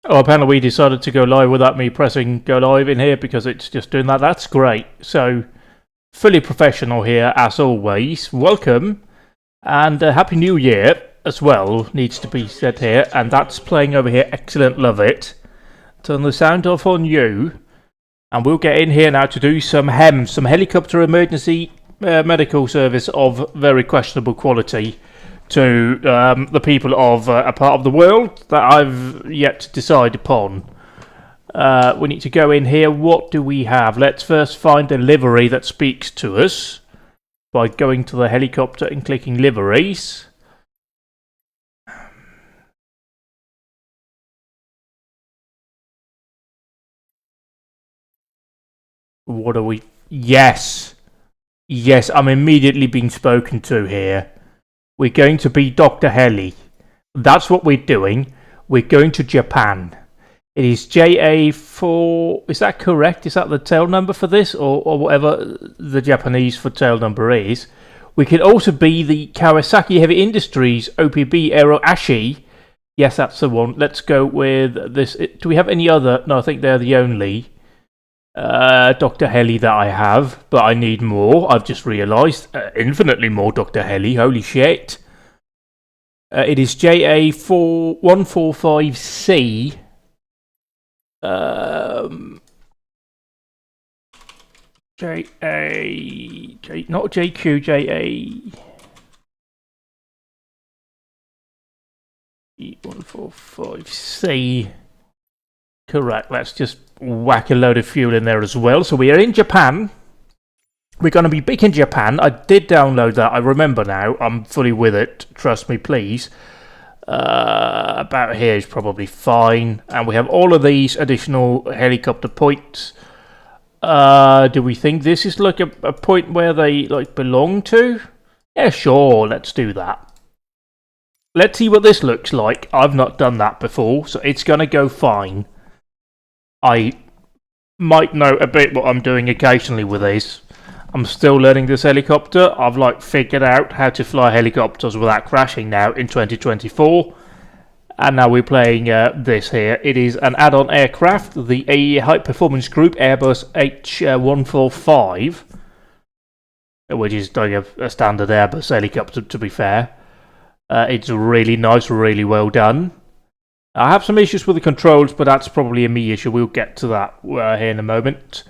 Oh, apparently we decided to go live without me pressing go live in here because it's just doing that. That's great. So, fully professional here as always. Welcome and Happy New Year as well needs to be said here. And that's playing over here. Excellent, love it. Turn the sound off on you. And we'll get in here now to do some HEMS, some helicopter emergency medical service of very questionable quality to the people of a part of the world that I've yet to decide upon. We need to go in here. What do we have? Let's first find a livery that speaks to us by going to the helicopter and clicking liveries. What are we? Yes, I'm immediately being spoken to here. We're going to be Dr. Heli. That's what we're doing. We're going to Japan. It is JA4. Is that correct? Is that the tail number for this? Or whatever the Japanese for tail number is. We could also be the Kawasaki Heavy Industries OPB Aero Ashi. Yes, that's the one. Let's go with this. Do we have any other? No, I think they're the only Dr. Heli that I have, but I need more. I've just realised infinitely more Dr. Heli. Holy shit! It is JA4145C. Not JQ, JA 145C. Correct. Let's just whack a load of fuel in there as well. So we are in Japan. We're going to be big in Japan. I did download that. I remember now. I'm fully with it. Trust me, please. About here is probably fine. And we have all of these additional helicopter points. Do we think this is like a point where they belong to? Yeah, sure. Let's do that. Let's see what this looks like. I've not done that before, so it's going to go fine. I might know a bit what I'm doing occasionally with this. I'm still learning this helicopter. I've figured out how to fly helicopters without crashing now in 2024. And now we're playing this here. It is an add-on aircraft, the High Performance Group Airbus H145, which is like a standard Airbus helicopter, to be fair. It's really nice, really well done. I have some issues with the controls, but that's probably a me issue. We'll get to that here in a moment.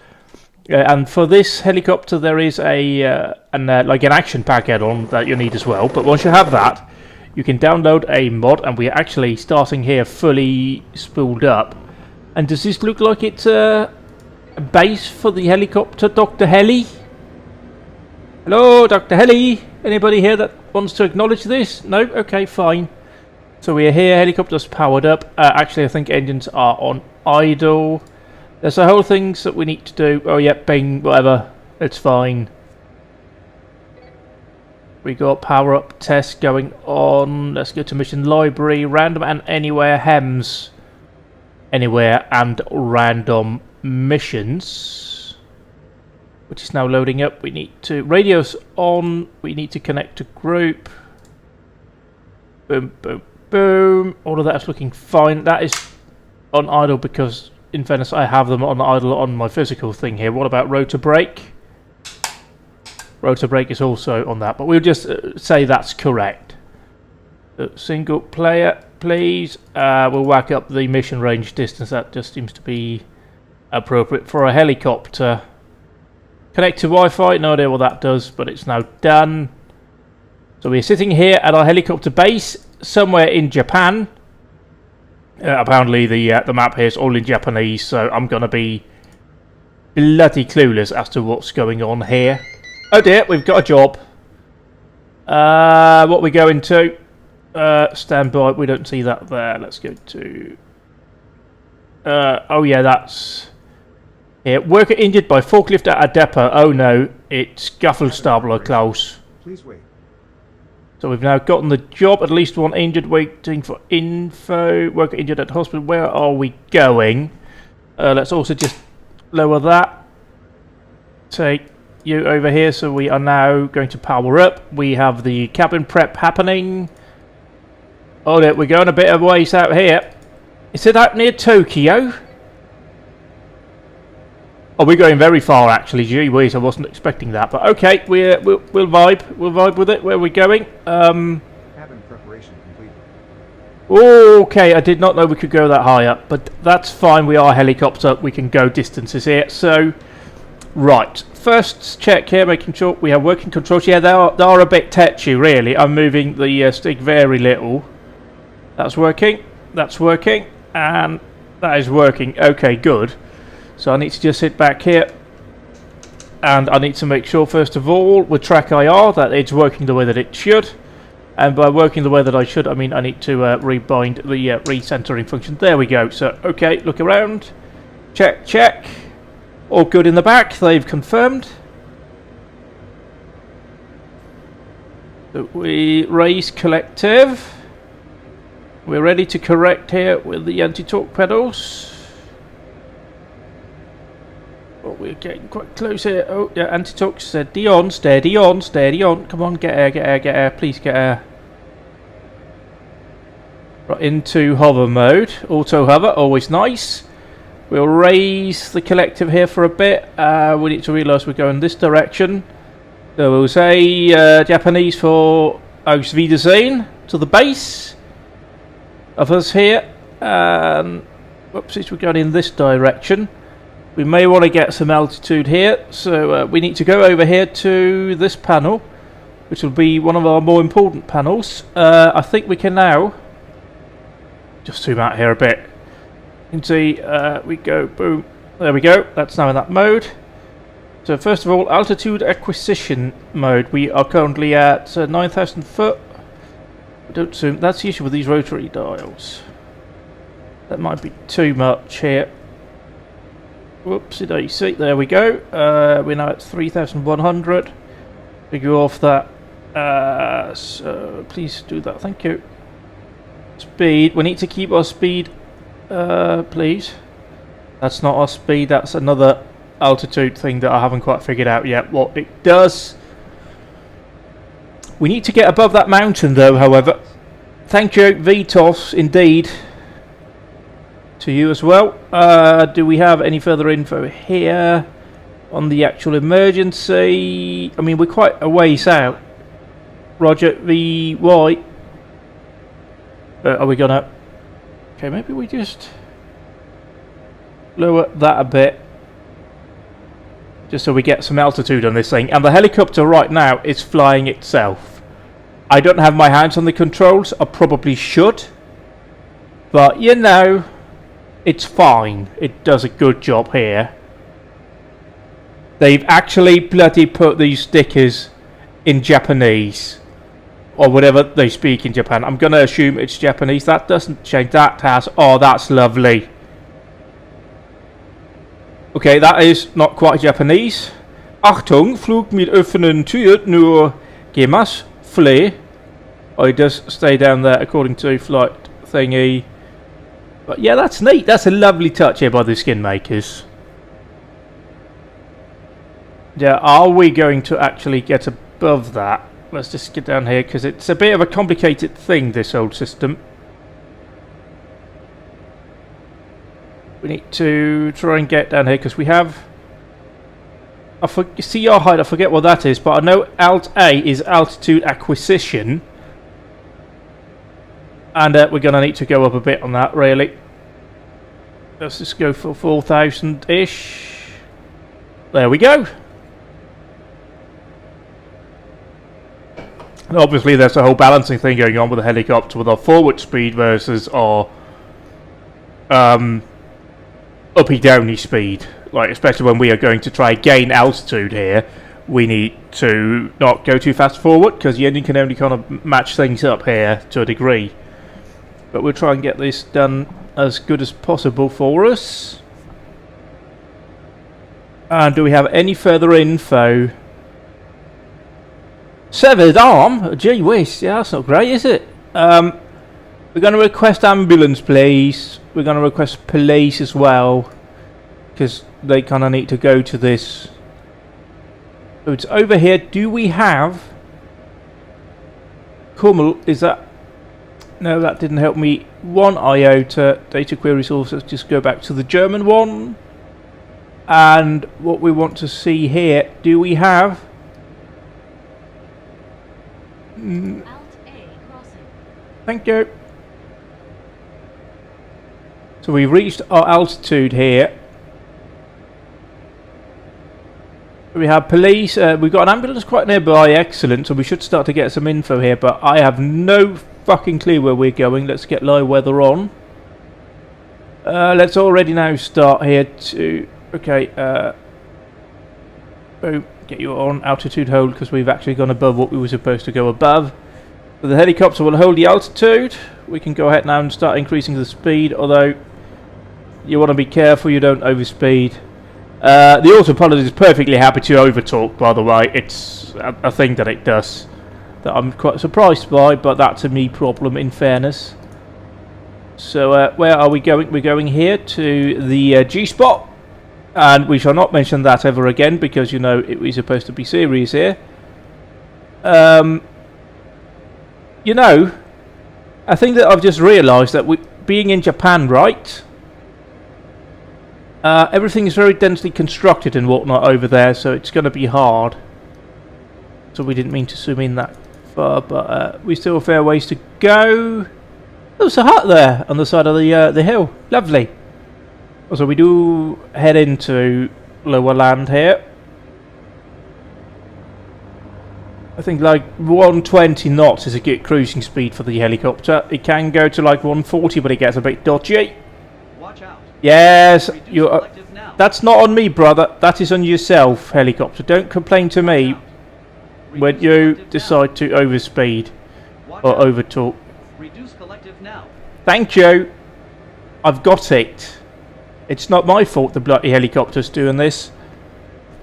And for this helicopter, there is an action pack add-on that you need as well. But once you have that, you can download a mod, and we're actually starting here fully spooled up. And does this look like it's a base for the helicopter, Dr. Heli? Hello, Dr. Heli. Anybody here that wants to acknowledge this? No? Okay, fine. So we're here, helicopter's powered up. Actually, I think engines are on idle. There's a whole things that we need to do. Oh, yeah, bing, whatever. It's fine. We got power up test going on. Let's go to mission library. Random and anywhere HEMS. Anywhere and random missions. Which is now loading up. We need to... Radio's on. We need to connect to group. Boom, boom. Boom. All of that's looking fine. That is on idle because, in fairness, I have them on idle on my physical thing here. What about rotor brake? Rotor brake is also on that, but we'll just say that's correct. Single player, please. We'll whack up the mission range distance. That just seems to be appropriate for a helicopter. Connect to Wi-Fi. No idea what that does, but it's now done. So we're sitting here at our helicopter base somewhere in Japan. Apparently the map here is all in Japanese, so I'm going to be bloody clueless as to what's going on here. Oh dear, we've got a job. What we going to? Stand by. We don't see that there. Let's go to... oh yeah, that's... Here. Worker injured by forklift at a depot. Oh no, it's Gaffelstapler, Klaus. Please wait. So we've now gotten the job. At least one injured, waiting for info. Worker injured at hospital. Where are we going? Let's also just lower that. Take you over here. So we are now going to power up. We have the cabin prep happening. Oh, we're going a bit of ways out here. Is it out near Tokyo? Oh, we're going very far actually. Gee whiz, I wasn't expecting that. But okay, we'll vibe. We'll vibe with it. Where are we going? Cabin preparation complete. Okay, I did not know we could go that high up, but that's fine. We are a helicopter. We can go distances here. So, right. First check here, making sure we have working controls. Yeah, they are a bit tetchy, really. I'm moving the stick very little. That's working. That's working. And that is working. Okay, good. So I need to just sit back here. And I need to make sure, first of all, with track IR, that it's working the way that it should. And by working the way that I should, I mean I need to rebind the recentering function. There we go. So, okay, look around. Check, check. All good in the back. They've confirmed. So we raise collective. We're ready to correct here with the anti-torque pedals. Oh, we're getting quite close here. Oh, yeah, anti-torque, steady on, steady on, steady on. Come on, get air, get air, get air. Please get air. Right, into hover mode. Auto hover, always nice. We'll raise the collective here for a bit. We need to realise we're going this direction. So we'll say Japanese for Auf Wiedersehen to the base of us here. Whoopsies, we're going in this direction. We may want to get some altitude here, so we need to go over here to this panel, which will be one of our more important panels. I think we can now just zoom out here a bit. You can see we go, boom, there we go. That's now in that mode. So first of all, altitude acquisition mode. We are currently at 9,000 foot. Don't zoom. That's the issue with these rotary dials. That might be too much here. Whoopsie daisy, there we go. We're now at 3,100. We go off that. So please do that, thank you. Speed, we need to keep our speed, please. That's not our speed, that's another altitude thing that I haven't quite figured out yet what it does. We need to get above that mountain though, however. Thank you, VTOS, indeed. To you as well. Do we have any further info here on the actual emergency? I mean, we're quite a ways out. Roger, VY. Are we gonna... Okay, maybe we just lower that a bit. Just so we get some altitude on this thing. And the helicopter right now is flying itself. I don't have my hands on the controls. I probably should. But, you know... It's fine. It does a good job here. They've actually bloody put these stickers in Japanese. Or whatever they speak in Japan. I'm going to assume it's Japanese. That doesn't change. That has... Oh, that's lovely. Okay, that is not quite Japanese. Achtung, Flug mit offenen Tür nur Gemas Flee. Oh, it does stay down there according to flight thingy. But yeah, that's neat. That's a lovely touch here by the skin makers. Yeah, are we going to actually get above that? Let's just get down here because it's a bit of a complicated thing, this old system. We need to try and get down here because we have... CR height, I forget what that is, but I know Alt A is altitude acquisition. And we're going to need to go up a bit on that, really. Let's just go for 4,000-ish. There we go. And obviously, there's a whole balancing thing going on with the helicopter with our forward speed versus our uppy-downy speed. Like, especially when we are going to try gain altitude here, we need to not go too fast forward because the engine can only kind of match things up here to a degree. But we'll try and get this done as good as possible for us. And do we have any further info? Severed arm? Gee whiz, yeah, that's not great, is it? We're going to request ambulance, please. We're going to request police as well. Because they kind of need to go to this. So it's over here. Do we have... Kummel, is that... No, that didn't help me one iota. Data query source, let's just go back to the German one. And what we want to see here, do we have... Alt A crossing. Thank you. So we've reached our altitude here. We have police, we've got an ambulance quite nearby, excellent, so we should start to get some info here, but I have no fucking clue where we're going. Let's get live weather on. Let's already now start here to, okay, boom, get you on altitude hold because we've actually gone above what we were supposed to go above. So the helicopter will hold the altitude. We can go ahead now and start increasing the speed, although you want to be careful you don't overspeed. The autopilot is perfectly happy to overtalk, by the way. It's a thing that it does that I'm quite surprised by, but that's a me problem in fairness. So where are we going? We're going here to the G-spot, and we shall not mention that ever again because, you know, we're supposed to be serious here. You know, I think that I've just realised that being in Japan, right? Everything is very densely constructed and whatnot over there, so it's going to be hard. So we didn't mean to zoom in that far, but we still have a fair ways to go. There's a hut there on the side of the hill. Lovely. Also, we do head into lower land here. I think like 120 knots is a good cruising speed for the helicopter. It can go to like 140, but it gets a bit dodgy. Watch out. Yes, Reduce collective now. that's not on me, brother. That is on yourself, helicopter. Don't complain to me when you decide to overspeed Watch or out. overtalk. Reduce collective now. Thank you. I've got it. It's not my fault the bloody helicopter's doing this.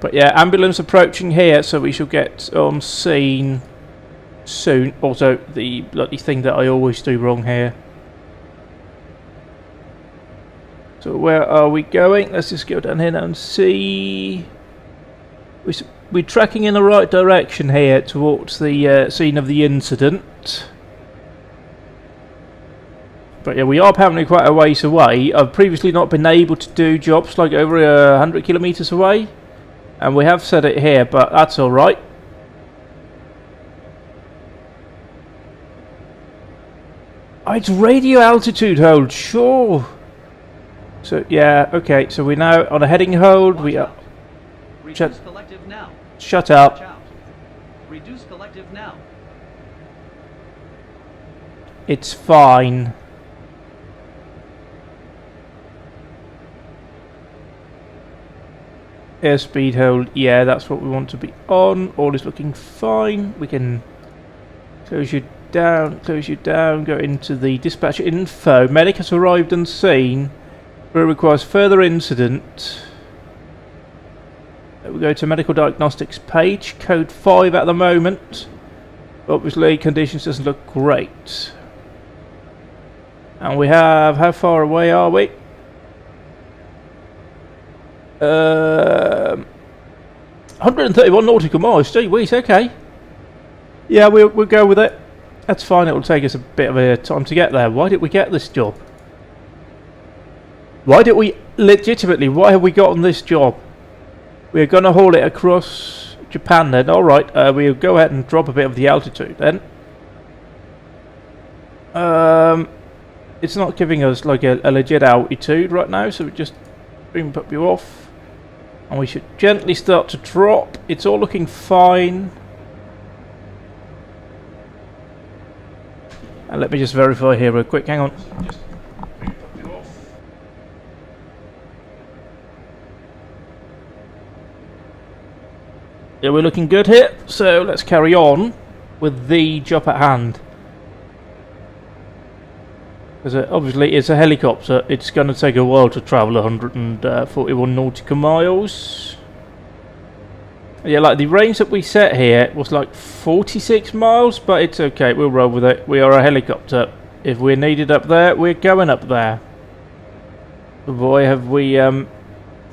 But yeah, ambulance approaching here, so we shall get on scene soon. Also, the bloody thing that I always do wrong here. So where are we going? Let's just go down here now and see. We're tracking in the right direction here towards the scene of the incident. But yeah, we are apparently quite a ways away. I've previously not been able to do jobs like over 100 kilometres away. And we have said it here, but that's alright. Oh, it's radio altitude hold, sure. So yeah, okay, so we're now on a heading hold. Watch We are... out. Reduce collective now. Shut Watch up. out. Reduce collective now. It's fine. Airspeed hold, yeah, that's what we want to be on. All is looking fine. We can close you down, go into the dispatch info. Medic has arrived on scene, but it requires further incident. We go to medical diagnostics page, code 5 at the moment. Obviously, conditions doesn't look great. And we have, how far away are we? 131 nautical miles. Gee whiz, okay. Yeah, we'll go with it. That's fine. It will take us a bit of a time to get there. Why did we get this job? Why did we legitimately? Why have we gotten this job? We're going to haul it across Japan then. All right. We'll go ahead and drop a bit of the altitude then. It's not giving us like a legit altitude right now, so we just bring you off, and we should gently start to drop. It's all looking fine. And let me just verify here real quick. Hang on. Just bring you off. Yeah, we're looking good here. So let's carry on with the job at hand. Because obviously it's a helicopter, it's going to take a while to travel 141 nautical miles. Yeah, like the range that we set here was like 46 miles, but it's okay, we'll roll with it. We are a helicopter. If we're needed up there, we're going up there. Boy, have we... oh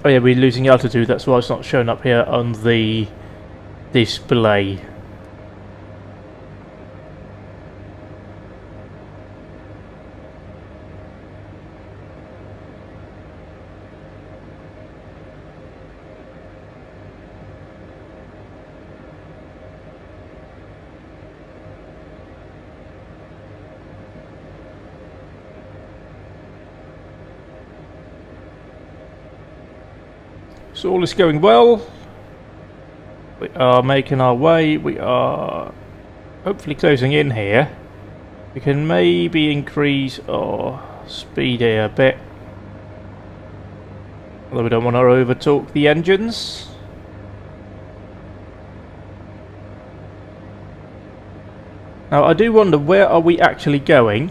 yeah, we're losing altitude, that's why it's not showing up here on the display. So all is going well. We are making our way. We are hopefully closing in here. We can maybe increase our speed here a bit. Although we don't want to over torque the engines. Now I do wonder, where are we actually going?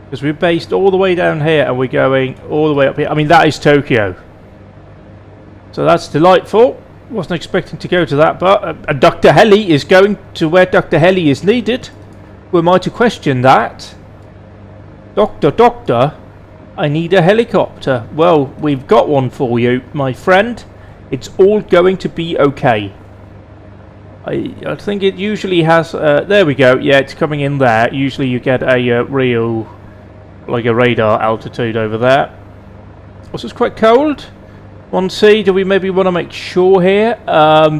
Because we're based all the way down here and we're going all the way up here. I mean, that is Tokyo. So that's delightful. Wasn't expecting to go to that, but Dr. Heli is going to where Dr. Heli is needed. Who am I to question that? Doctor, I need a helicopter. Well, we've got one for you, my friend. It's all going to be okay. I think it usually has... there we go. Yeah, it's coming in there. Usually you get a real... like a radar altitude over there. Also, it's quite cold. 1C, do we maybe want to make sure here?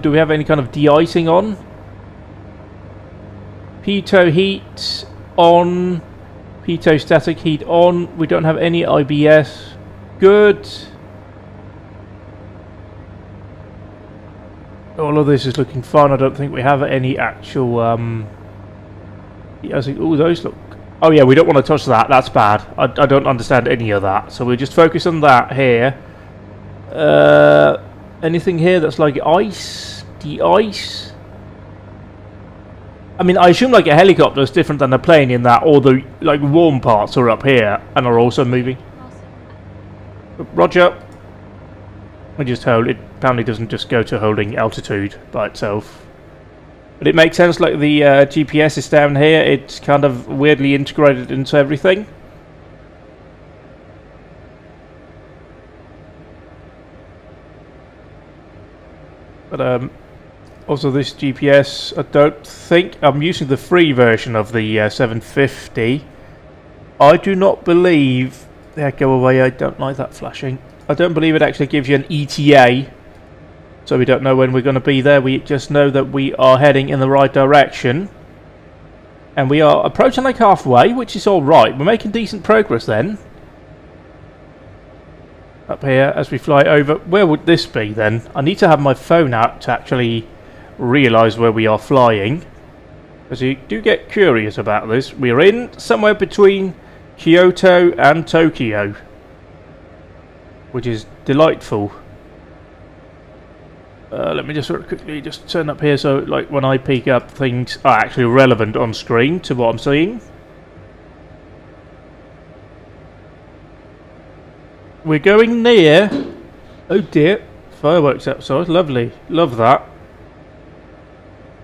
Do we have any kind of de-icing on? Pitot heat on. Pitot static heat on. We don't have any IBS. Good. All of this is looking fine. I don't think we have any actual... oh, those look... Oh yeah, we don't want to touch that. That's bad. I don't understand any of that. So we'll just focus on that here. Anything here that's like ice? De-ice? I mean, I assume like a helicopter is different than a plane in that all the like warm parts are up here and are also moving. Roger. We just hold it. Apparently doesn't just go to holding altitude by itself. But it makes sense, like the GPS is down here. It's kind of weirdly integrated into everything. But also this GPS, I don't think... I'm using the free version of the 750. I do not believe... Yeah, go away, I don't like that flashing. I don't believe it actually gives you an ETA. So we don't know when we're going to be there. We just know that we are heading in the right direction. And we are approaching like halfway, which is alright. We're making decent progress then. Up here as we fly over. Where would this be then? I need to have my phone out to actually realise where we are flying. Because you do get curious about this. We are in somewhere between Kyoto and Tokyo. Which is delightful. Let me just sort of quickly just turn up here so like when I pick up things are actually relevant on screen to what I'm seeing. We're going near... Oh dear. Fireworks outside. Lovely. Love that.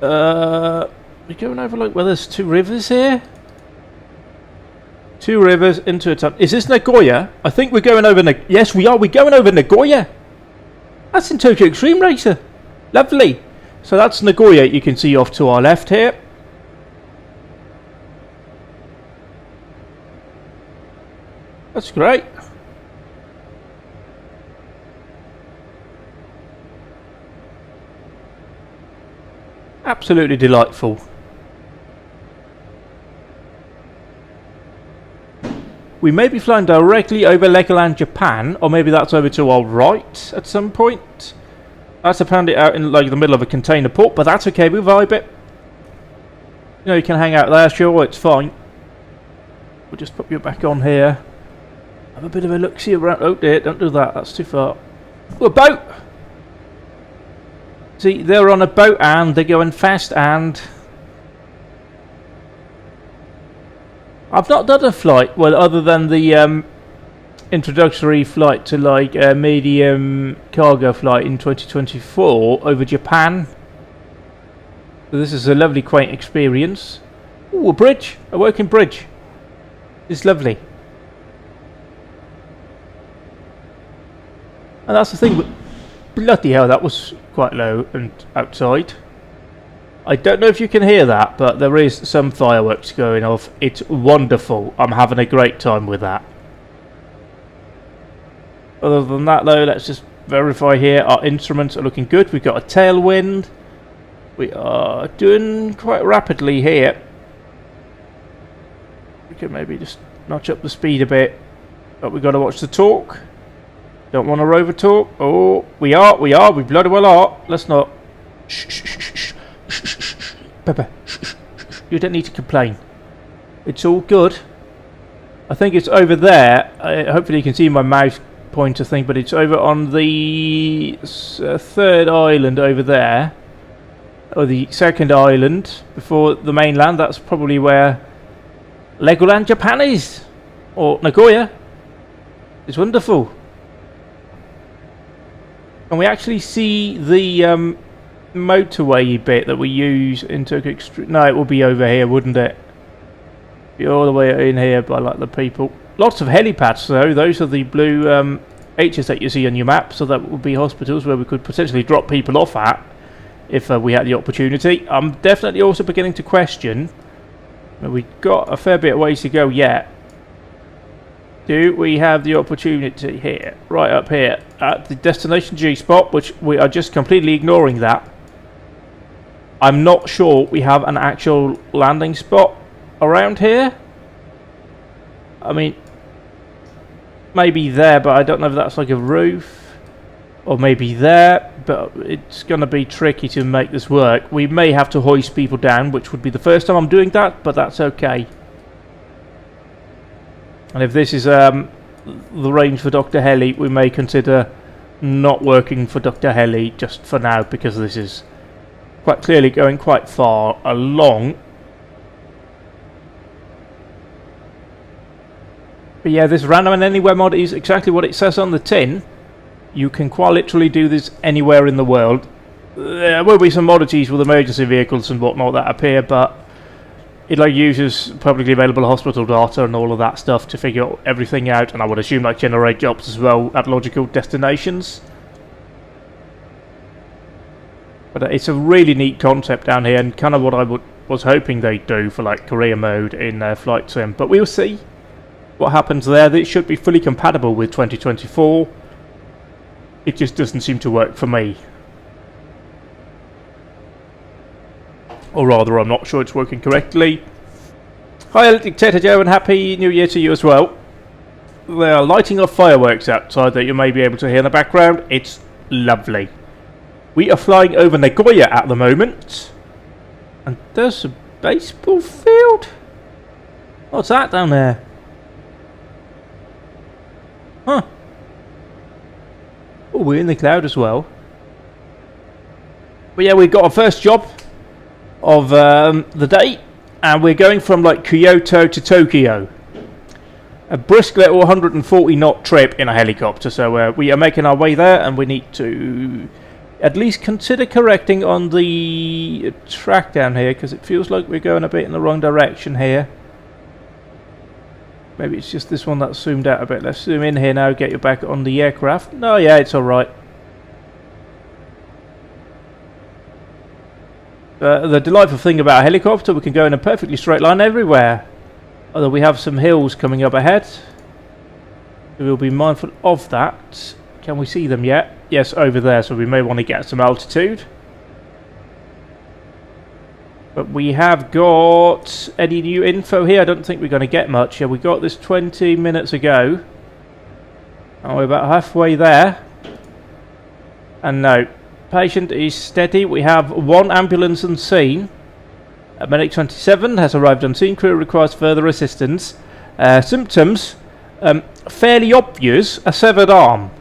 We're going over like where there's two rivers here? Two rivers into a town. Is this Nagoya? I think we're going over... Yes, we are. We're going over Nagoya. That's in Tokyo Extreme Racer. Lovely. So that's Nagoya you can see off to our left here. That's great. Absolutely delightful. We may be flying directly over Legoland, Japan, or maybe that's over to our right at some point. That's apparently out in like the middle of a container port, but that's okay, we vibe it. You know, you can hang out there, sure, it's fine. We'll just put you back on here. Have a bit of a look-see around. Oh dear, don't do that, that's too far. Oh, a boat! See, they're on a boat and they're going fast and... I've not done a flight, well, other than the introductory flight to like a medium cargo flight in 2024 over Japan. So this is a lovely, quaint experience. Ooh, a bridge, a working bridge. It's lovely. And that's the thing, bloody hell, that was quite low and outside. I don't know if you can hear that, but there is some fireworks going off. It's wonderful. I'm having a great time with that. Other than that though, let's just verify here. Our instruments are looking good. We've got a tailwind. We are doing quite rapidly here. We can maybe just notch up the speed a bit. But we've got to watch the torque. Don't want to over talk. Oh, we bloody well are. Let's not. Shh. Pepper, shh. You don't need to complain. It's all good. I think it's over there. Hopefully you can see my mouse pointer thing, but it's over on the third island over there. Or the second island before the mainland. That's probably where Legoland Japan is. Or Nagoya. It's wonderful. Can we actually see the motorway bit that we use in Tokyo Extreme? No, it will be over here, wouldn't it? Be all the way in here by like the people. Lots of helipads though. Those are the blue H's that you see on your map. So that would be hospitals where we could potentially drop people off at if we had the opportunity. I'm definitely also beginning to question. We've got a fair bit of ways to go yet. Do we have the opportunity here, right up here, at the destination G spot, which we are just completely ignoring that. I'm not sure we have an actual landing spot around here. I mean, maybe there, but I don't know if that's like a roof. Or maybe there, but it's going to be tricky to make this work. We may have to hoist people down, which would be the first time I'm doing that, but that's okay. And if this is the range for Dr. Heli, we may consider not working for Dr. Heli just for now, because this is quite clearly going quite far along. But yeah, this random and anywhere mod is exactly what it says on the tin. You can quite literally do this anywhere in the world. There will be some oddities with emergency vehicles and whatnot that appear, but it like uses publicly available hospital data and all of that stuff to figure everything out, and I would assume like generate jobs as well at logical destinations. But it's a really neat concept down here, and kind of what I was hoping they'd do for like career mode in Flight Sim. But we'll see what happens there. It should be fully compatible with 2024. It just doesn't seem to work for me. Or rather, I'm not sure it's working correctly. Hi, Dictator Joe, and Happy New Year to you as well. They are lighting off fireworks outside that you may be able to hear in the background. It's lovely. We are flying over Nagoya at the moment. And there's a baseball field? What's that down there? Huh. Oh, we're in the cloud as well. But yeah, we've got our first job of the day, and we're going from like Kyoto to Tokyo. A brisk little 140 knot trip in a helicopter, so we are making our way there, and we need to at least consider correcting on the track down here, because it feels like we're going a bit in the wrong direction here. Maybe it's just this one that's zoomed out a bit. Let's zoom in here now, get you back on the aircraft. No, yeah, it's alright. The delightful thing about a helicopter, we can go in a perfectly straight line everywhere. Although we have some hills coming up ahead. So we'll be mindful of that. Can we see them yet? Yes, over there, so we may want to get some altitude. But we have got any new info here? I don't think we're going to get much. Yeah, we got this 20 minutes ago. And we're about halfway there. And no. Patient is steady. We have one ambulance on scene. Medic 27 has arrived on scene. Crew requires further assistance. Symptoms, fairly obvious. A severed arm.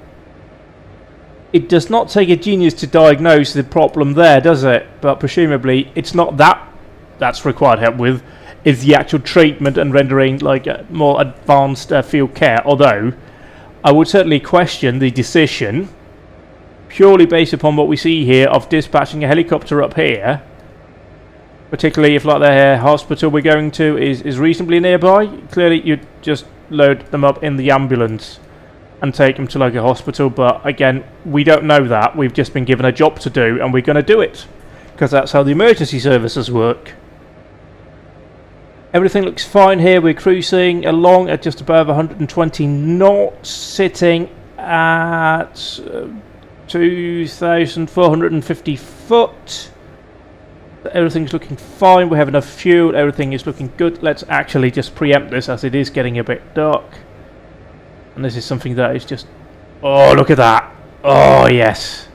It does not take a genius to diagnose the problem there, does it? But presumably it's not that's required help with. Is the actual treatment and rendering like more advanced field care. Although I would certainly question the decision, purely based upon what we see here, of dispatching a helicopter up here, particularly if like the hospital we're going to is reasonably nearby. Clearly you'd just load them up in the ambulance and take them to like a hospital, but again, we don't know that. We've just been given a job to do, and we're going to do it, because that's how the emergency services work. Everything looks fine here. We're cruising along at just above 120 knots, sitting at 2,450 foot. Everything's looking fine. We have enough fuel. Everything is looking good. Let's actually just preempt this, as it is getting a bit dark. And this is something that is just Oh, look at that. Oh, yes.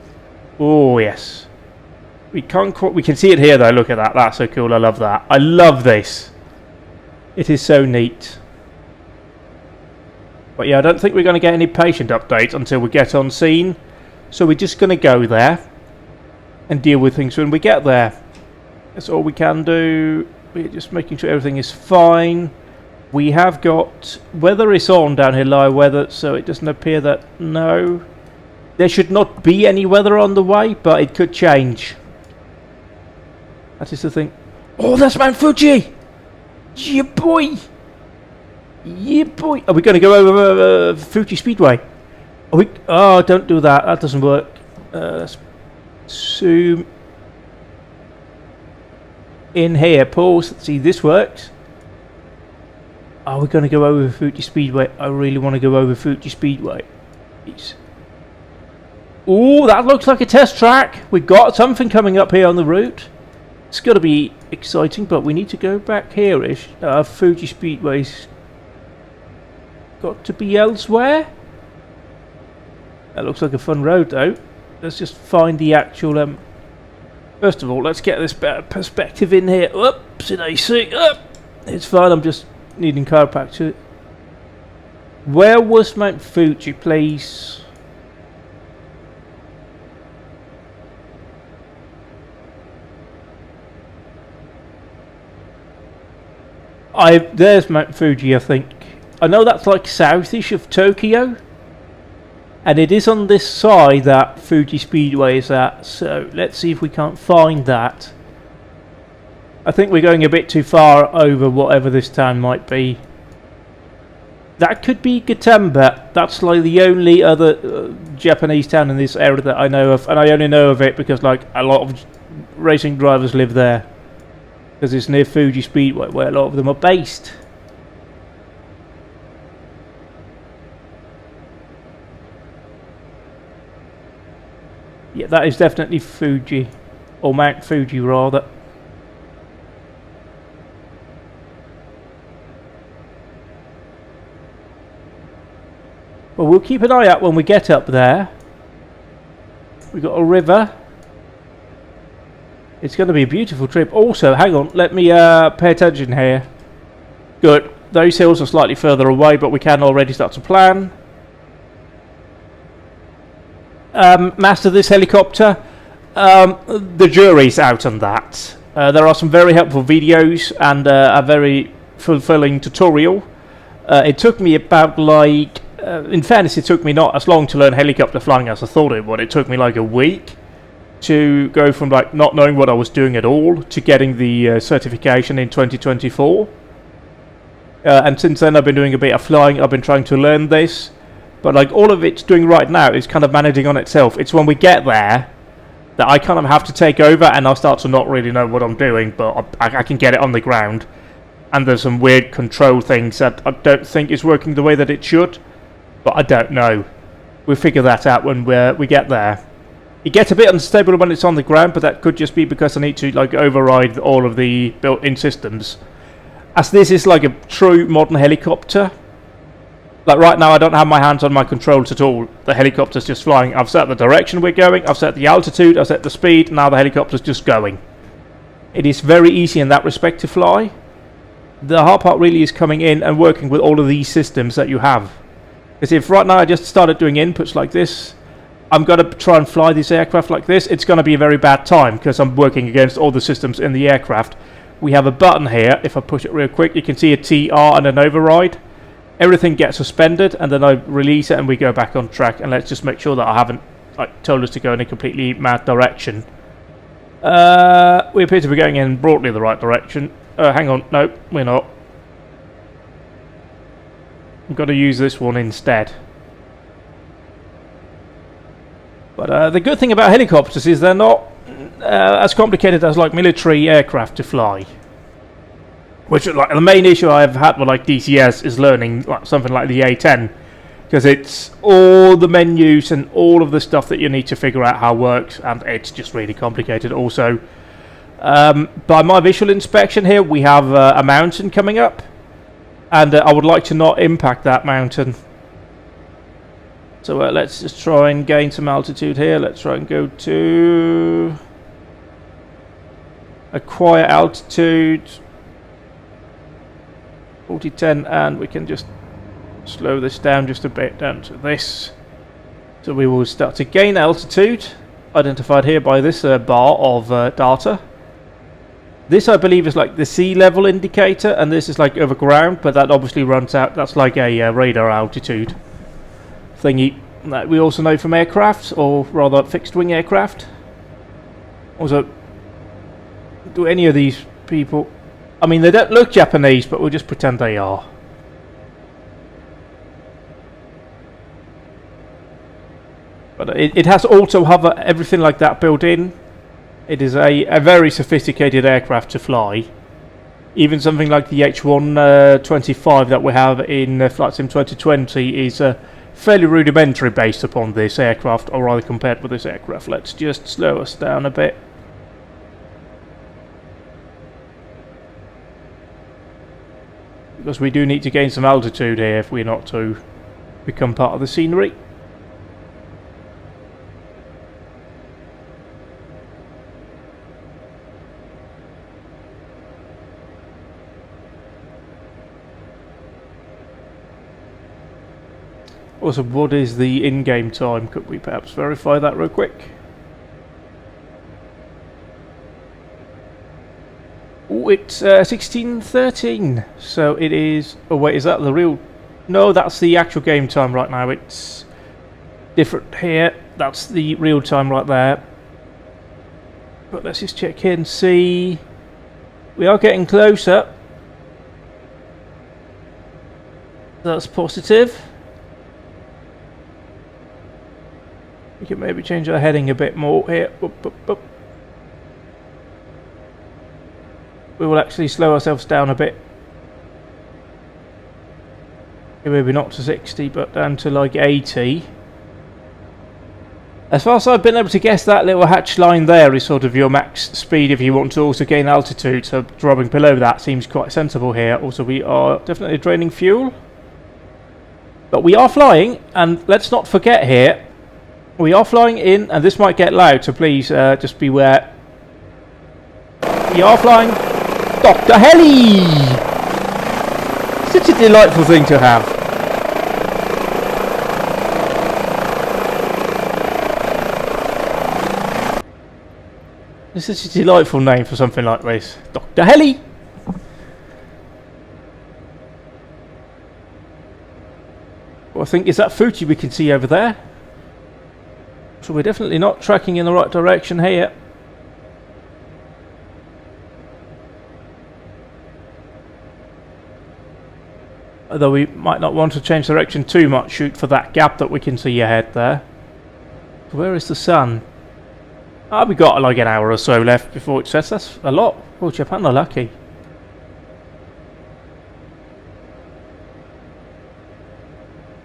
Oh, yes. We can see it here, though. Look at that. That's so cool. I love that. I love this. It is so neat. But yeah, I don't think we're going to get any patient updates until we get on scene. So we're just going to go there and deal with things when we get there. That's all we can do. We're just making sure everything is fine. We have got weather is on down here, live weather, so it doesn't appear that, no. There should not be any weather on the way, but it could change. That is the thing. Oh, that's Mount Fuji! Yeah, boy! Yeah, boy! Are we going to go over Fuji Speedway? Are we? Oh, don't do that. That doesn't work. Let's zoom in here. Pause. Let's see, this works. Are we going to go over Fuji Speedway? I really want to go over Fuji Speedway. Oh, that looks like a test track. We've got something coming up here on the route. It's got to be exciting, but we need to go back here-ish. Fuji Speedway's got to be elsewhere. That looks like a fun road, though. Let's just find the actual... First of all, let's get this better perspective in here. Oops, did I see? It's fine, I'm just needing chiropractor. Where was Mount Fuji, please? There's Mount Fuji, I think. I know that's like southish of Tokyo. And it is on this side that Fuji Speedway is at. So let's see if we can't find that. I think we're going a bit too far over whatever this town might be. That could be Gatemba. That's like the only other Japanese town in this area that I know of. And I only know of it because like a lot of racing drivers live there. Because it's near Fuji Speedway where a lot of them are based. Yeah, that is definitely Fuji. Or Mount Fuji rather. Well, we'll keep an eye out when we get up there. We've got a river. It's going to be a beautiful trip. Also, hang on, let me pay attention here. Good. Those hills are slightly further away, but we can already start to plan. Master this helicopter. The jury's out on that. There are some very helpful videos and a very fulfilling tutorial. It took me about like... in fairness, it took me not as long to learn helicopter flying as I thought it would. It took me like a week to go from like not knowing what I was doing at all to getting the certification in 2024. And since then I've been doing a bit of flying. I've been trying to learn this. But like all of it's doing right now is kind of managing on itself. It's when we get there that I kind of have to take over and I'll start to not really know what I'm doing. But I can get it on the ground. And there's some weird control things that I don't think is working the way that it should. But I don't know. We'll figure that out when we get there. It gets a bit unstable when it's on the ground, but that could just be because I need to like override all of the built-in systems. As this is like a true modern helicopter. Like right now I don't have my hands on my controls at all. The helicopter's just flying. I've set the direction we're going, I've set the altitude, I've set the speed, now the helicopter's just going. It is very easy in that respect to fly. The hard part really is coming in and working with all of these systems that you have. Because if right now I just started doing inputs like this, I'm going to try and fly this aircraft like this, it's going to be a very bad time because I'm working against all the systems in the aircraft. We have a button here. If I push it real quick, you can see a TR and an override. Everything gets suspended and then I release it and we go back on track. And let's just make sure that I haven't like told us to go in a completely mad direction. We appear to be going in broadly the right direction. Hang on, no, we're not. I'm going to use this one instead. But the good thing about helicopters is they're not as complicated as like military aircraft to fly. Which like the main issue I've had with like DCS is learning like something like the A10, because it's all the menus and all of the stuff that you need to figure out how it works, and it's just really complicated. Also, by my visual inspection here, we have a mountain coming up, and I would like to not impact that mountain. So let's just try and gain some altitude here. Let's try and go to acquire altitude 4010, and we can just slow this down just a bit down to this. So we will start to gain altitude, identified here by this bar of data. This I believe is like the sea level indicator, and this is like over ground, but that obviously runs out. That's like a radar altitude thingy that we also know from aircraft, or rather fixed wing aircraft. Also, do any of these people, I mean, they don't look Japanese, but we'll just pretend they are. But it has also hover, everything like that built in. It is a very sophisticated aircraft to fly. Even something like the H125 that we have in Flight Sim 2020 is fairly rudimentary based upon this aircraft, or rather compared with this aircraft. Let's just slow us down a bit. Because we do need to gain some altitude here if we're not to become part of the scenery. Also, what is the in-game time? Could we perhaps verify that real quick? Oh, it's 16:13. So it is. Oh wait, is that the real? No, that's the actual game time right now. It's different here. That's the real time right there. But let's just check here and see. We are getting closer. That's positive. We can maybe change our heading a bit more here. Boop, boop, boop. We will actually slow ourselves down a bit. Maybe not to 60, but down to like 80. As far as I've been able to guess, that little hatch line there is sort of your max speed if you want to also gain altitude. So dropping below that seems quite sensible here. Also, we are definitely draining fuel. But we are flying, and let's not forget here, we are flying in, and this might get loud, so please just beware. We are flying Dr. Heli! Such a delightful thing to have. It's such a delightful name for something like this. Dr. Heli! Well, I think, is that Fuji we can see over there? So we're definitely not tracking in the right direction here. Although we might not want to change direction too much, shoot for that gap that we can see ahead there. So where is the sun? Ah, we got like an hour or so left before it sets. That's a lot. Oh, Japan are lucky.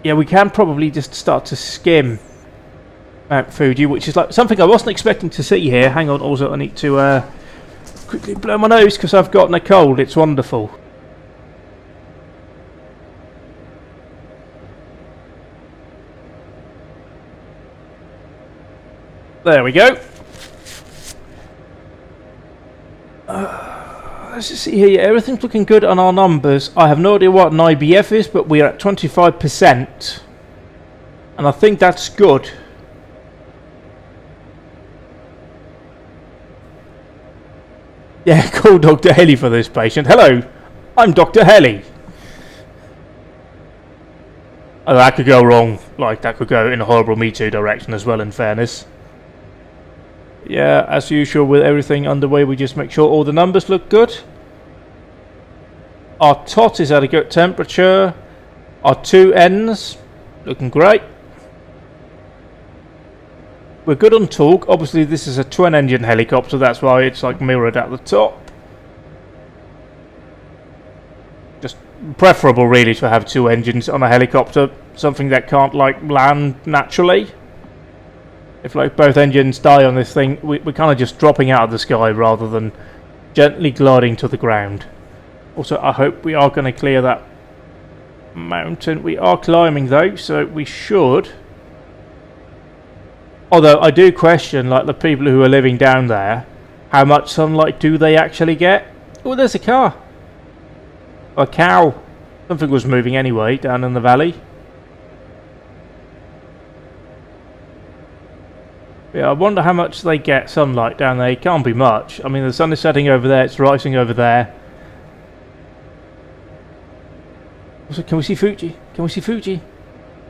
Yeah, we can probably just start to skim Mount Fuji, which is like something I wasn't expecting to see here. Hang on, also I need to quickly blow my nose because I've gotten a cold. It's wonderful. There we go. Let's just see here. Yeah, everything's looking good on our numbers. I have no idea what an IBF is, but we are at 25%. And I think that's good. Yeah, call Dr. Heli for this patient. Hello, I'm Dr. Heli. Oh, that could go wrong. Like, that could go in a horrible Me Too direction as well, in fairness. Yeah, as usual with everything underway, we just make sure all the numbers look good. Our tot is at a good temperature. Our two ends looking great. We're good on torque. Obviously this is a twin engine helicopter, that's why it's like mirrored at the top. Just preferable really to have two engines on a helicopter, something that can't like land naturally. If like both engines die on this thing, we're kind of just dropping out of the sky rather than gently gliding to the ground. Also, I hope we are going to clear that mountain. We are climbing though, so we should Although I do question, like, the people who are living down there, how much sunlight do they actually get? Oh, there's a car. A cow. Something was moving anyway down in the valley. Yeah, I wonder how much they get sunlight down there. It can't be much. I mean, the sun is setting over there, it's rising over there. Also, can we see Fuji? Can we see Fuji?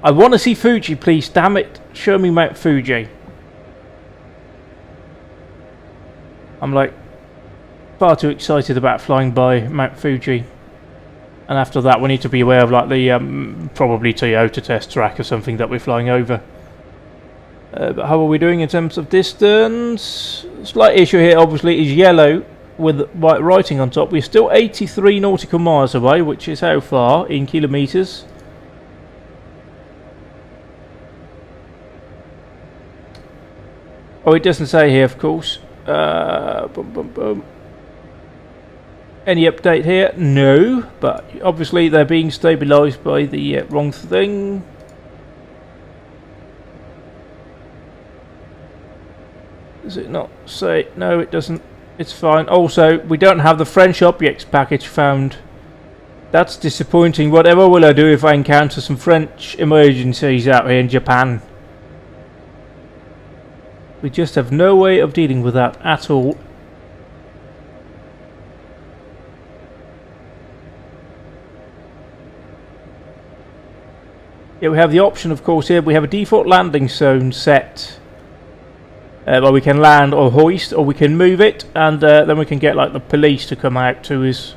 I want to see Fuji, please. Damn it. Show me Mount Fuji. I'm like far too excited about flying by Mount Fuji. And after that, we need to be aware of like the probably Toyota test track or something that we're flying over. But how are we doing in terms of distance? Slight issue here, obviously, is yellow with white writing on top. We're still 83 nautical miles away, which is how far in kilometres? Oh, it doesn't say here, of course. Boom, boom, boom. Any update here? No, but obviously they're being stabilised by the wrong thing. Does it not say? No, it doesn't. It's fine. Also, we don't have the French objects package found. That's disappointing. Whatever will I do if I encounter some French emergencies out here in Japan? We just have no way of dealing with that at all. Yeah, we have the option, of course, here. We have a default landing zone set. Where we can land or hoist, or we can move it, and then we can get like the police to come out to us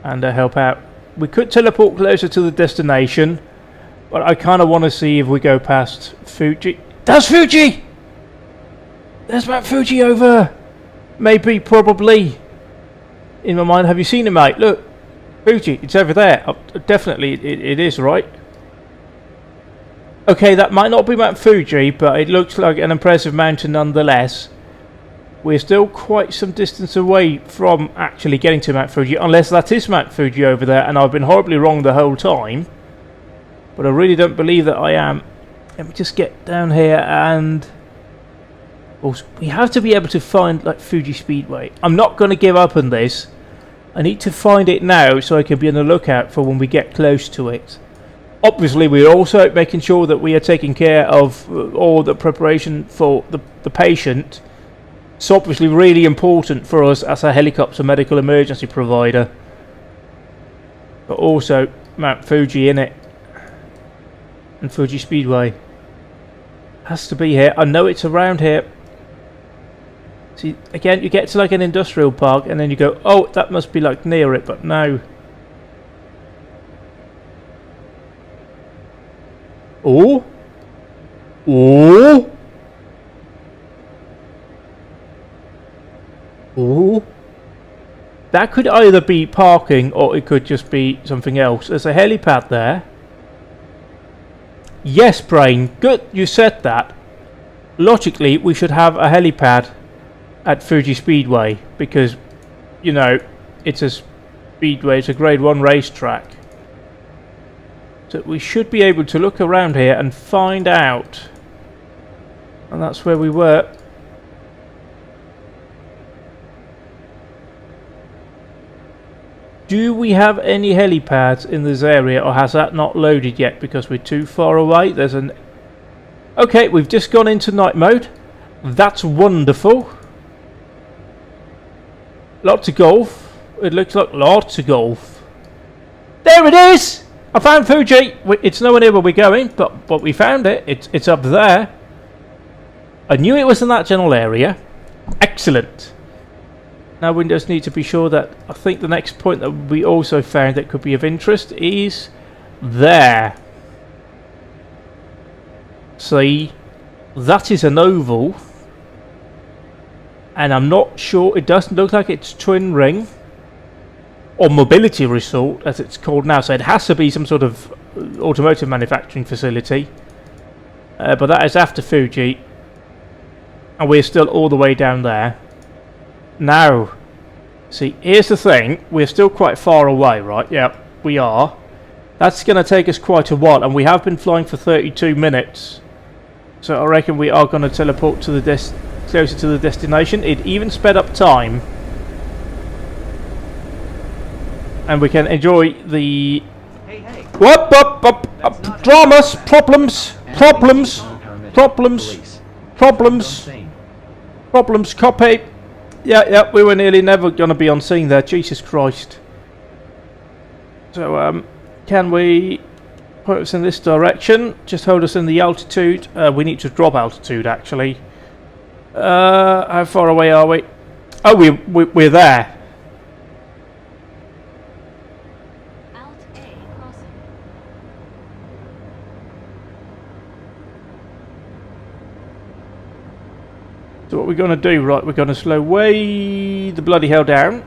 and help out. We could teleport closer to the destination, but I kind of want to see if we go past Fuji. That's Fuji! There's Mount Fuji over! Maybe, probably. In my mind, have you seen it, mate? Look, Fuji, it's over there. Definitely, it is, right? Okay, that might not be Mount Fuji, but it looks like an impressive mountain nonetheless. We're still quite some distance away from actually getting to Mount Fuji, unless that is Mount Fuji over there, and I've been horribly wrong the whole time. But I really don't believe that I am. Let me just get down here and... Also, we have to be able to find like Fuji Speedway. I'm not going to give up on this. I need to find it now so I can be on the lookout for when we get close to it. Obviously, we're also making sure that we are taking care of all the preparation for the patient. It's obviously really important for us as a helicopter medical emergency provider. But also Mount Fuji in it. And Fuji Speedway. Has to be here. I know it's around here. See, again, you get to like an industrial park and then you go, oh, that must be like near it, but no. Oh! Oh! Oh! That could either be parking or it could just be something else. There's a helipad there. Yes, Brain. Good, you said that. Logically, we should have a helipad at Fuji Speedway because, you know, it's a speedway, it's a grade 1 racetrack. So we should be able to look around here and find out. And that's where we were. Do we have any helipads in this area, or has that not loaded yet because we're too far away? There's an... Okay, we've just gone into night mode. That's wonderful. Lots of golf. It looks like lots of golf. There it is! I found Fuji! It's nowhere near where we're going, but we found it. It's up there. I knew it was in that general area. Excellent. Now we just need to be sure that... I think the next point that we also found that could be of interest is... there. See? That is an oval. And I'm not sure... It doesn't look like it's twin ring. Or mobility resort, as it's called now. So it has to be some sort of automotive manufacturing facility. But that is after Fuji. And we're still all the way down there. Now, see, here's the thing. We're still quite far away, right? Yeah, we are. That's going to take us quite a while. And we have been flying for 32 minutes. So I reckon we are going to teleport to the closer to the destination. It even sped up time. And we can enjoy the... Hey, hey. Dramas! Problems! Problems! Copy! Yeah, we were nearly never going to be on scene there. Jesus Christ. So, can we put us in this direction? Just hold us in the altitude. We need to drop altitude, actually. How far away are we? Oh, we're there. Alt A crossing. So what we're going to do, right, we're going to slow way the bloody hell down.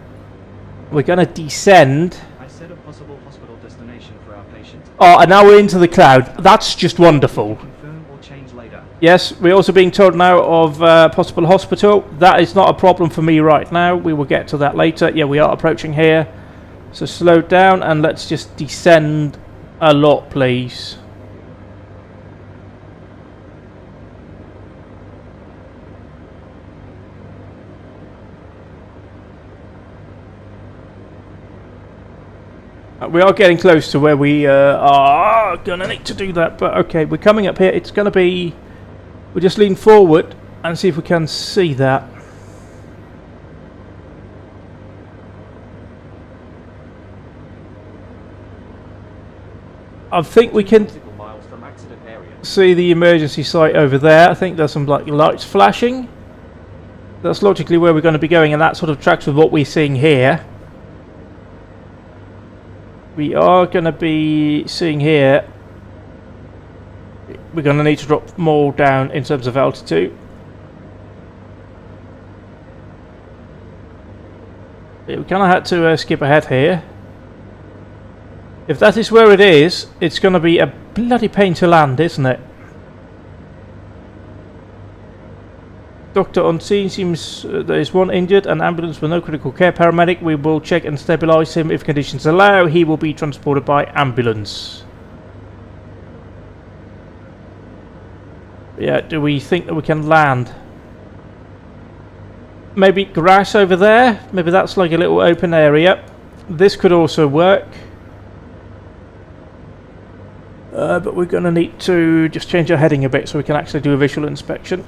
We're going to descend. I set a possible hospital destination for our patient. Oh, and now we're into the cloud. That's just wonderful. Confirm or change later. Yes, we're also being told now of possible hospital. That is not a problem for me right now. We will get to that later. Yeah, we are approaching here. So slow down and let's just descend a lot, please. We are getting close to where we are gonna need to do that, but okay, we're coming up here. It's gonna be... We'll just lean forward and see if we can see that. I think we can see the emergency site over there. I think there's some like lights flashing. That's logically where we're going to be going, and that sort of tracks with what we're seeing here. We are going to be seeing here, we're going to need to drop more down in terms of altitude. Yeah, we kind of had to skip ahead here. If that is where it is, it's going to be a bloody pain to land, isn't it? Doctor on scene, seems there is one injured, an ambulance with no critical care paramedic. We will check and stabilise him. If conditions allow, he will be transported by ambulance. Yeah, do we think that we can land? Maybe grass over there? Maybe that's like a little open area. This could also work. But we're going to need to just change our heading a bit so we can actually do a visual inspection.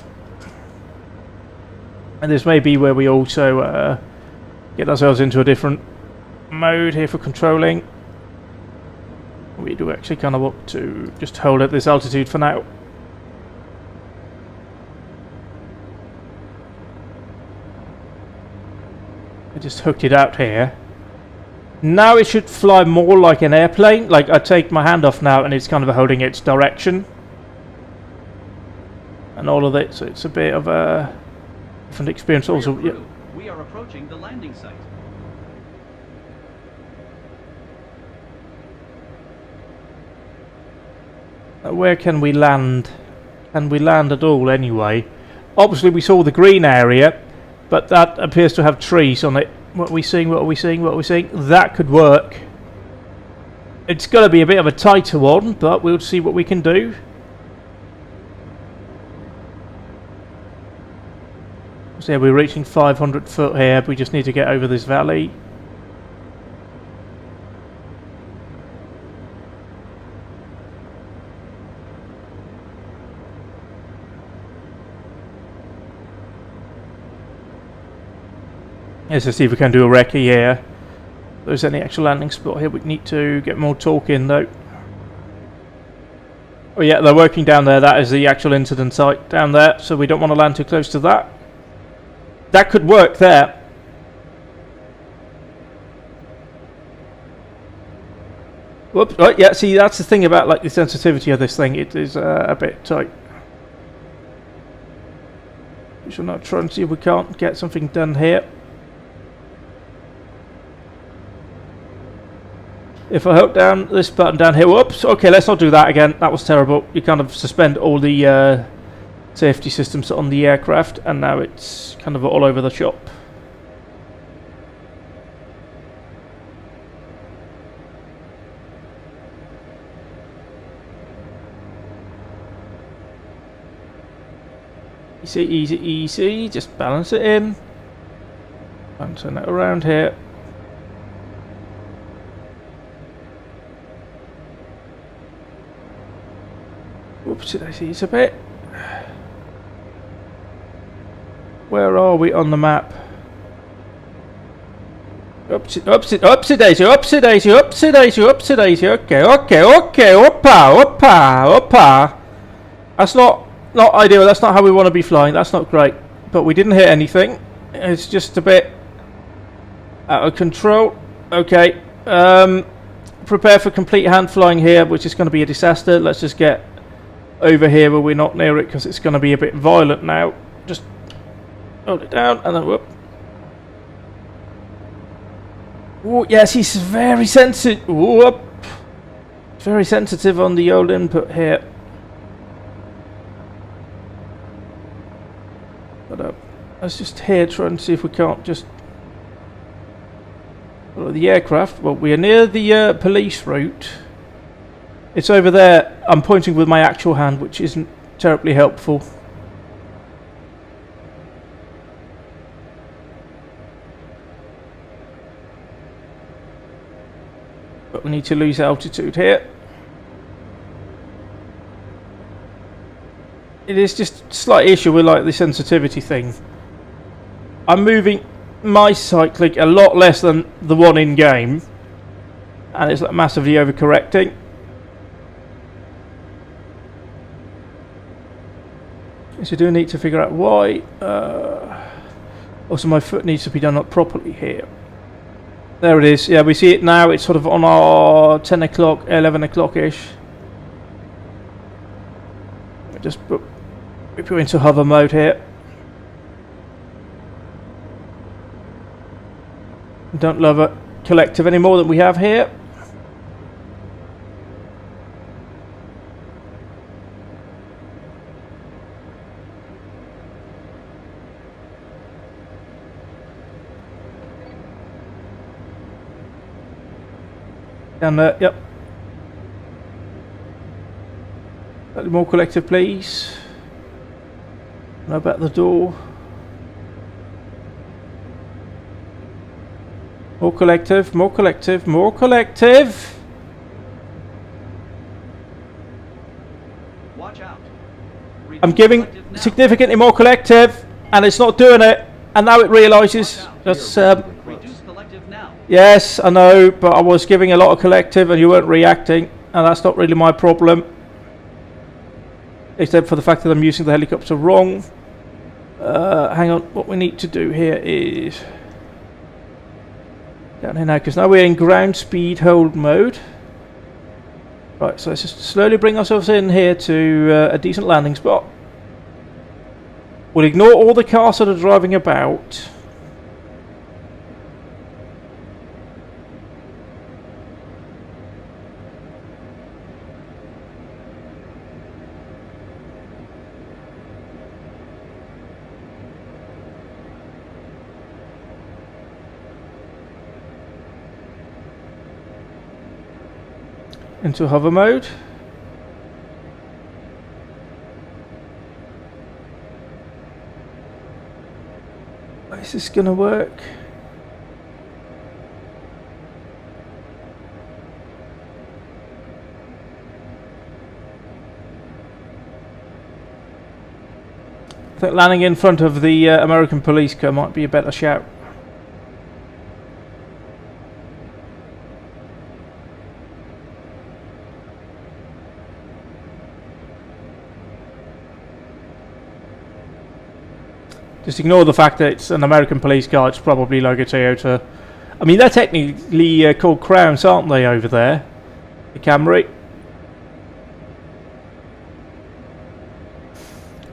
And this may be where we also get ourselves into a different mode here for controlling. We do actually kind of want to just hold at this altitude for now. I just hooked it out here. Now it should fly more like an airplane. Like I take my hand off now and it's kind of holding its direction. And all of it, so it's a bit of a different experience also. Yeah. We are approaching the landing site. Where can we land? Can we land at all anyway? Obviously we saw the green area, but that appears to have trees on it. What are we seeing? What are we seeing? What are we seeing? That could work. It's going to be a bit of a tighter one, but we'll see what we can do. So yeah, we're reaching 500 foot here. We just need to get over this valley. Let's just see if we can do a recce here. If there's any actual landing spot here. We need to get more torque in though. Oh yeah, they're working down there. That is the actual incident site down there. So we don't want to land too close to that. That could work there. Whoops. Oh yeah, see that's the thing about like the sensitivity of this thing. It is a bit tight. We shall now try and see if we can't get something done here. If I hold down this button down here, whoops, okay, let's not do that again. That was terrible. You kind of suspend all the safety systems on the aircraft, and now it's kind of all over the shop. Easy, easy, easy. Just balance it in. And turn it around here. Whoops, I see it's a bit. Where are we on the map? Upsy daisy, upsy daisy, upsy daisy. Okay, oppa. That's not ideal. That's not how we want to be flying. That's not great. But we didn't hit anything. It's just a bit out of control. Okay. Prepare for complete hand flying here, which is going to be a disaster. Let's just get over here where we're not near it, because it's going to be a bit violent now. Just hold it down and then whoop. Oh yes, he's very sensitive. Whoop. Very sensitive on the old input here. But let's just here try and see if we can't just follow the aircraft. Well, we are near the police route. It's over there. I'm pointing with my actual hand, which isn't terribly helpful. But we need to lose altitude here. It is just a slight issue with like the sensitivity thing. I'm moving my cyclic a lot less than the one in game, and it's like massively overcorrecting. So I do need to figure out why. Also, my foot needs to be done up properly here. There it is. Yeah, we see it now. It's sort of on our 10 o'clock, 11 o'clock-ish. Just put you into hover mode here. Don't love a collective any more than we have here. Down there, yep. A little more collective, please. Now about the door. More collective, more collective, more collective. Watch out. I'm giving significantly more collective, and it's not doing it. And now it realises that's. Reduce collective now. Yes, I know, but I was giving a lot of collective, and you weren't reacting, and that's not really my problem. Except for the fact that I'm using the helicopter wrong. Hang on, what we need to do here is down here now, because now we're in ground speed hold mode. Right, so let's just slowly bring ourselves in here to a decent landing spot. We'll ignore all the cars that are driving about. Into hover mode. Is this gonna work? I think landing in front of the American police car might be a better shout. Just ignore the fact that it's an American police car. It's probably like a Toyota. I mean, they're technically called Crowns, aren't they, over there? The Camry.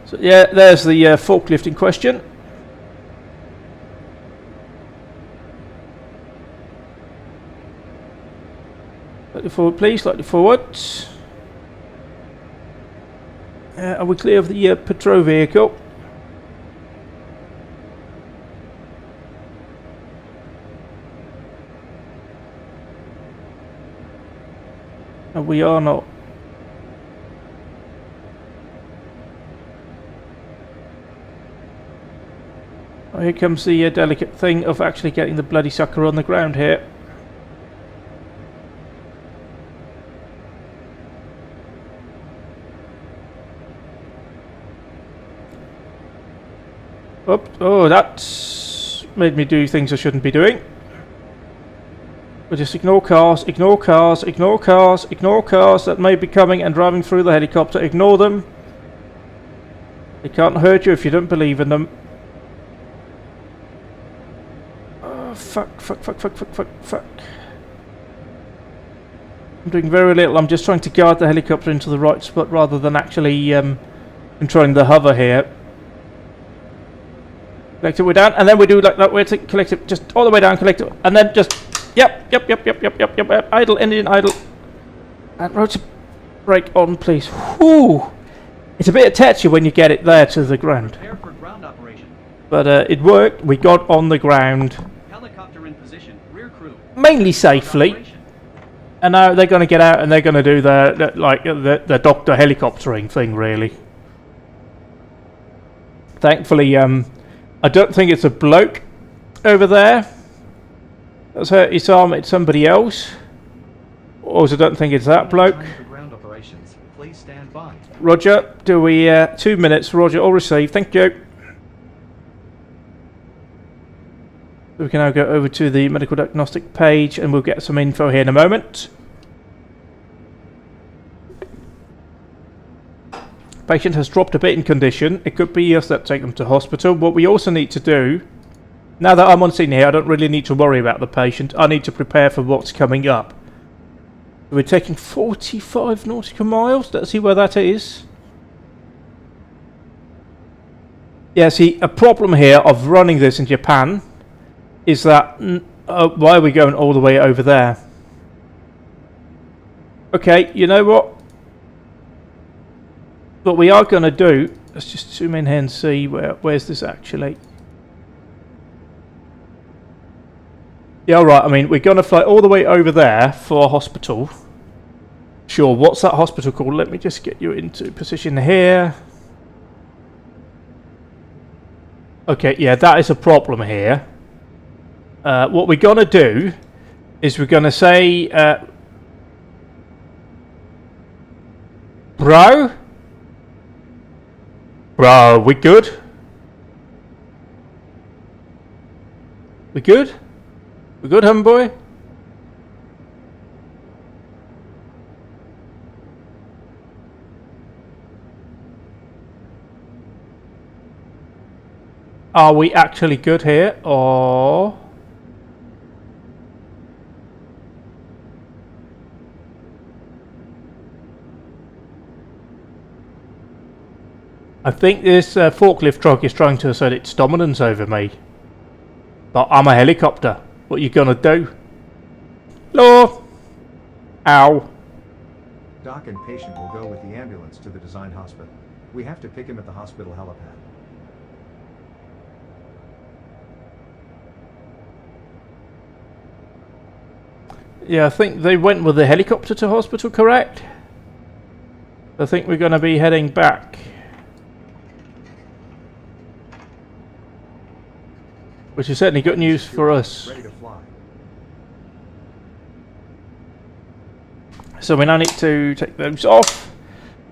So yeah, there's the forklift in question. Slightly forward, please. Slightly forward. Are we clear of the patrol vehicle? We are not. Here comes the delicate thing of actually getting the bloody sucker on the ground here. Oh, that's made me do things I shouldn't be doing. We'll just ignore cars, ignore cars, ignore cars, ignore cars that may be coming and driving through the helicopter. Ignore them. They can't hurt you if you don't believe in them. Oh, fuck. I'm doing very little. I'm just trying to guide the helicopter into the right spot rather than actually controlling the hover here. Collect it way down, and then we do like that. We're to collect it just all the way down, collect it, and then just yep. Idle, engine idle, and rotor brake on, please. Whew. It's a bit touchy when you get it there to the ground. Prepare for ground operation. But it worked. We got on the ground. Helicopter in position. Rear crew. Mainly safely. And now they're going to get out and they're going to do the doctor helicoptering thing, really. Thankfully, I don't think it's a bloke over there that's hurt his arm. It's somebody else. Also, don't think it's that bloke. Please stand by. Roger, do we 2 minutes? Roger, all received. Thank you. We can now go over to the medical diagnostic page and we'll get some info here in a moment. Patient has dropped a bit in condition. It could be us that take them to hospital. What we also need to do, now that I'm on scene here, I don't really need to worry about the patient. I need to prepare for what's coming up. We're taking 45 nautical miles. Let's see where that is. Yeah, see, a problem here of running this in Japan is that why are we going all the way over there? Okay, you know what? What we are going to do, let's just zoom in here and see where's this actually. Yeah, alright, I mean, we're going to fly all the way over there for a hospital. Sure, what's that hospital called? Let me just get you into position here. Okay, yeah, that is a problem here. What we're going to do is we're going to say... Bro, we good? We good? We good, homeboy? Are we actually good here, or... I think this forklift truck is trying to assert its dominance over me. But I'm a helicopter. What you gonna do? Hello? Ow. Doc and patient will go with the ambulance to the designed hospital. We have to pick him at the hospital helipad. Yeah, I think they went with the helicopter to hospital, correct? I think we're gonna be heading back. Which is certainly good news for us. Ready to fly. So we now need to take those off.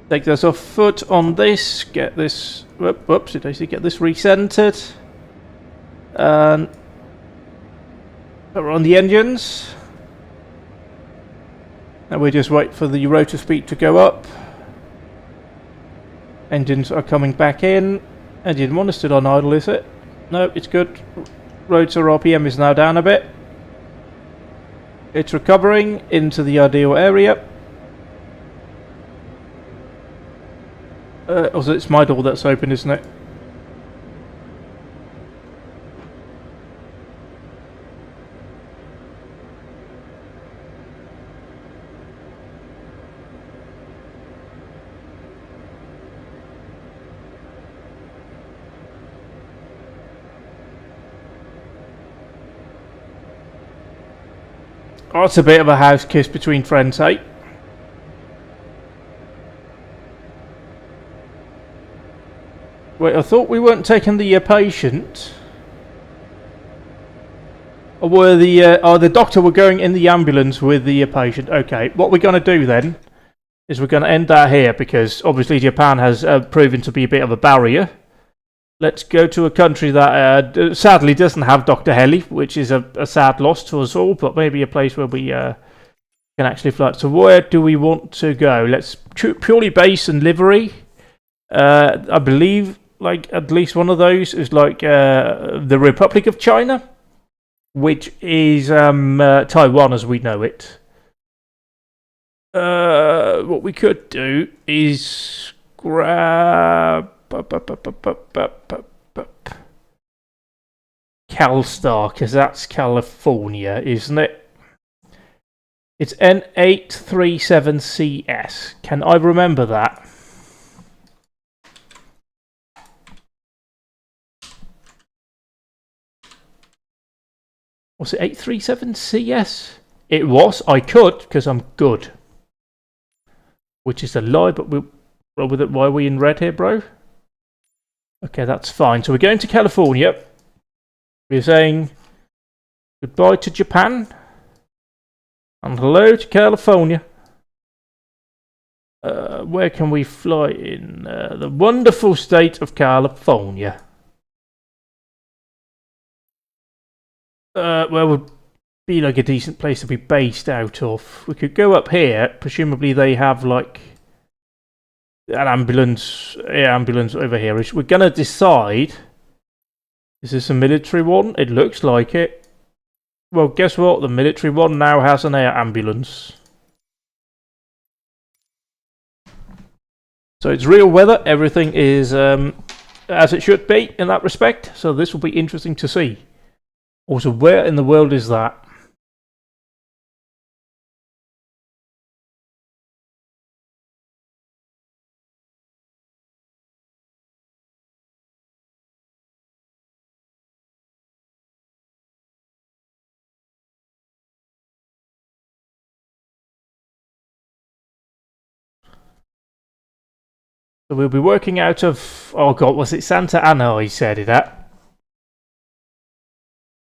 Take those off foot on this. Get this... Whoops, did I see? Get this recentered. And... we're on the engines. And we just wait for the rotor speed to go up. Engines are coming back in. Engine 1 is still on idle, is it? No, it's good. Rotor RPM is now down a bit. It's recovering into the ideal area. Also, it's my door that's open, isn't it? Oh, it's a bit of a house kiss between friends, eh? Wait, I thought we weren't taking the patient. Were the doctor were going in the ambulance with the patient. Okay, what we're going to do then is we're going to end that here because obviously Japan has proven to be a bit of a barrier. Let's go to a country that sadly doesn't have Dr. Heli, which is a sad loss to us all, but maybe a place where we can actually fly. So where do we want to go? Let's purely base and livery. I believe like at least one of those is like the Republic of China, which is Taiwan as we know it. What we could do is grab CalStar, because that's California, isn't it? It's N837CS. Can I remember that? Was it 837CS? It was. I could, because I'm good. Which is a lie, but we'll roll with it. Why are we in red here, bro? Okay, that's fine. So we're going to California. We're saying goodbye to Japan. And hello to California. Where can we fly in? The wonderful state of California. Where would be like a decent place to be based out of? We could go up here. Presumably they have like an ambulance over here. We're gonna decide. Is this a military one? It looks like it. Well, guess what? The military one now has an air ambulance. So it's real weather. Everything is as it should be in that respect. So this will be interesting to see. Also, where in the world is that? So we'll be working out of, oh god, was it Santa Ana I said it at?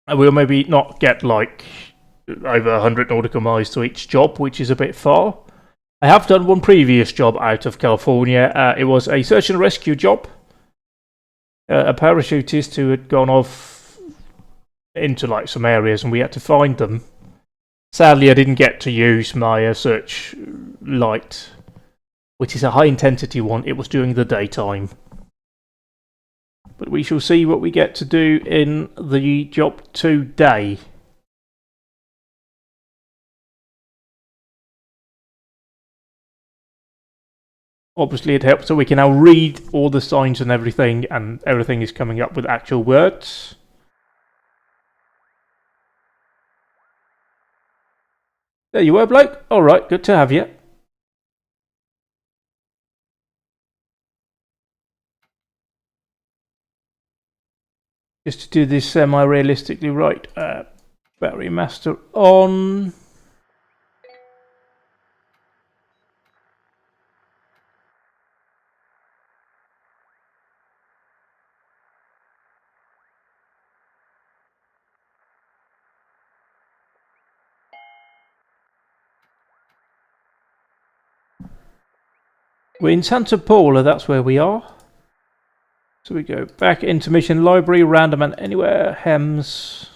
And we'll maybe not get like over 100 nautical miles to each job, which is a bit far. I have done one previous job out of California. It was a search and rescue job. A parachutist who had gone off into like some areas and we had to find them. Sadly, I didn't get to use my search light, which is a high intensity one. It was during the daytime. But we shall see what we get to do in the job today. Obviously it helps so we can now read all the signs and everything is coming up with actual words. There you were, bloke. Alright, good to have you. Just to do this semi-realistically right. Battery master on. We're in Santa Paula, that's where we are. So we go back into mission library, random and anywhere, HEMS.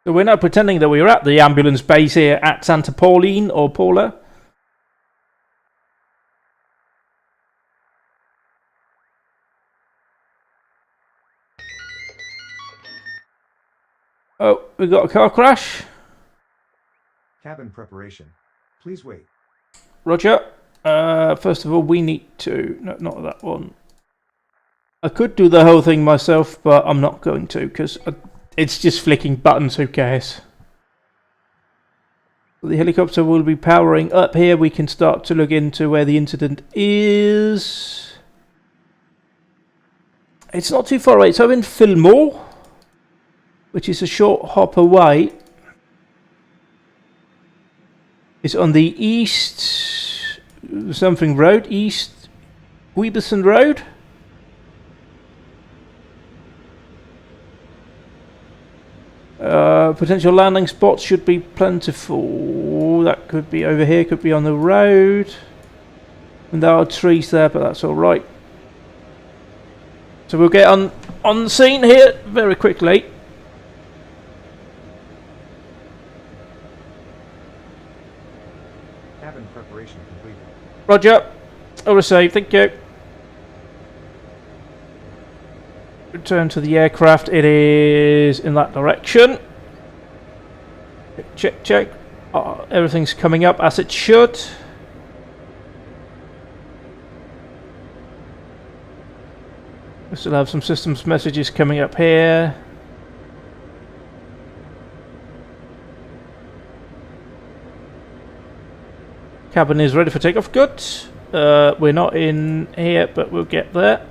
So we're not pretending that we're at the ambulance base here at Santa Pauline or Paula. Oh, we got a car crash. Cabin preparation. Please wait. Roger. First of all, we need to... No, not that one. I could do the whole thing myself, but I'm not going to, because it's just flicking buttons, who cares? The helicopter will be powering up here. We can start to look into where the incident is. It's not too far away. It's over in Fillmore, which is a short hop away. It's on the east something road, East Weberson Road. Potential landing spots should be plentiful. That could be over here, could be on the road. And there are trees there, but that's alright. So we'll get on the scene here very quickly. Cabin preparation completed. Roger. All received, thank you. Return to the aircraft. It is in that direction. Check, check. Everything's coming up as it should. We still have some systems messages coming up here. Cabin is ready for takeoff. Good. We're not in here, but we'll get there.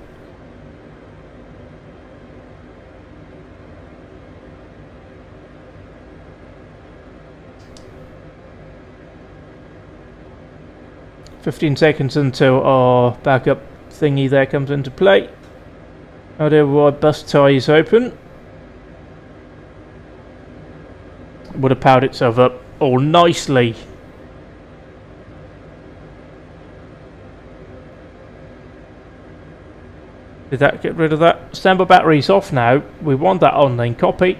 $15 until our backup thingy there comes into play. Oh, there, our bus tie is open. Would have powered itself up all nicely. Did that get rid of that? Standby battery's off now. We want that on then. Copy.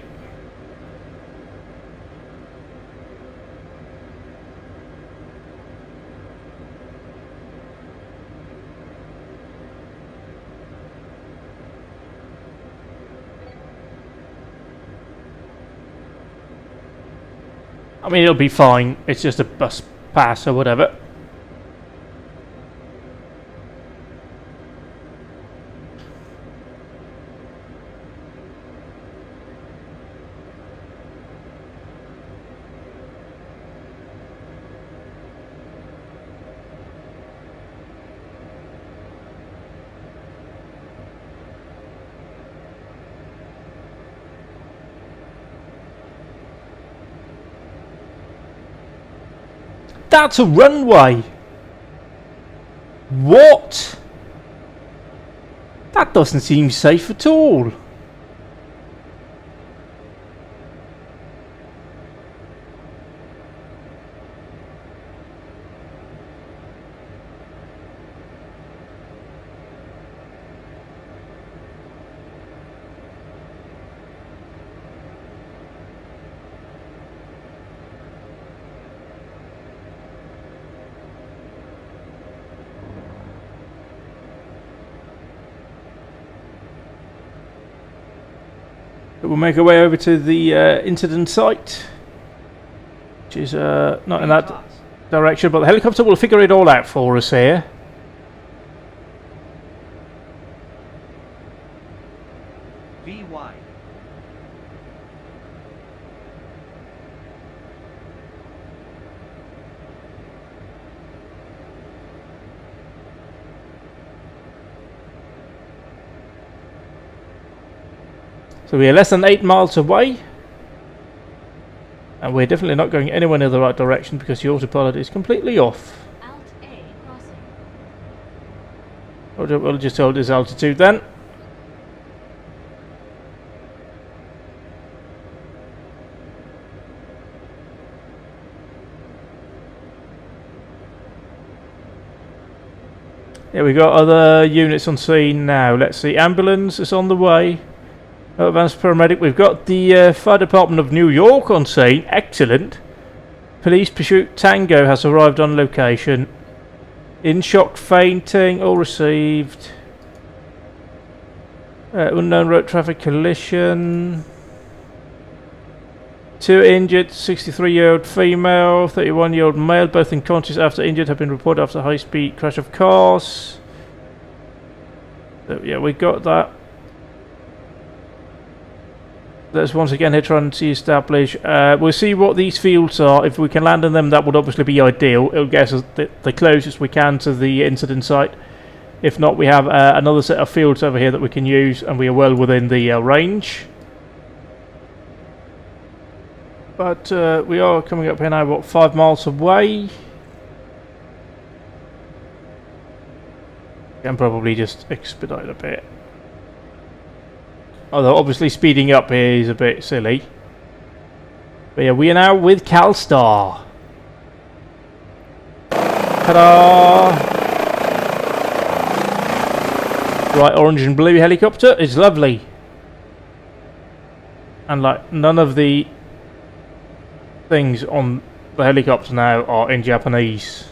I mean, it'll be fine. It's just a bus pass or whatever. That's a runway! What? That doesn't seem safe at all. We'll make our way over to the incident site, which is not in that direction, but the helicopter will figure it all out for us here. VY. So we are less than 8 miles away, and we're definitely not going anywhere near the right direction because the autopilot is completely off. Alt A crossing. We'll just hold this altitude then. Yeah, we got other units on scene now. Let's see, ambulance is on the way. Advanced paramedic. We've got the Fire Department of New York on scene. Excellent. Police pursuit Tango has arrived on location. In shock, fainting, all received. Unknown road traffic collision. 2 injured, 63-year-old female, 31-year-old male, both unconscious after injured, have been reported after a high-speed crash of cars. So, yeah, we got that. Let's once again here trying to establish. We'll see what these fields are. If we can land on them, that would obviously be ideal. It'll get us the closest we can to the incident site. If not, we have another set of fields over here that we can use, and we are well within the range. But we are coming up here now, what, 5 miles away? Can probably just expedite a bit. Although obviously speeding up here is a bit silly. But yeah, we are now with CalStar. Ta-da! Bright orange and blue helicopter is lovely. And like none of the things on the helicopter now are in Japanese.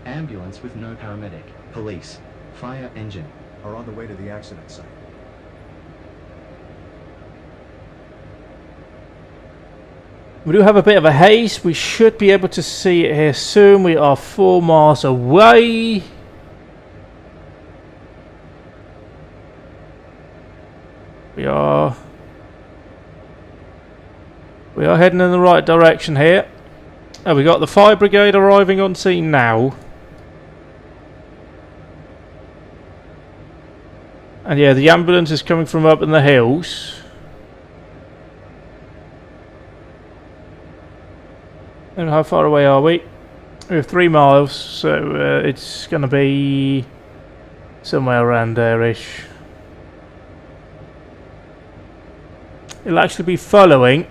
Ambulance with no paramedic, police, fire engine. Are on the way to the accident site. We do have a bit of a haze. We should be able to see it here soon. We are 4 miles away. We are heading in the right direction here. Oh, we got the fire brigade arriving on scene now. And yeah, the ambulance is coming from up in the hills. And how far away are we? We're 3 miles, so it's going to be somewhere around there-ish. It'll actually be following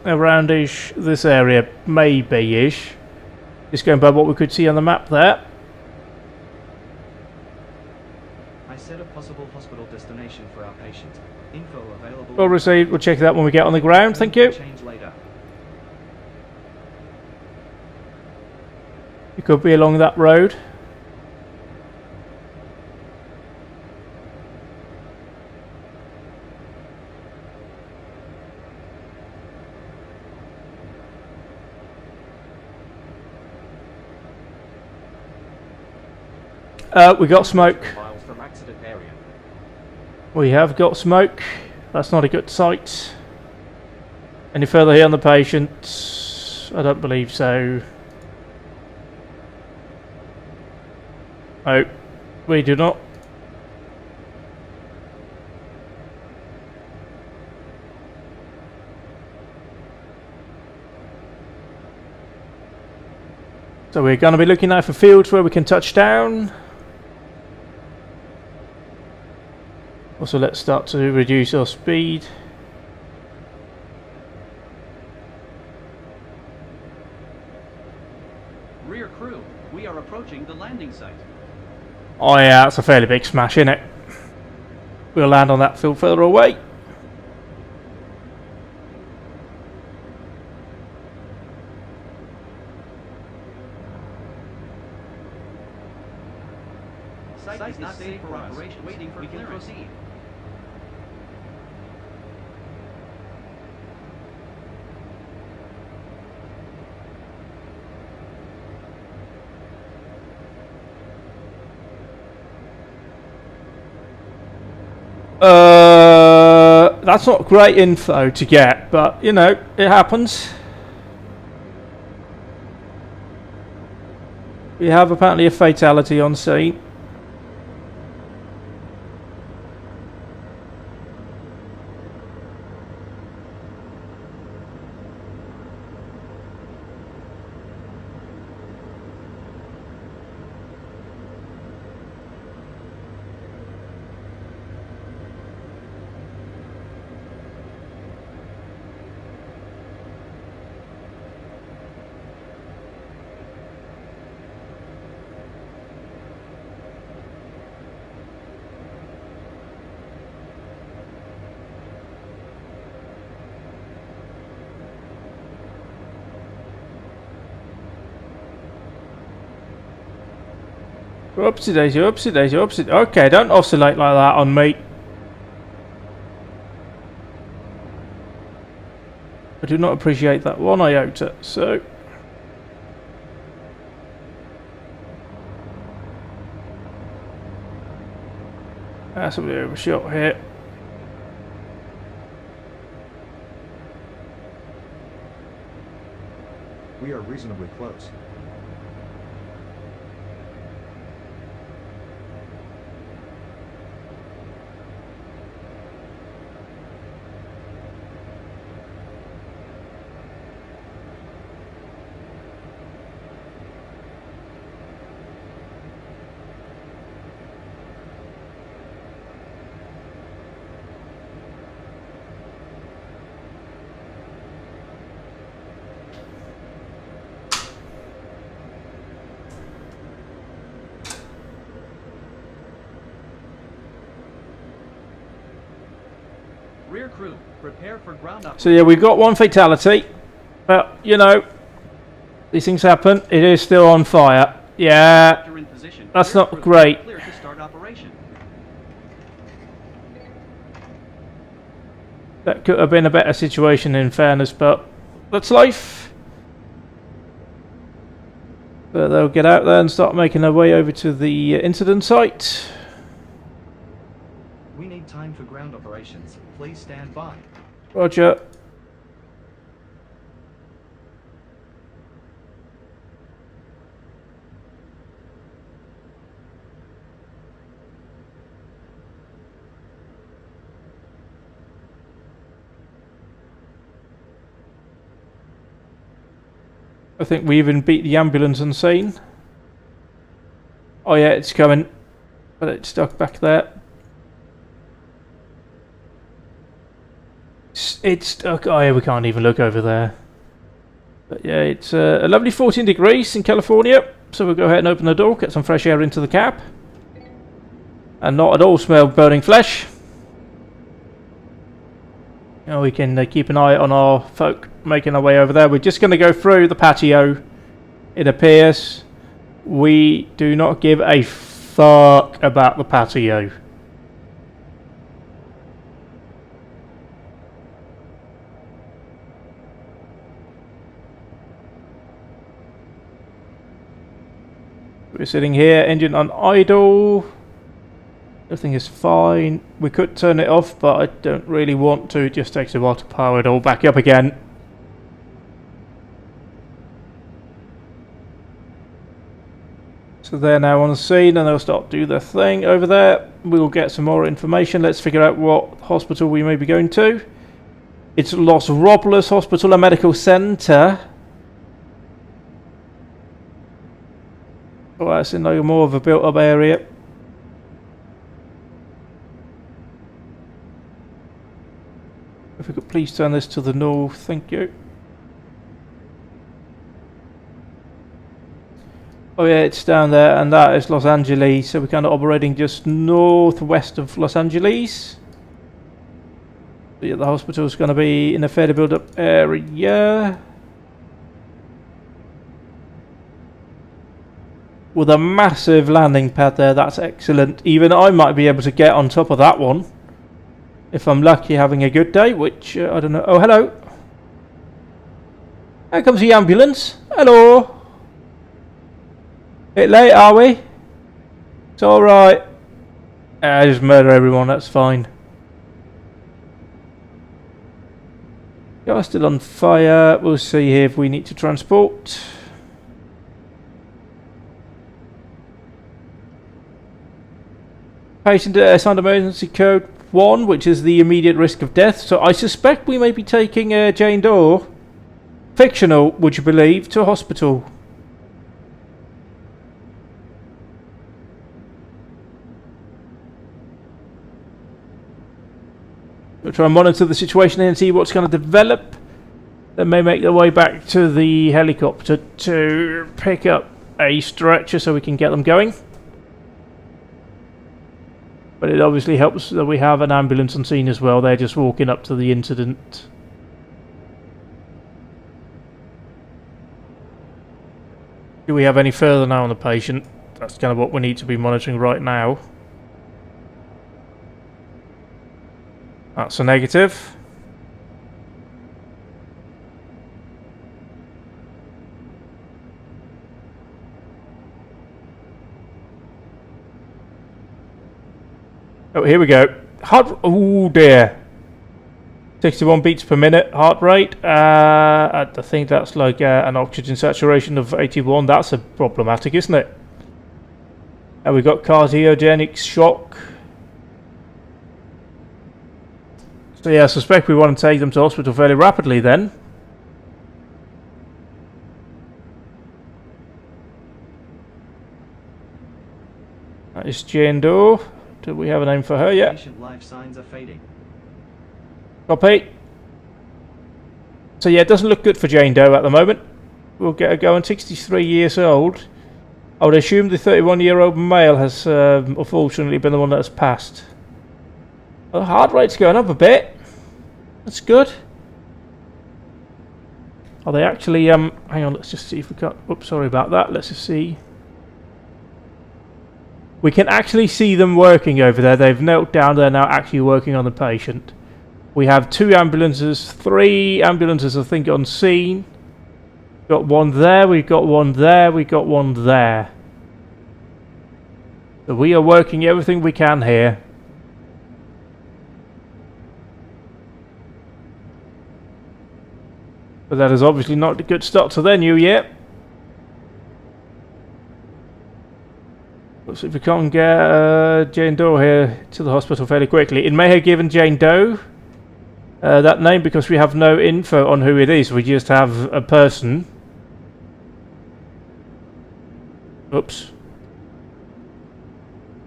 around-ish this area, maybe-ish. Just going by what we could see on the map there. I set a possible hospital destination for our patient. Info available. Well received. We'll check that when we get on the ground. Thank you. Change later. You could be along that road. We got smoke. Miles from accident area. We have got smoke. That's not a good sight. Any further here on the patient? I don't believe so. No, we do not. So we're going to be looking now for fields where we can touch down. Also, let's start to reduce our speed. Rear crew, we are approaching the landing site. Oh yeah, that's a fairly big smash, isn't it? We'll land on that field further away. Site is not safe for operation. Waiting for clearance. Proceed. That's not great info to get, but you know, it happens. We have apparently a fatality on scene. Oopsie daisy, oopsie daisy, oopsie. Okay, don't oscillate like that on me. I do not appreciate that one iota, so. That's a bit of a shot here. We are reasonably close. Rear crew, prepare for ground up. So yeah, we've got one fatality, but you know, these things happen. It is still on fire. Yeah, In position. that's Rear not crew, great. Clear to start operation. That could have been a better situation in fairness, but that's life. But they'll get out there and start making their way over to the incident site. We need time for ground operations. Please stand by. Roger. I think we even beat the ambulance on scene. Oh yeah, it's coming. But it's stuck back there. It's stuck. Oh yeah, we can't even look over there. But yeah, it's a lovely 14 degrees in California. So we'll go ahead and open the door, get some fresh air into the cab. And not at all smell burning flesh. Now we can keep an eye on our folk making our way over there. We're just going to go through the patio. It appears we do not give a fuck about the patio. We're sitting here, engine on idle. Everything is fine. We could turn it off, but I don't really want to. It just takes a while to power it all back up again. So they're now on the scene and they'll start do their thing over there. We will get some more information. Let's figure out what hospital we may be going to. It's Los Robles Hospital and Medical Center. Oh, that's in like more of a built-up area. If we could please turn this to the north, thank you. Oh yeah, it's down there, and that is Los Angeles, so we're kind of operating just northwest of Los Angeles. So yeah, the hospital's going to be in a fairly built-up area. With a massive landing pad there, that's excellent. Even I might be able to get on top of that one. If I'm lucky, having a good day, which, I don't know. Oh, hello. Here comes the ambulance. Hello. Bit late, are we? It's alright. Just murder everyone, that's fine. Car's still on fire. We'll see here if we need to transport. Patient assigned emergency code 1, which is the immediate risk of death. So I suspect we may be taking Jane Doe, fictional, would you believe, to a hospital. We'll try and monitor the situation and see what's going to develop. They may make their way back to the helicopter to pick up a stretcher so we can get them going. But it obviously helps that we have an ambulance on scene as well. They're just walking up to the incident. Do we have any further now on the patient? That's kind of what we need to be monitoring right now. That's a negative. Oh, here we go. Oh dear. 61 beats per minute heart rate. I think that's like an oxygen saturation of 81. That's a problematic, isn't it? And we've got cardiogenic shock. So yeah, I suspect we want to take them to hospital fairly rapidly then. That is Jane Doe. Do we have a name for her yet? Patient life signs are fading. Copy. So yeah, it doesn't look good for Jane Doe at the moment. We'll get her going. 63 years old. I would assume the 31-year-old male has unfortunately been the one that has passed. Well, the heart rate's going up a bit. That's good. Are they actually... hang on, let's just see if we can... Oops, sorry about that. Let's just see. We can actually see them working over there. They've knelt down. They're now actually working on the patient. We have 2 ambulances, 3 ambulances I think on scene. Got one there, we've got one there, we've got one there. So we are working everything we can here. But that is obviously not a good start to their new year. Let's see if we can't get Jane Doe here to the hospital fairly quickly. It may have given Jane Doe that name because we have no info on who it is. We just have a person. Oops.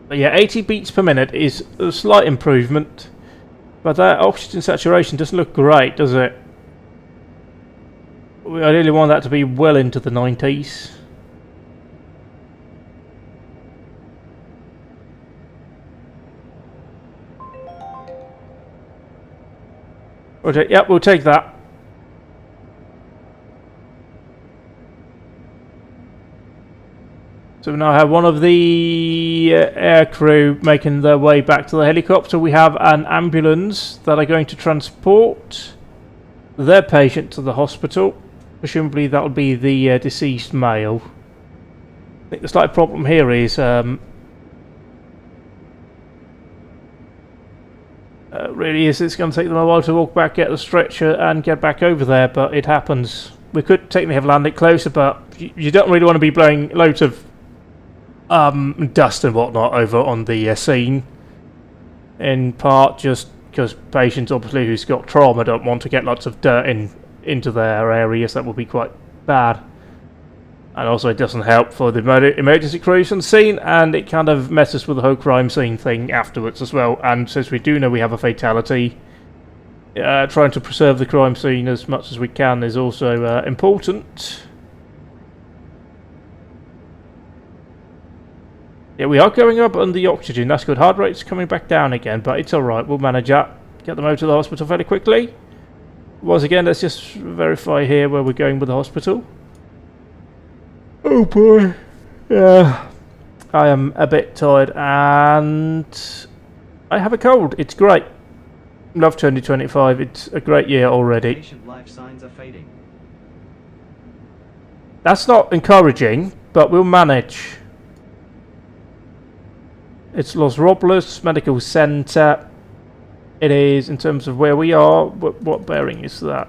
But yeah, 80 beats per minute is a slight improvement. But that oxygen saturation doesn't look great, does it? I really want that to be well into the 90s. Okay, yep, we'll take that. So we now have one of the air crew making their way back to the helicopter. We have an ambulance that are going to transport their patient to the hospital. Presumably that will be the deceased male. I think the slight problem here is really is it's going to take them a while to walk back, get the stretcher and get back over there, but it happens. We could technically have landed closer, but you don't really want to be blowing loads of dust and whatnot over on the scene, in part just because patients obviously who's got trauma don't want to get lots of dirt into their areas. That would be quite bad, and also it doesn't help for the emergency crews on scene, and it kind of messes with the whole crime scene thing afterwards as well. And since we do know we have a fatality, trying to preserve the crime scene as much as we can is also important. Yeah, we are going up on the oxygen, that's good. Heart rate's coming back down again, but it's alright, we'll manage that. Get them over to the hospital fairly quickly. Once again, let's just verify here where we're going with the hospital. Oh boy. Yeah. I am a bit tired and I have a cold. It's great. Love 2025, it's a great year already. Patient life signs are fading. That's not encouraging, but we'll manage. It's Los Robles Medical Center. It is, in terms of where we are, what bearing is that?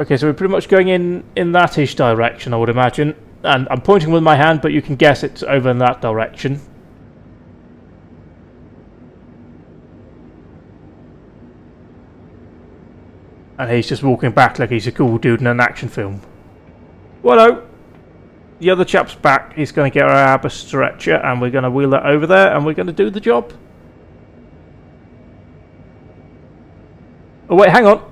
Okay, so we're pretty much going in that-ish direction, I would imagine. And I'm pointing with my hand, but you can guess it's over in that direction. And he's just walking back like he's a cool dude in an action film. Hello! The other chap's back. He's going to get our a stretcher and we're going to wheel that over there and we're going to do the job. Oh wait, hang on.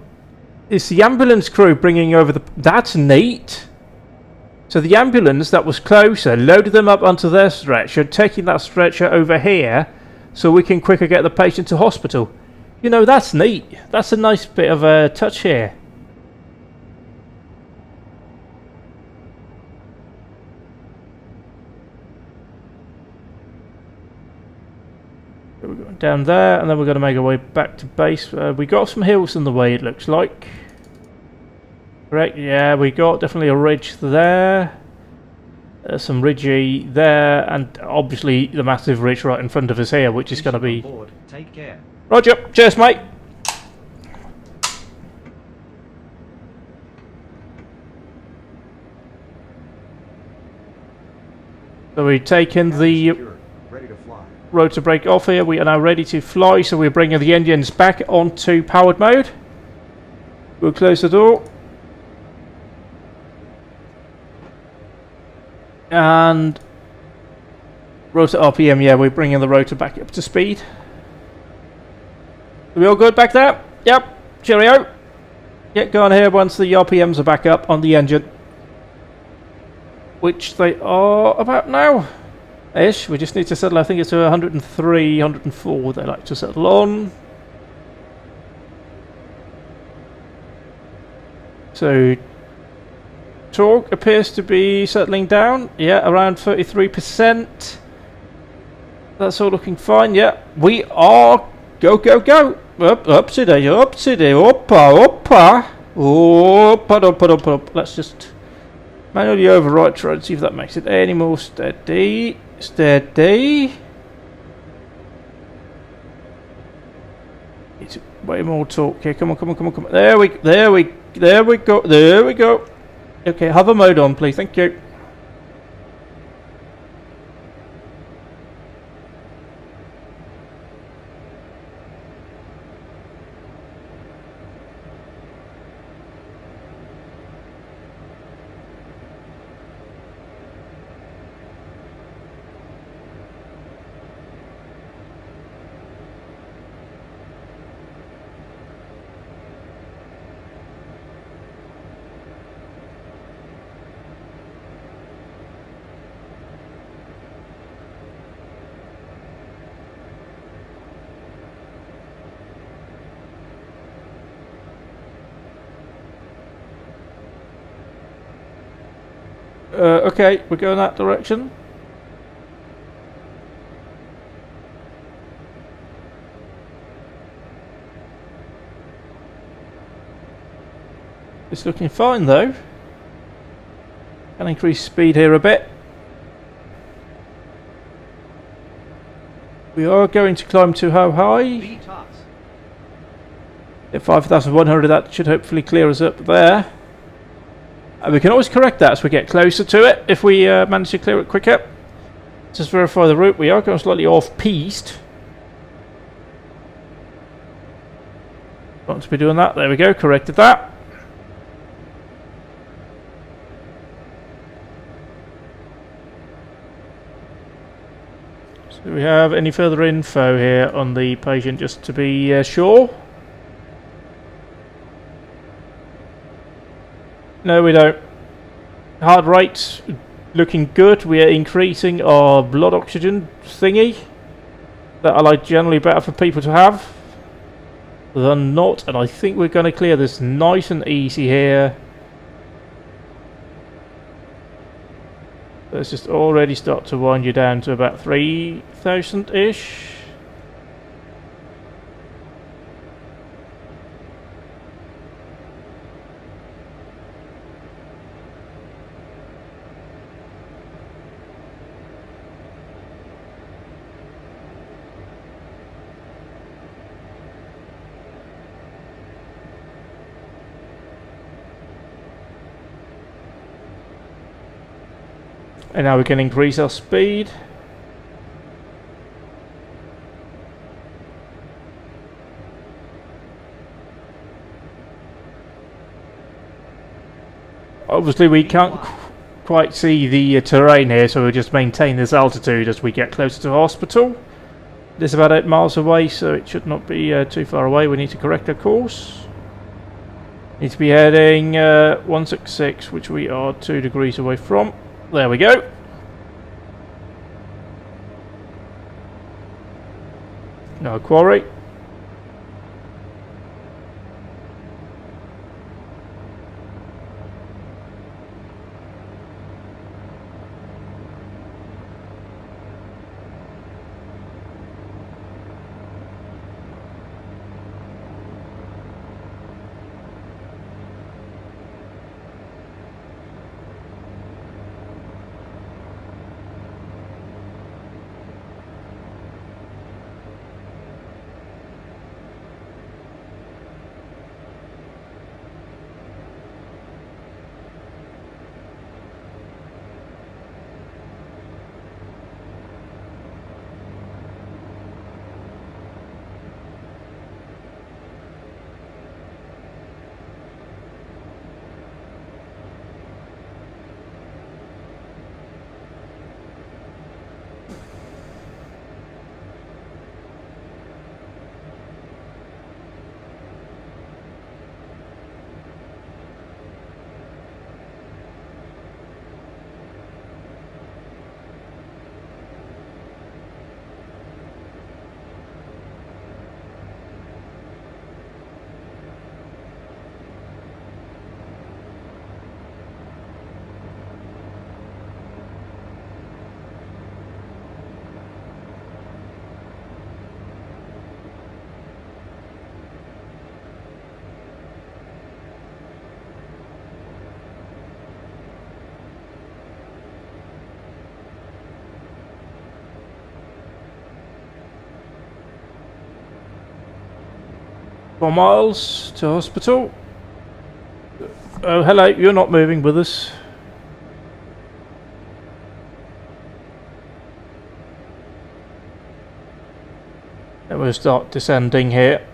It's the ambulance crew bringing over the... That's neat. So the ambulance that was closer loaded them up onto their stretcher, taking that stretcher over here so we can quicker get the patient to hospital. You know, that's neat. That's a nice bit of a touch here. We're going down there, and then we're going to make our way back to base. We got some hills in the way, it looks like. Correct, yeah, we got definitely a ridge there. Some ridgey there, and obviously the massive ridge right in front of us here, which is going to be... Take care. Roger. Cheers, mate. So we've taken the Secured. Ready to fly. rotor brake off here. We are now ready to fly, so we're bringing the engines back onto powered mode. We'll close the door. And rotor RPM, yeah, we're bringing the rotor back up to speed. Are we all good back there? Yep. Cheerio. Get going here once the RPMs are back up on the engine. Which they are about now. Ish. We just need to settle, I think it's to 103, 104 they like to settle on. So torque appears to be settling down. Yeah, around 33%. That's all looking fine. Yeah, we are. Go, go, go. Up today, oppa. Oh, put up. Let's just manually override, try and see if that makes it any more steady. Steady. It's way more torque here. Come on. There we go. Okay, hover mode on, please. Thank you. Okay, we're going that direction. It's looking fine though. Can increase speed here a bit. We are going to climb to how high? VTOS. At 5,100, that should hopefully clear us up there. And we can always correct that as we get closer to it, if we manage to clear it quicker. Just verify the route. We are going slightly off-piste. Want to be doing that. There we go, corrected that. So do we have any further info here on the patient, just to be sure? No, we don't. Heart rate looking good. We are increasing our blood oxygen thingy. That are like generally better for people to have than not. And I think we're going to clear this nice and easy here. Let's just already start to wind you down to about 3,000-ish. And now we can increase our speed. Obviously we can't quite see the terrain here, so we'll just maintain this altitude as we get closer to hospital. This is about 8 miles away, so it should not be too far away. We need to correct our course. Need to be heading 166, which we are 2 degrees away from. There we go. No quarry. 4 miles to hospital. Oh, hello, you're not moving with us. And we'll start descending here.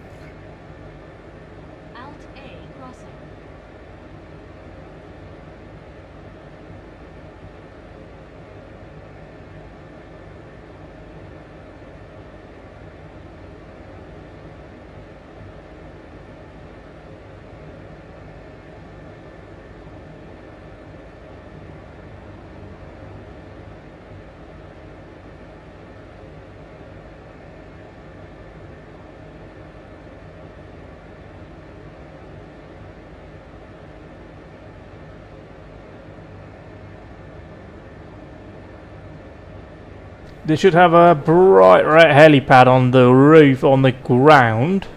Alt A crossing. They should have a bright red helipad on the roof, on the ground.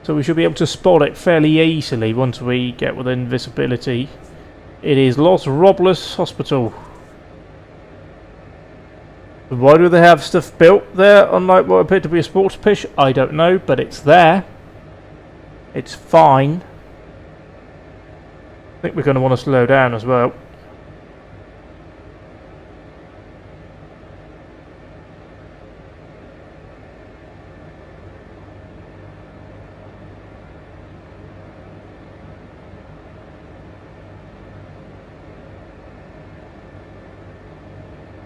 So we should be able to spot it fairly easily once we get within visibility. It is Los Robles Hospital. Why do they have stuff built there, unlike what appeared to be a sports pitch? I don't know, but it's there. It's fine. I think we're going to want to slow down as well.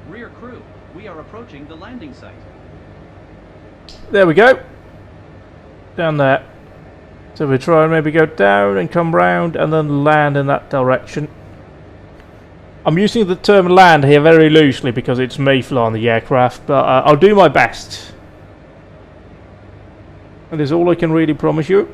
Rear crew, we are approaching the landing site. There we go. Down there. So we try and maybe go down and come round and then land in that direction. I'm using the term land here very loosely because it's me flying the aircraft, but I'll do my best. That is all I can really promise you.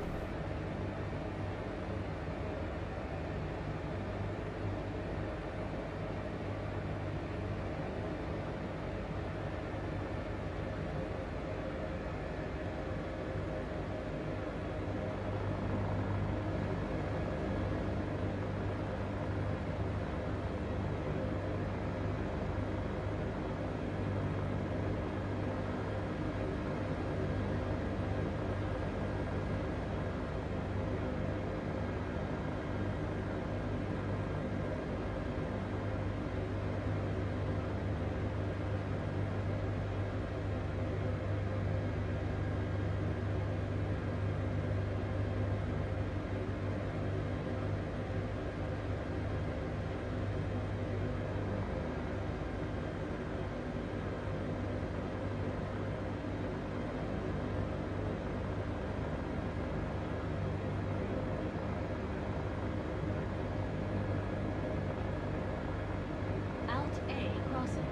Alt A crossing.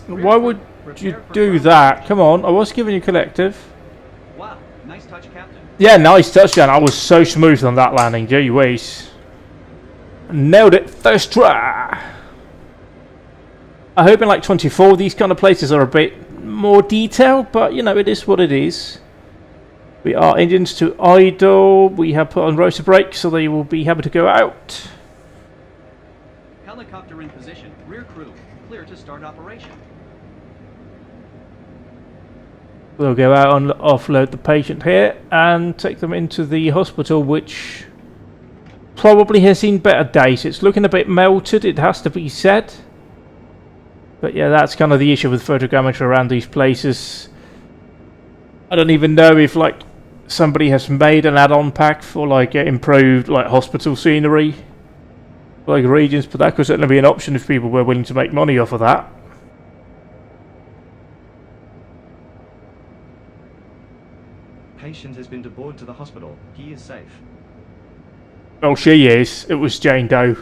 Why would you do that? Come on, I was giving you collective. Wow, nice touch, Captain. Yeah, nice touchdown. I was so smooth on that landing. Gee whiz. Nailed it first try. I hope in like 24 these kind of places are a bit more detailed, but you know, it is what it is. We are engines to idle. We have put on rotor brakes, so they will be happy to go out. Helicopter in position. Rear crew, clear to start operation. We'll go out and offload the patient here and take them into the hospital, which probably has seen better days. It's looking a bit melted, it has to be said. But yeah, that's kind of the issue with photogrammetry around these places. I don't even know if like somebody has made an add-on pack for like improved like hospital scenery, like regions, but that could certainly be an option if people were willing to make money off of that. patient has been deboarded to the hospital. He is safe. Well, she is. It was Jane Doe.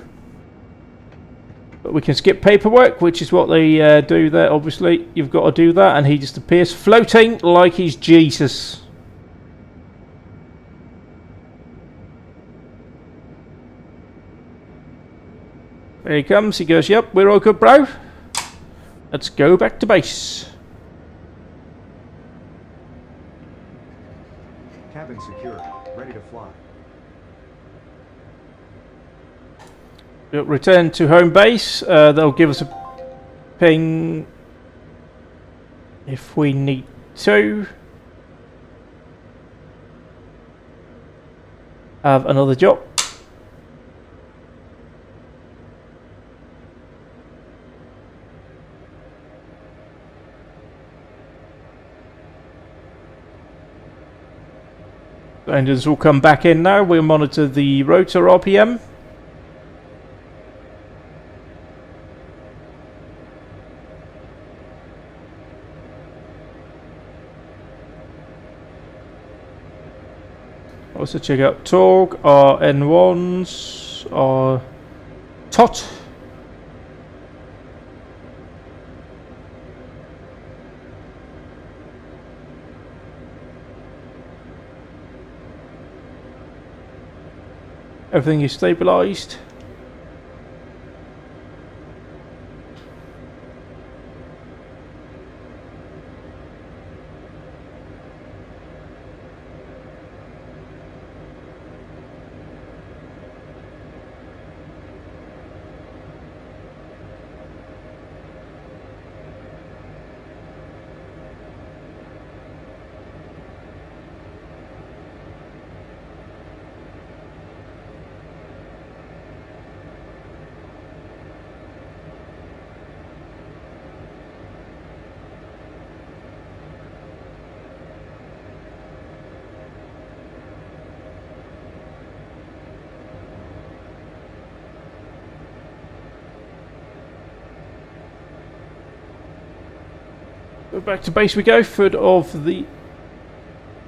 But we can skip paperwork, which is what they do there, obviously. You've got to do that, and he just appears floating like he's Jesus. There he comes. He goes, yep, we're all good, bro. Let's go back to base. Cabin secure. Ready to fly. We'll return to home base. They'll give us a ping if we need to. Have another job. Engines will come back in now. We'll monitor the rotor RPM. Also check out torque, our N1s, our TOT. Everything is stabilized. Back to base we go. Foot of the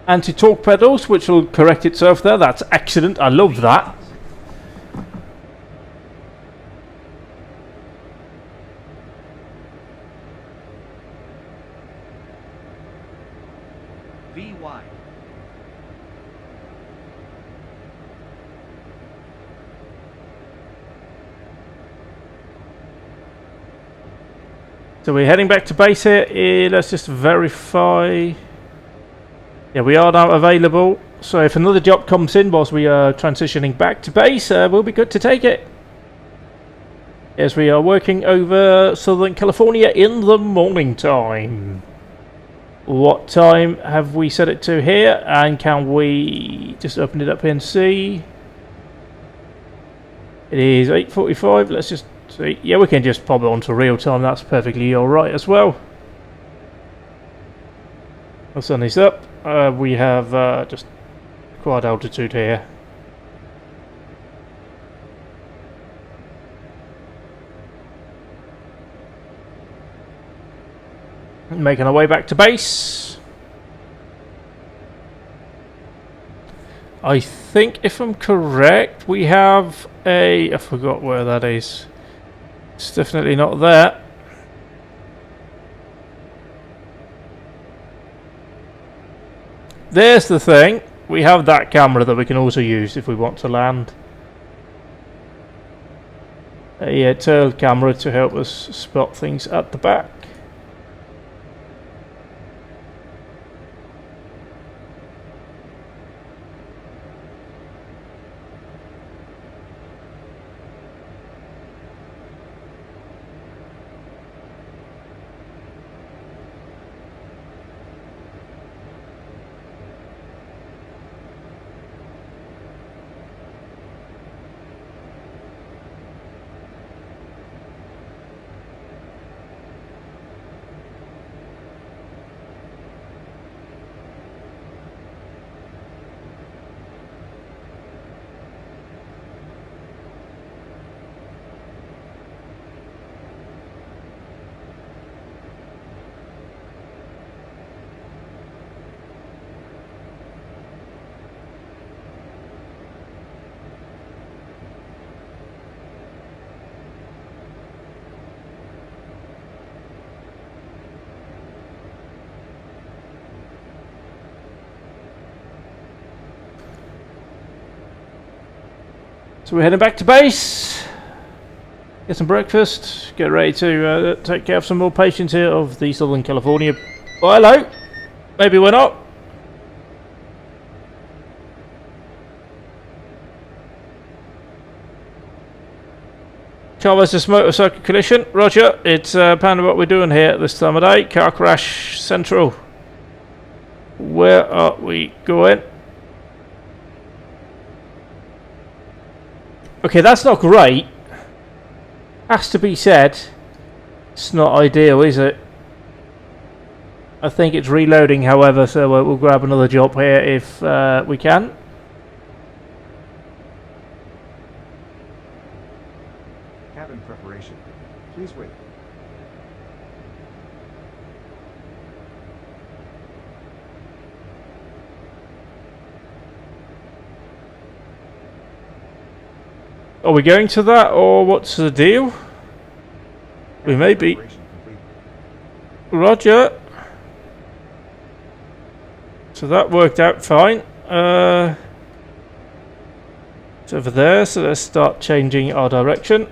anti-torque pedals, which will correct itself there. That's excellent. I love that. VY. So we're heading back to base here. Let's just verify. Yeah, we are now available. So if another job comes in whilst we are transitioning back to base, we'll be good to take it. Yes, we are working over Southern California in the morning time. What time have we set it to here? And can we just open it up here and see? It is 8:45. Let's just see. Yeah, we can just pop it onto real time. That's perfectly alright as well. The sun is up. We have just quite altitude here. Making our way back to base. I think, if I'm correct, we have a... I forgot where that is. It's definitely not there. There's the thing. We have that camera that we can also use if we want to land. A tail camera to help us spot things at the back. So we're heading back to base. Get some breakfast. Get ready to take care of some more patients here of the Southern California. Oh, hello. Maybe we're not. Car versus motorcycle collision. Roger. It's apparently what we're doing here at this time of day. Car crash central. Where are we going? Okay, that's not great. Has to be said. It's not ideal, is it? I think it's reloading, however, so we'll grab another job here if we can. Cabin preparation. Please wait. Are we going to that, or what's the deal? We may be. Preparation complete. Roger. So that worked out fine. It's over there, so let's start changing our direction.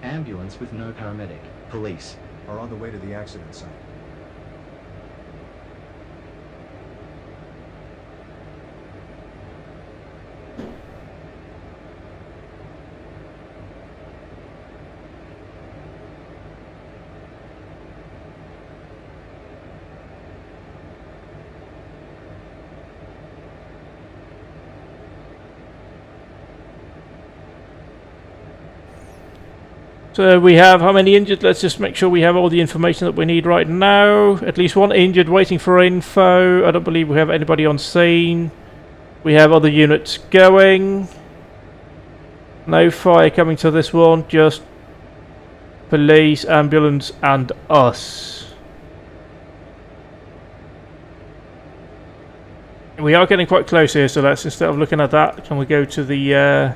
Ambulance with no paramedic. Police. Are on the way to the accident site. So we have how many injured? Let's just make sure we have all the information that we need right now. At least one injured waiting for info. I don't believe we have anybody on scene. We have other units going. No fire coming to this one, just police, ambulance and us. We are getting quite close here, so let's, instead of looking at that, can we go to the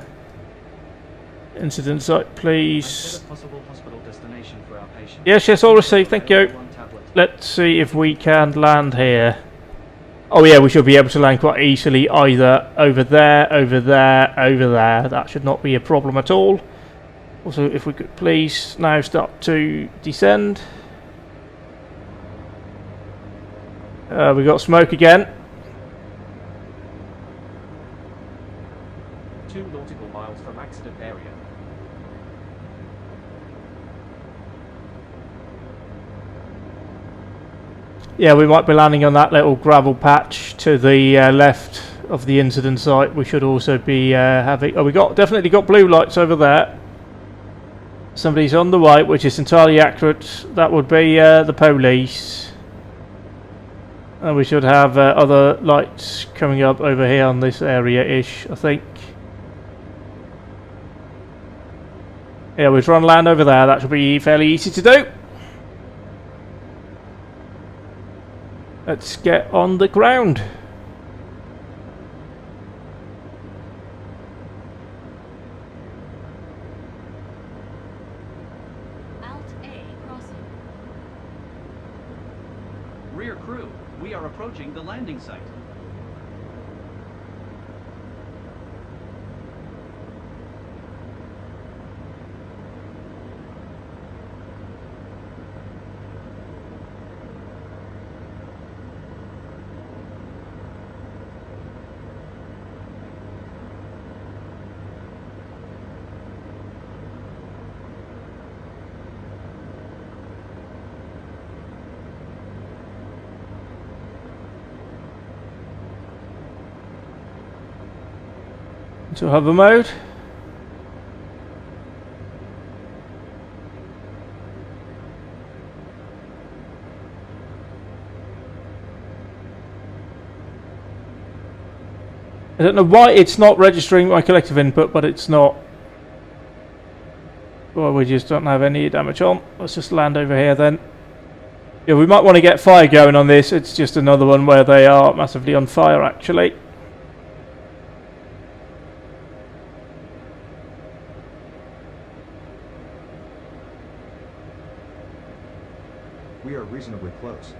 incident site, please? Possible hospital destination for our patient. Yes, all received, thank you. One tablet. Let's see if we can land here. Oh yeah, we should be able to land quite easily either over there, over there, over there. That should not be a problem at all. Also, if we could please now start to descend. We got smoke again. 2 nautical miles from accident area. Yeah, we might be landing on that little gravel patch to the left of the incident site. We should also be having... Oh, we definitely got blue lights over there. Somebody's on the right, which is entirely accurate. That would be the police. And we should have other lights coming up over here on this area-ish, I think. Yeah, we're trying to land over there. That should be fairly easy to do. Let's get on the ground. Alt A crossing. Rear crew, we are approaching the landing site. To hover mode. I don't know why it's not registering my collective input, but it's not. Well, we just don't have any damage on. Let's just land over here then. Yeah, we might want to get fire going on this. It's just another one where they are massively on fire, actually. We are reasonably close.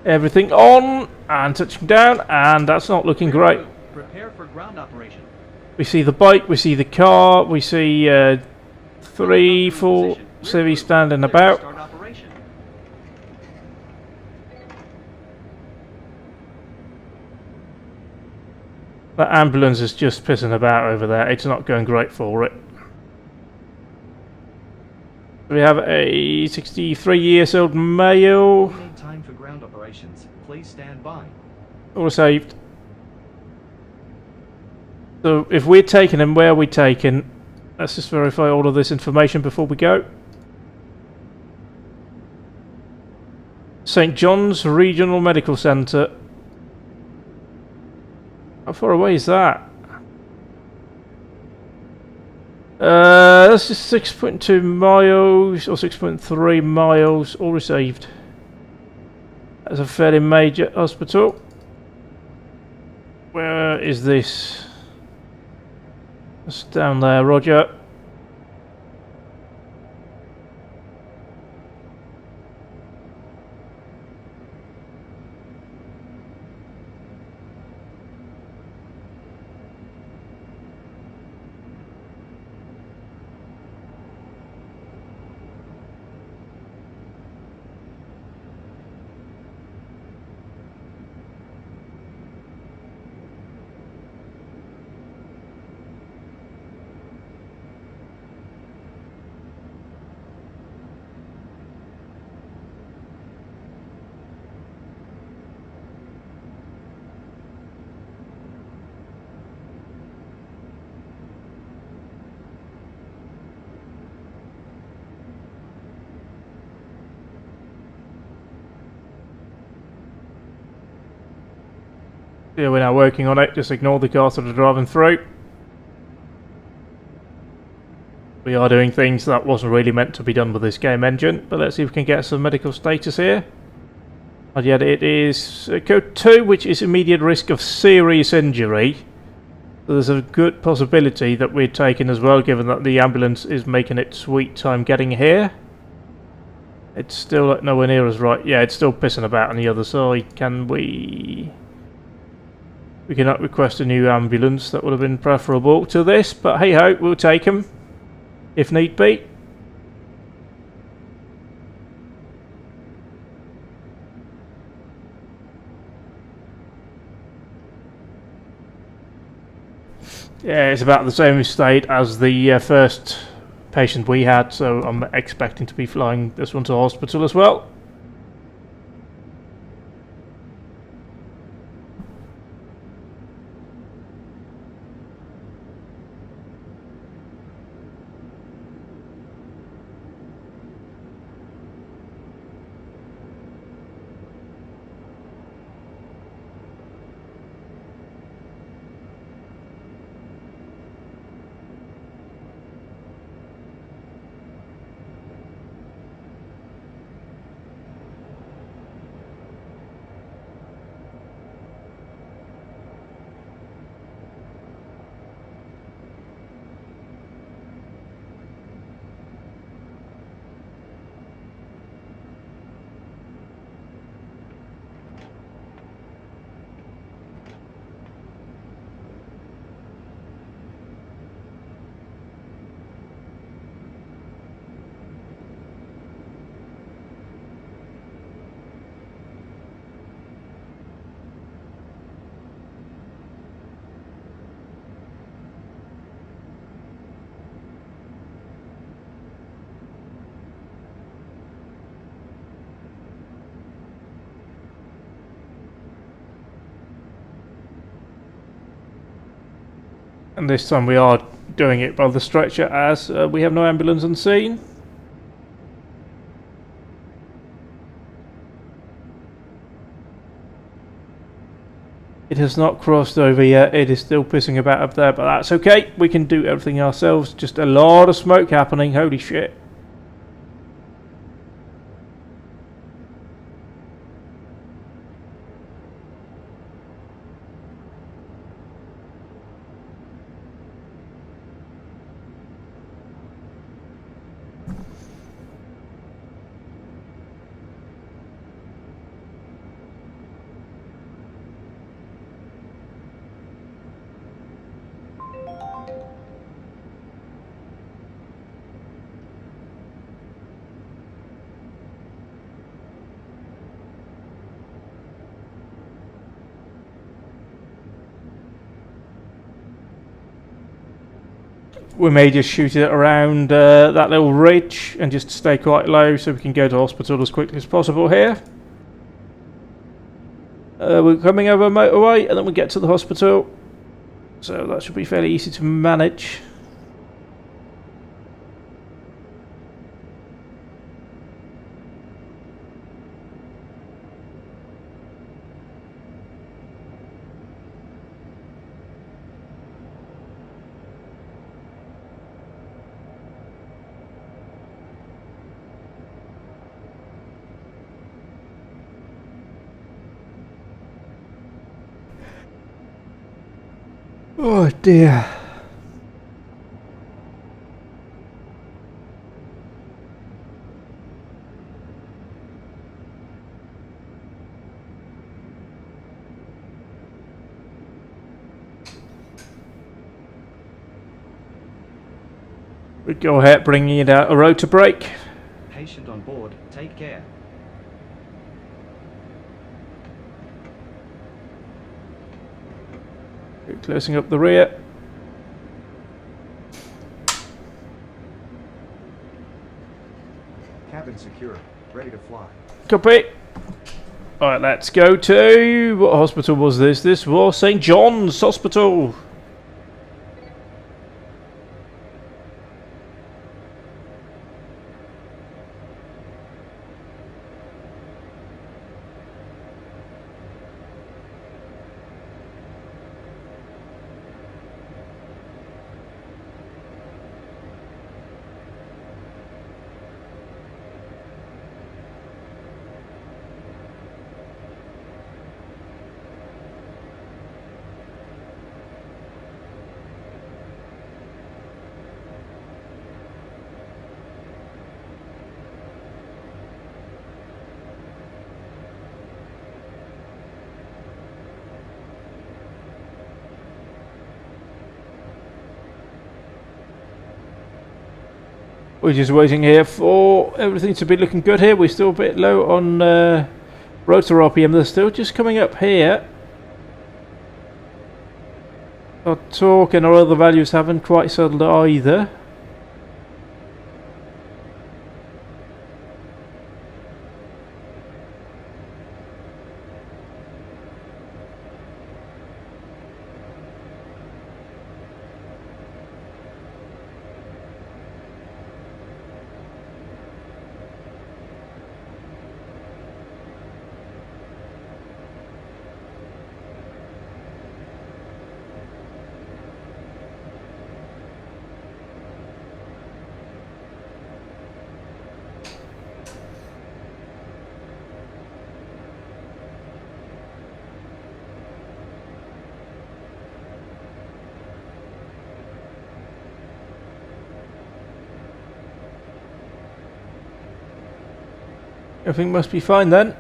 Everything on and touching down, and that's not looking Rear great. crew, prepare for ground operation. We see the bike, we see the car, we see 3, 4 Position. Rear civvies crew, standing clear to about. start operation. That ambulance is just pissing about over there. It's not going great for it. We have a 63-year-old male. We need time for ground operations. Please stand by. All saved. So if we're taking him, where are we taking? Let's just verify all of this information before we go. St. John's Regional Medical Centre. How far away is that? That's just 6.2 miles or 6.3 miles, all received. That's a fairly major hospital. Where is this? It's down there, Roger. Yeah, we're now working on it. Just ignore the cars that are driving through. We are doing things that wasn't really meant to be done with this game engine, but let's see if we can get some medical status here. And yet it is code 2, which is immediate risk of serious injury. So there's a good possibility that we're taking as well, given that the ambulance is making it sweet time getting here. It's still nowhere near as right. Yeah, it's still pissing about on the other side. Can we... We cannot request a new ambulance. That would have been preferable to this, but hey ho, we'll take them if need be. Yeah, it's about the same state as the first patient we had, so I'm expecting to be flying this one to hospital as well. And this time we are doing it by the stretcher, as we have no ambulance on scene. It has not crossed over yet. It is still pissing about up there, but that's okay. We can do everything ourselves. Just a lot of smoke happening. Holy shit. we may just shoot it around that little ridge and just stay quite low so we can go to hospital as quickly as possible here. We're coming over a motorway and then we get to the hospital, so that should be fairly easy to manage. Oh dear. We go ahead bringing it out a road to brake. Patient on board. Take care. Closing up the rear. Cabin secure. Ready to fly. Copy. Alright, let's go to... what hospital was this? This was St. John's Hospital. We're just waiting here for everything to be looking good here. We're still a bit low on rotor RPM. They're still just coming up here. Our torque and our other values haven't quite settled either. Everything must be fine then.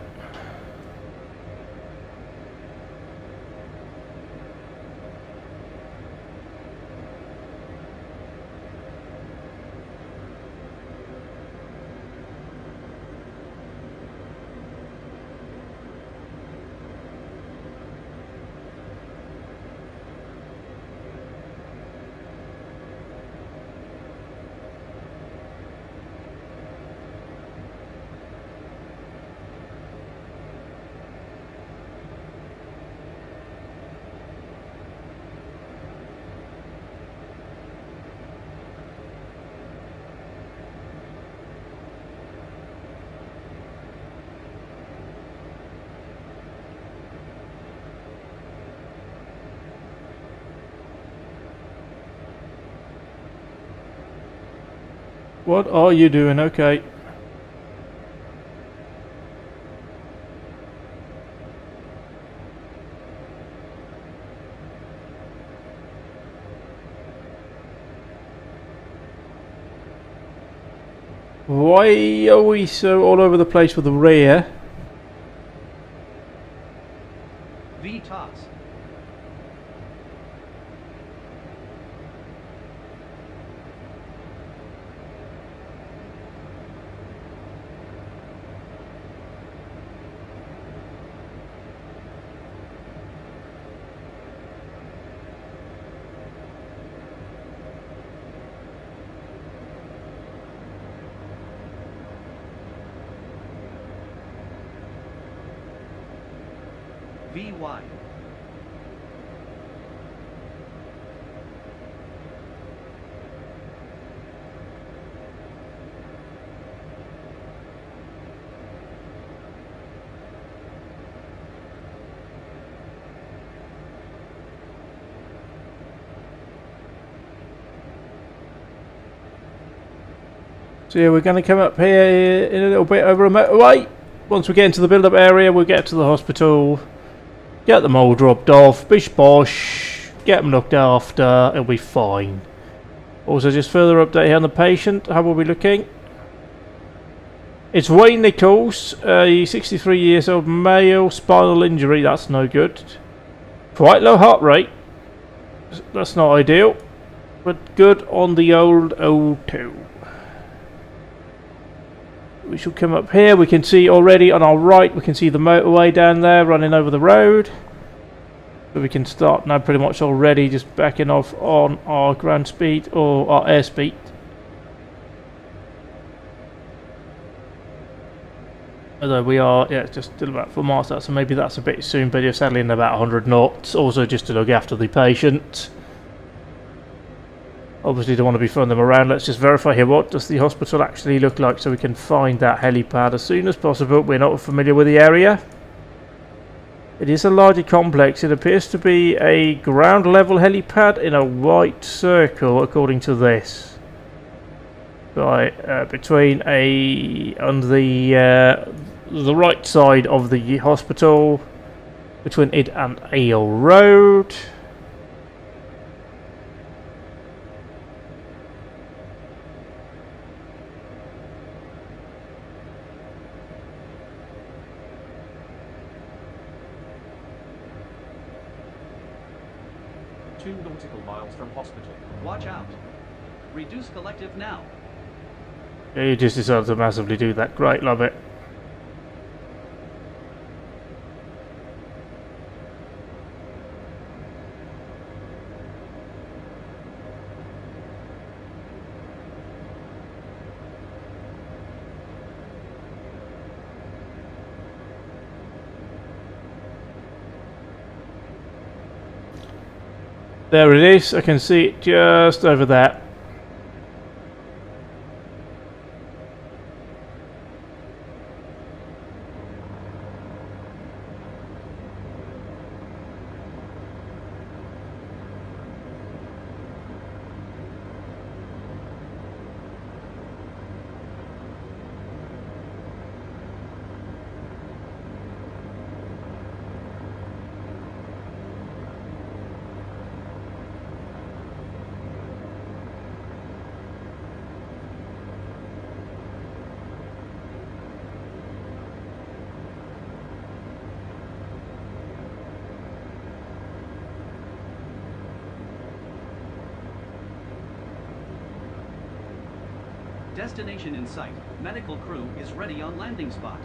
What are you doing? Okay. Why are we so all over the place with the rear? VTOS. VY. So yeah, we're going to come up here in a little bit over a motorway. Once we get into the build-up area, we'll get to the hospital, get them all dropped off, bish bosh, get them looked after, it'll be fine. Also, just further update here on the patient, how are we looking? It's Wayne Nichols, a 63 years old male, spinal injury, that's no good. Quite low heart rate, that's not ideal, but good on the old O2. We shall come up here. We can see already on our right, we can see the motorway down there running over the road. So we can start now pretty much already just backing off on our ground speed or our airspeed. Although we are, yeah, just still about 4 miles out, so maybe that's a bit soon, but you're settling about 100 knots. Also just to look after the patient. Obviously don't want to be throwing them around. Let's just verify here, what does the hospital actually look like so we can find that helipad as soon as possible. We're not familiar with the area. It is a larger complex. It appears to be a ground level helipad in a white circle according to this. Right, between on the right side of the hospital, between it and Ale Road. Miles from hospital. Watch out. Reduce collective now. Yeah, you just decided to massively do that. Great, love it. There it is, I can see it just over there. Destination in sight. Medical crew is ready on landing spot.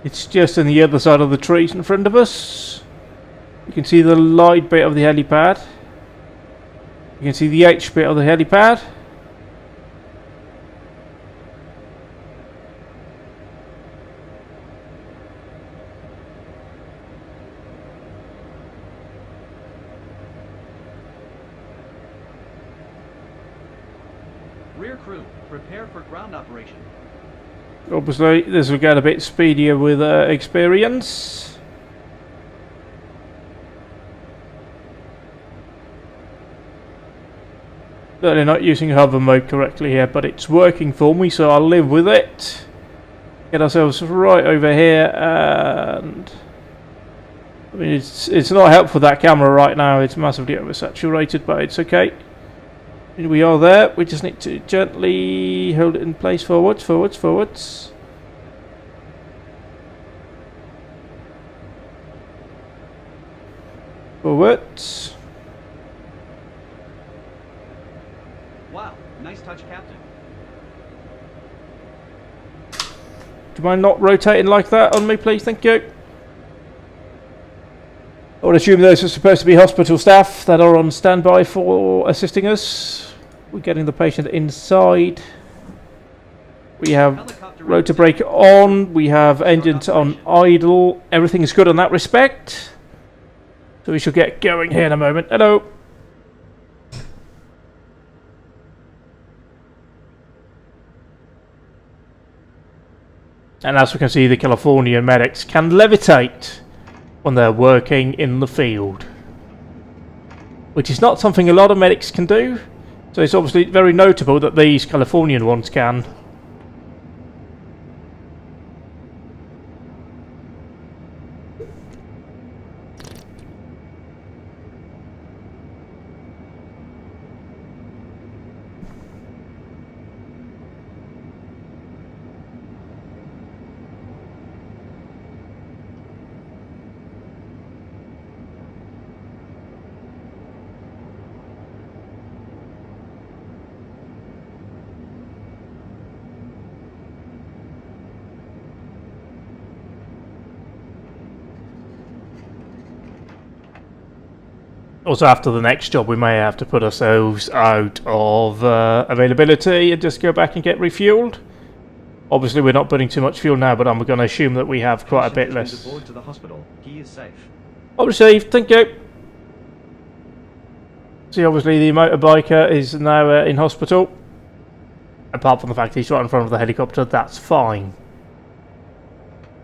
It's just on the other side of the trees in front of us. You can see the light bit of the helipad. You can see the H bit of the helipad. Rear crew, prepare for ground operation. Obviously, this will get a bit speedier with experience. Certainly not using hover mode correctly here, but it's working for me, so I'll live with it. Get ourselves right over here and I mean, it's not helpful that camera right now. It's massively oversaturated, but it's okay. And we are there. We just need to gently hold it in place. Forwards, forwards, forwards. Forwards. Wow, nice touch, Captain. Do you mind not rotating like that on me, please? Thank you. I would assume those are supposed to be hospital staff that are on standby for assisting us. We're getting the patient inside. We have Helicopter rotor in brake on. We have engines on idle. Everything is good on that respect. So we shall get going here in a moment. Hello. And as we can see, the Californian medics can levitate when they're working in the field, which is not something a lot of medics can do. So it's obviously very notable that these Californian ones can. Also, after the next job, we may have to put ourselves out of availability and just go back and get refueled. Obviously, we're not putting too much fuel now, but I'm going to assume that we have quite a bit Patient less. is aboard to the hospital. He is safe. All received, thank you. See, obviously, the motorbiker is now in hospital. Apart from the fact he's right in front of the helicopter, that's fine.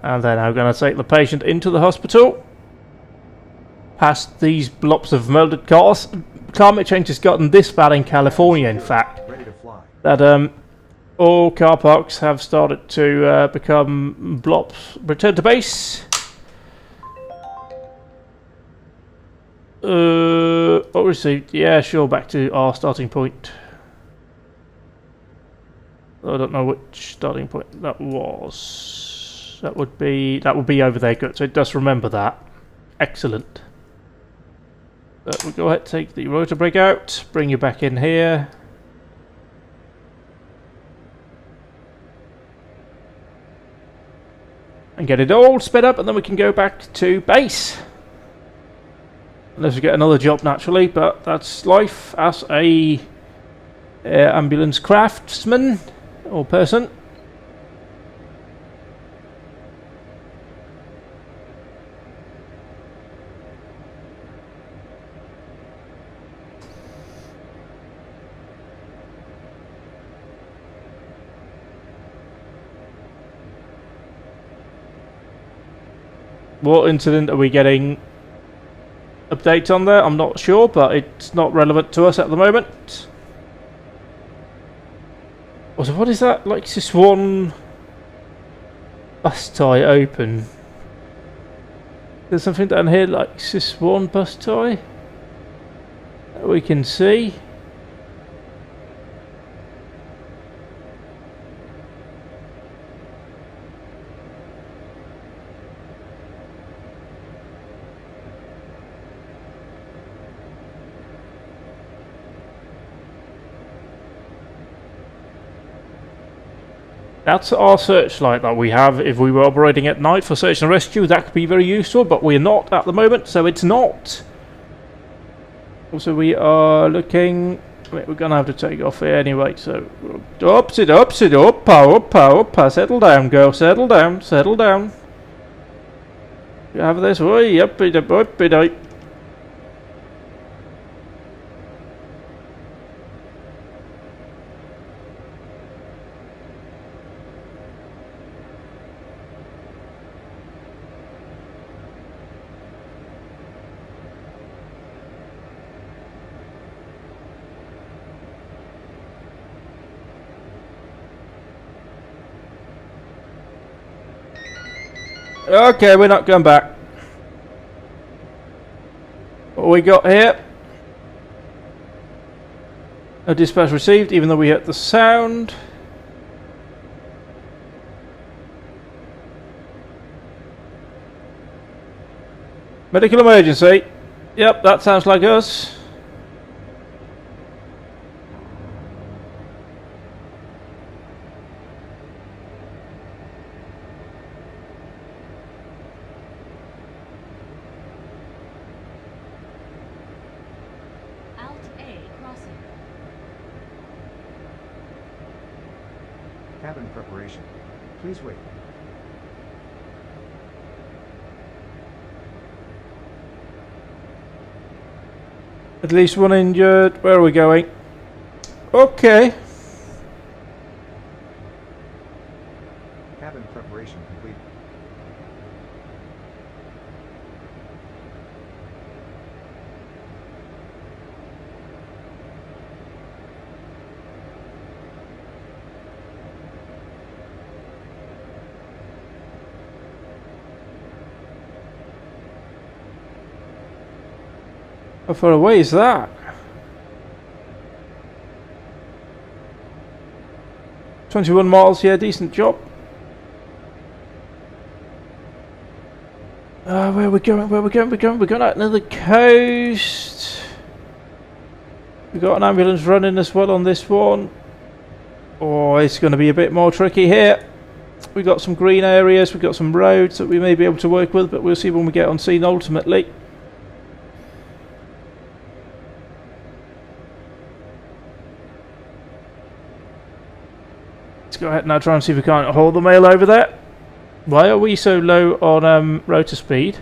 And then I'm going to take the patient into the hospital. Past these blobs of murdered cars. Climate change has gotten this bad in California, in fact, Ready to fly. that all car parks have started to become blobs. Return to base. What received? Yeah, sure. Back to our starting point. I don't know which starting point that was. That would be over there. Good. So it does remember that. Excellent. We'll go ahead, take the rotor brake out, bring you back in here. And get it all sped up, and then we can go back to base. Unless we get another job naturally, but that's life as a ambulance craftsman or person. What incident are we getting updates on there? I'm not sure, but it's not relevant to us at the moment. Also, what is that? Like this one bus tie open. There's something down here like this one bus tie that we can see. That's our searchlight that we have. If we were operating at night for search and rescue, that could be very useful, but we're not at the moment, so it's not. Also, we are looking... Wait, we're going to have to take off here anyway, so... Sit up, power, settle down, girl, settle down. You have this, oi, up, it. Okay, we're not going back. What we got here? No dispatch received, even though we heard the sound. Medical emergency. Yep, that sounds like us. Alt A crossing. Cabin preparation. Please wait. At least one injured. Where are we going? Okay. Cabin preparation complete. How far away is that? 21 miles, yeah, decent job. Where are we going? Where are we going? We're going out near the coast. We've got an ambulance running as well on this one. Oh, it's going to be a bit more tricky here. We've got some green areas, we've got some roads that we may be able to work with, but we'll see when we get on scene ultimately. Let's go ahead now, try and see if we can't hold the mail over there. Why are we so low on rotor speed?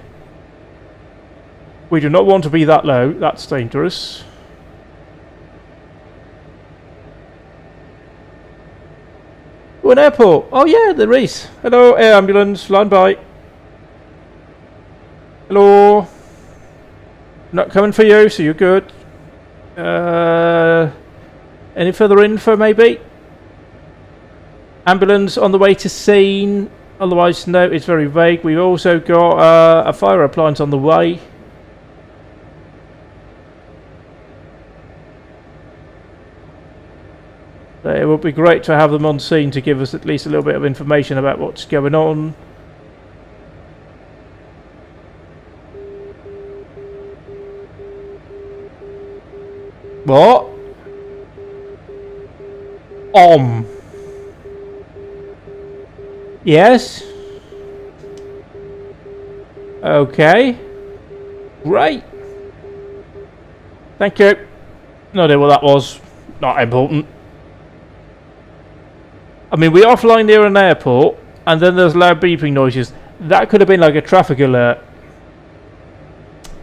We do not want to be that low, that's dangerous. Oh, an airport! Oh yeah, there is. Hello, air ambulance, line by. Hello. Not coming for you, so you're good. Any further info maybe? Ambulance on the way to scene. Otherwise, no, it's very vague. We've also got a fire appliance on the way. It would be great to have them on scene to give us at least a little bit of information about what's going on. What? Yes? Okay. Great. Thank you. No idea what that was. Not important. I mean, we are flying near an airport, and then there's loud beeping noises. That could have been like a traffic alert.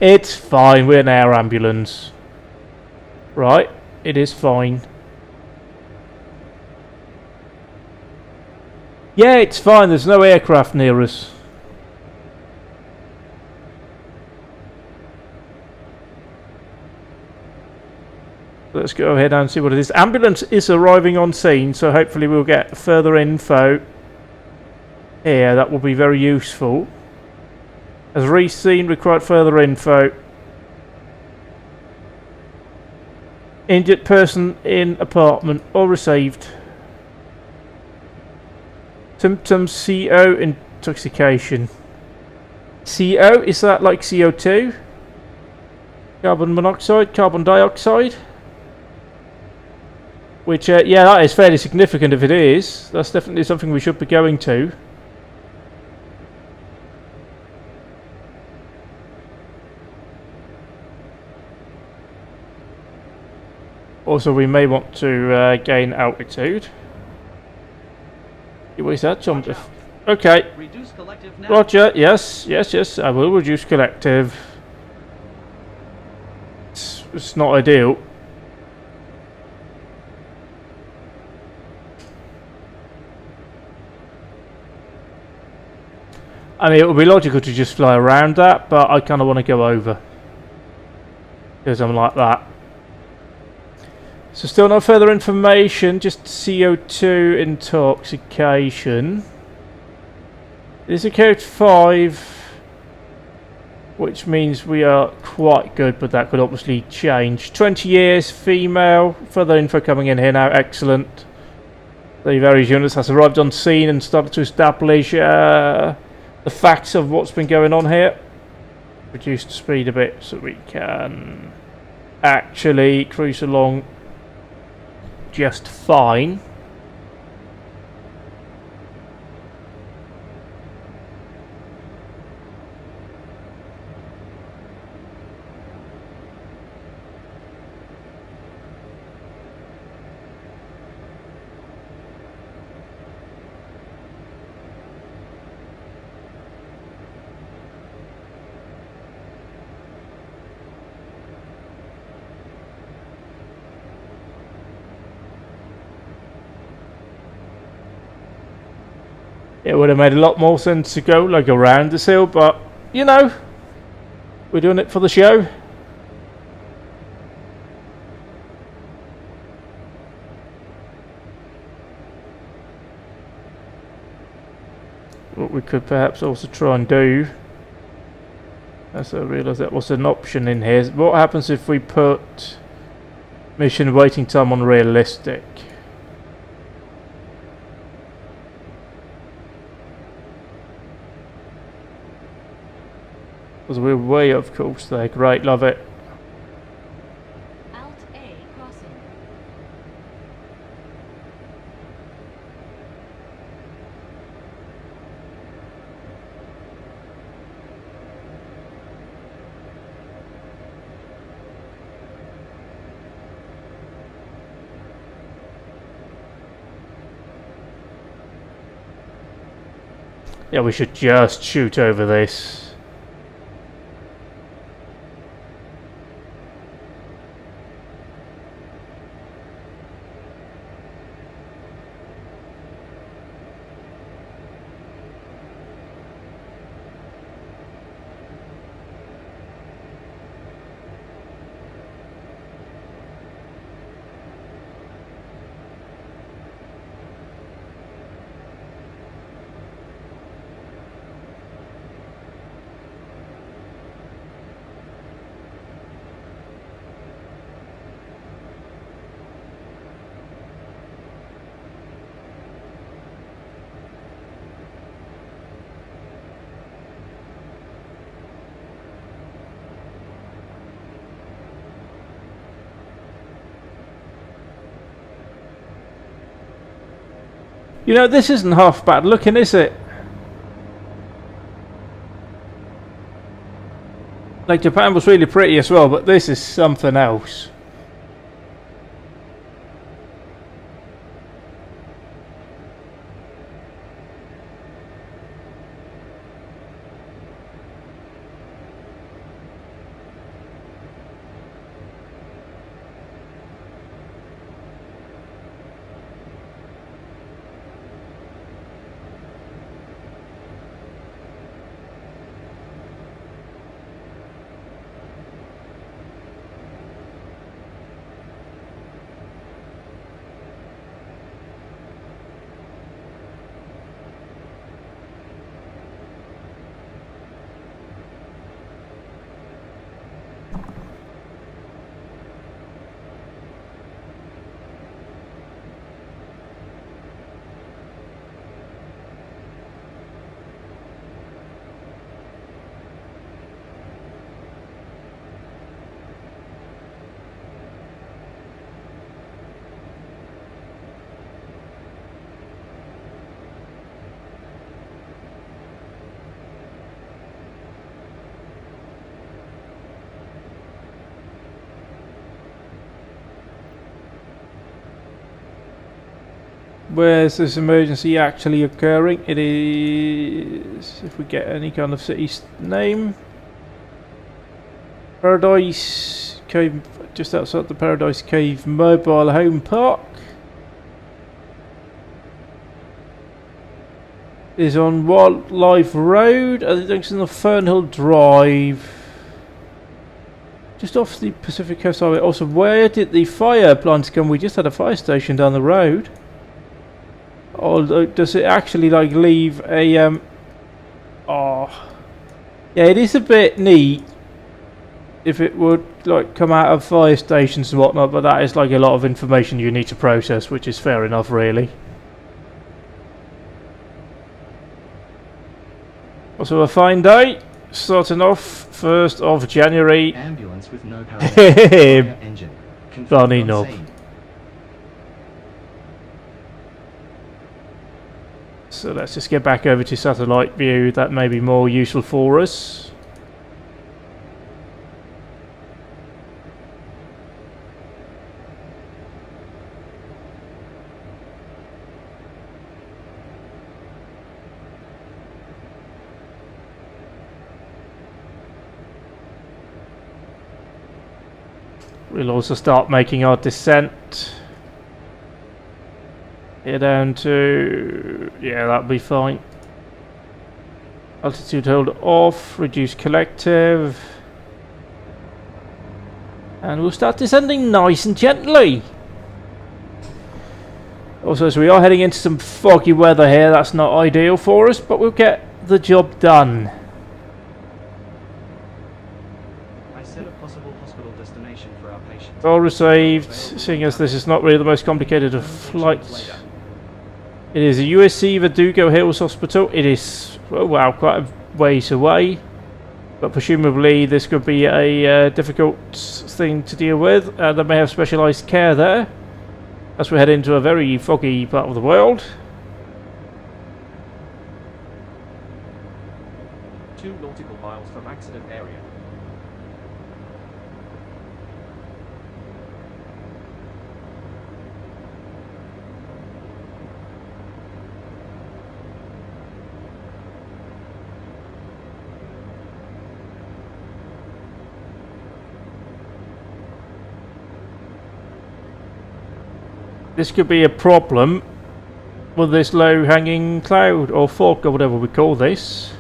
It's fine, we're an air ambulance. Right, it is fine. Yeah, it's fine, there's no aircraft near us. Let's go ahead and see what it is. Ambulance is arriving on scene, so hopefully we'll get further info here. That will be very useful. As re-seen, required further info. Injured person in apartment or received. Symptoms CO intoxication. CO, is that like CO2? Carbon monoxide, carbon dioxide? Which, yeah, that is fairly significant if it is. That's definitely something we should be going to. Also, we may want to gain altitude. What is that? Okay. Reduce collective now. Roger, yes, yes, yes, I will reduce collective. It's not ideal. I mean, it would be logical to just fly around that, but I kind of want to go over. Because I'm like that. So still no further information, just CO2 intoxication. Is it code 5? which means we are quite good, but that could obviously change. 20 years, female. Further info coming in here now. Excellent. The various units has arrived on scene and started to establish the facts of what's been going on here. Reduce the speed a bit so we can actually cruise along just fine. It would have made a lot more sense to go like around this hill, but you know, we're doing it for the show. What we could perhaps also try and do, as I realise that was an option in here, what happens if we put mission waiting time on realistic? Because we're way off course there. Great, love it. Alt A crossing. Yeah, we should just shoot over this. You know, this isn't half bad looking, is it? Like, Japan was really pretty as well, but this is something else. Where's this emergency actually occurring? It is, if we get any kind of city name, Paradise Cave, just outside the Paradise Cave Mobile Home Park. Is on Wildlife Road, at the junction of Fernhill Drive. Just off the Pacific Coast Highway. Also, where did the fire plants come? We just had a fire station down the road. Or does it actually like leave a oh, Yeah, it is a bit neat if it would like come out of fire stations and whatnot, but that is like a lot of information you need to process, which is fair enough, really. Also a fine day, starting off 1st of January. Ambulance with no paramedic. Fire engine. Confirmed Bloody on knob. scene. So let's just get back over to satellite view, that may be more useful for us. We'll also start making our descent. Here down to... yeah, that'll be fine. Altitude hold off, reduce collective. And we'll start descending nice and gently. Also, as we are heading into some foggy weather here, that's not ideal for us, but we'll get the job done. I set a possible hospital destination for our patient. All received, seeing as this is not really the most complicated of flights. It is a USC Verdugo Hills Hospital. It is, oh wow, quite a ways away. But presumably this could be a difficult thing to deal with. They may have specialised care there. As we head into a very foggy part of the world. 2 nautical miles from accident area. This could be a problem with this low-hanging cloud or fog or whatever we call this.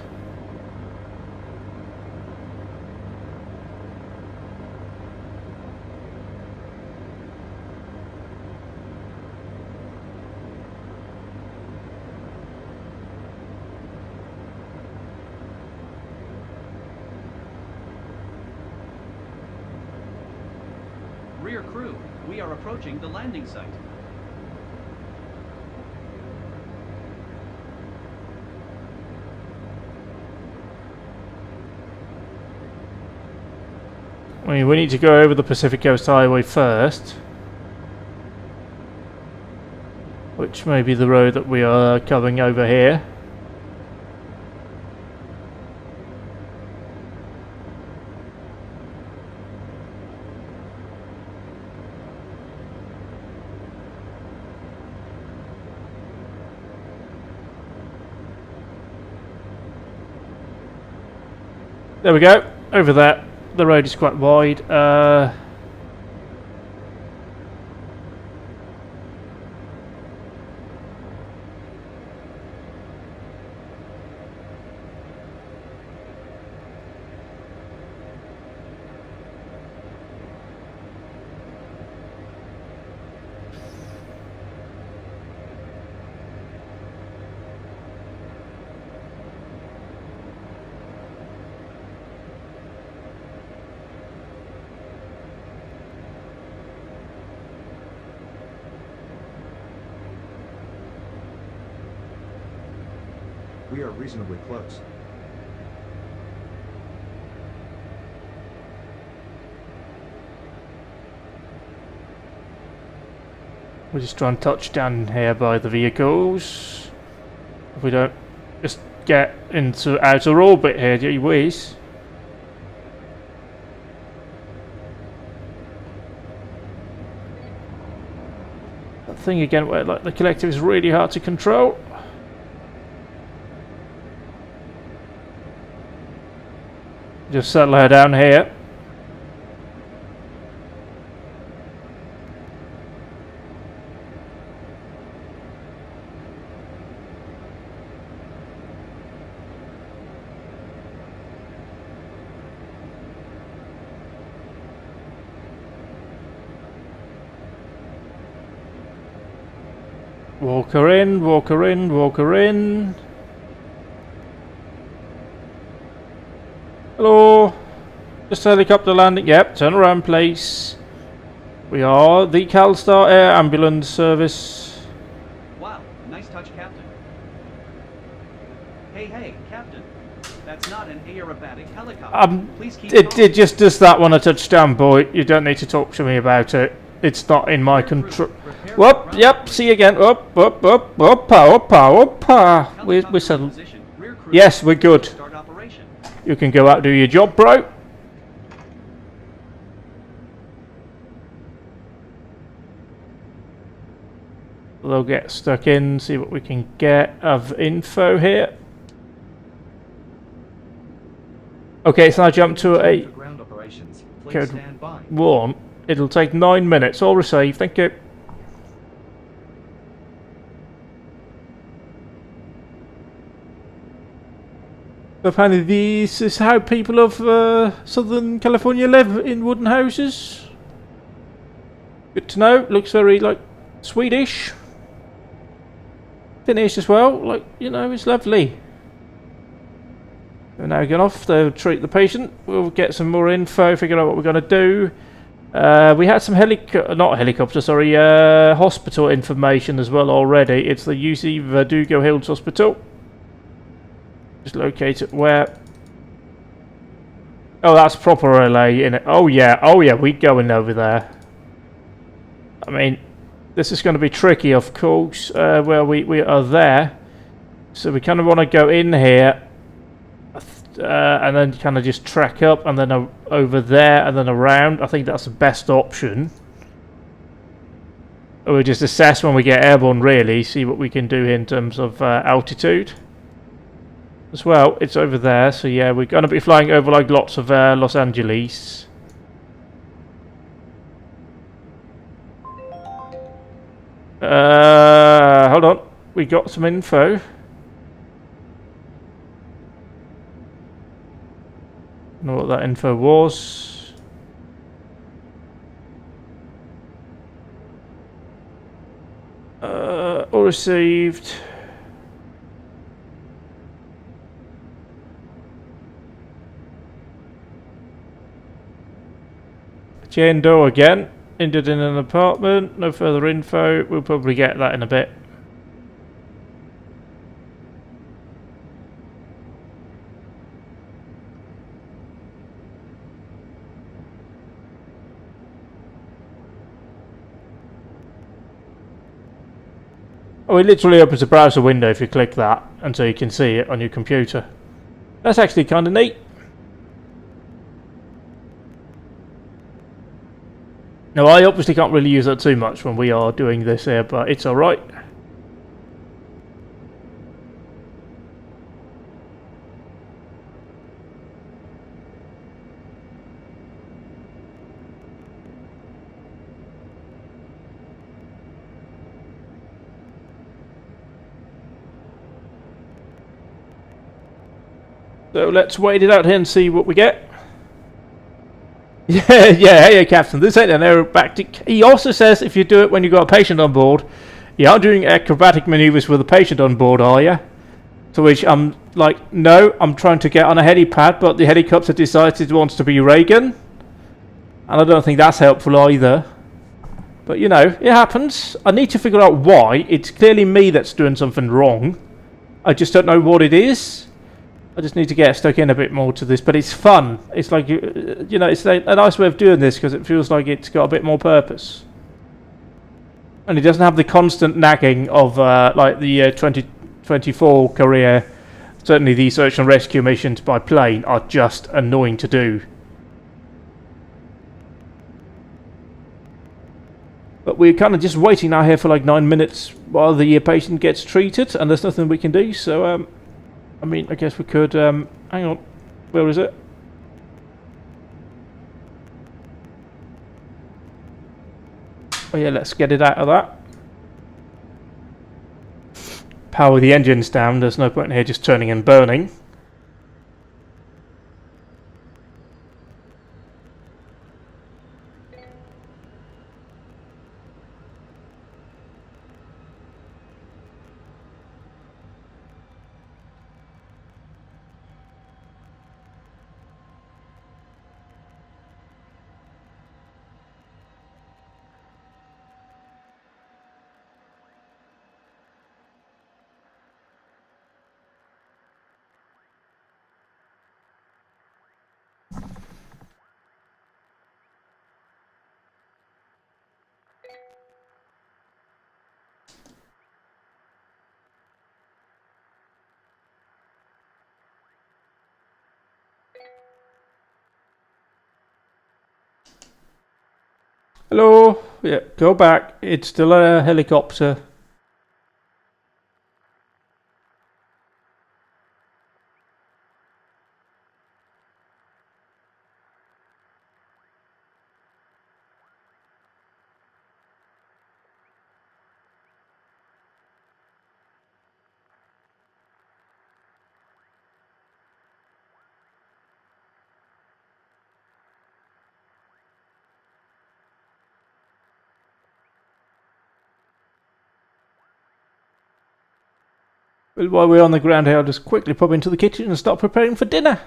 Rear crew, we are approaching the landing site. I mean, we need to go over the Pacific Coast Highway first. Which may be the road that we are coming over here. There we go, over there. The road is quite wide. We are reasonably close. We'll just try and touch down here by the vehicles. If we don't just get into outer orbit here, gee whiz. That thing again where like the collective is really hard to control. Just settle her down here. Walk her in, walk her in, walk her in. Hello. Just helicopter landing. Yep, turn around, please. We are the CalStar Air Ambulance Service. Wow, nice touch, Captain. Hey, Captain. That's not an aerobatic helicopter. Please keep It just does that when I touch down, boy. You don't need to talk to me about it. It's not in my control. Whoop, yep, see you again. Whoop, whoop, whoop, whoop. We're settled. Yes, we're good. Start operation. You can go out and do your job, bro. We'll get stuck in, see what we can get of info here. Okay, so I jump to a Ground operations. Please code stand by. 1. It'll take 9 minutes. All received. Thank you. Apparently this is how people of Southern California live in wooden houses. Good to know. Looks very, like, Swedish. Finished as well. Like, you know, it's lovely. We're now going off. They'll treat the patient. We'll get some more info, figure out what we're going to do. We had some hospital information as well already. It's the UC Verdugo Hills Hospital. Just locate it where. Oh, that's proper LA in it. Oh yeah, we're going over there. I mean, this is going to be tricky, of course, where we are there. So we kind of want to go in here, and then kind of just track up, and then over there, and then around. I think that's the best option. We'll just assess when we get airborne, really, see what we can do in terms of altitude. As well, it's over there, so yeah, we're going to be flying over like lots of Los Angeles. Hold on, we got some info. Know what that info was. All received. Jane Doe again, injured in an apartment, no further info, we'll probably get that in a bit. Oh, it literally opens a browser window if you click that, and so you can see it on your computer. That's actually kind of neat. Now, I obviously can't really use that too much when we are doing this here, but it's alright. So let's wait it out here and see what we get. Hey, Captain, this ain't an aerobatic. He also says if you do it when you've got a patient on board, you aren't doing acrobatic maneuvers with a patient on board, are you? To which I'm like, no, I'm trying to get on a helipad, but the helicopter decides it wants to be Reagan. And I don't think that's helpful either. But, you know, it happens. I need to figure out why. It's clearly me that's doing something wrong. I just don't know what it is. I just need to get stuck in a bit more to this, but it's fun. It's like, you know, it's like a nice way of doing this because it feels like it's got a bit more purpose. And it doesn't have the constant nagging of like the 2024 career. Certainly the search and rescue missions by plane are just annoying to do. But we're kind of just waiting now here for like 9 minutes while the patient gets treated, and there's nothing we can do, so I mean, I guess we could, hang on, where is it? Oh yeah, let's get it out of that. Power the engines down, there's no point in here just turning and burning. Hello? Yeah, go back. It's still a helicopter. Well, while we're on the ground here, I'll just quickly pop into the kitchen and start preparing for dinner.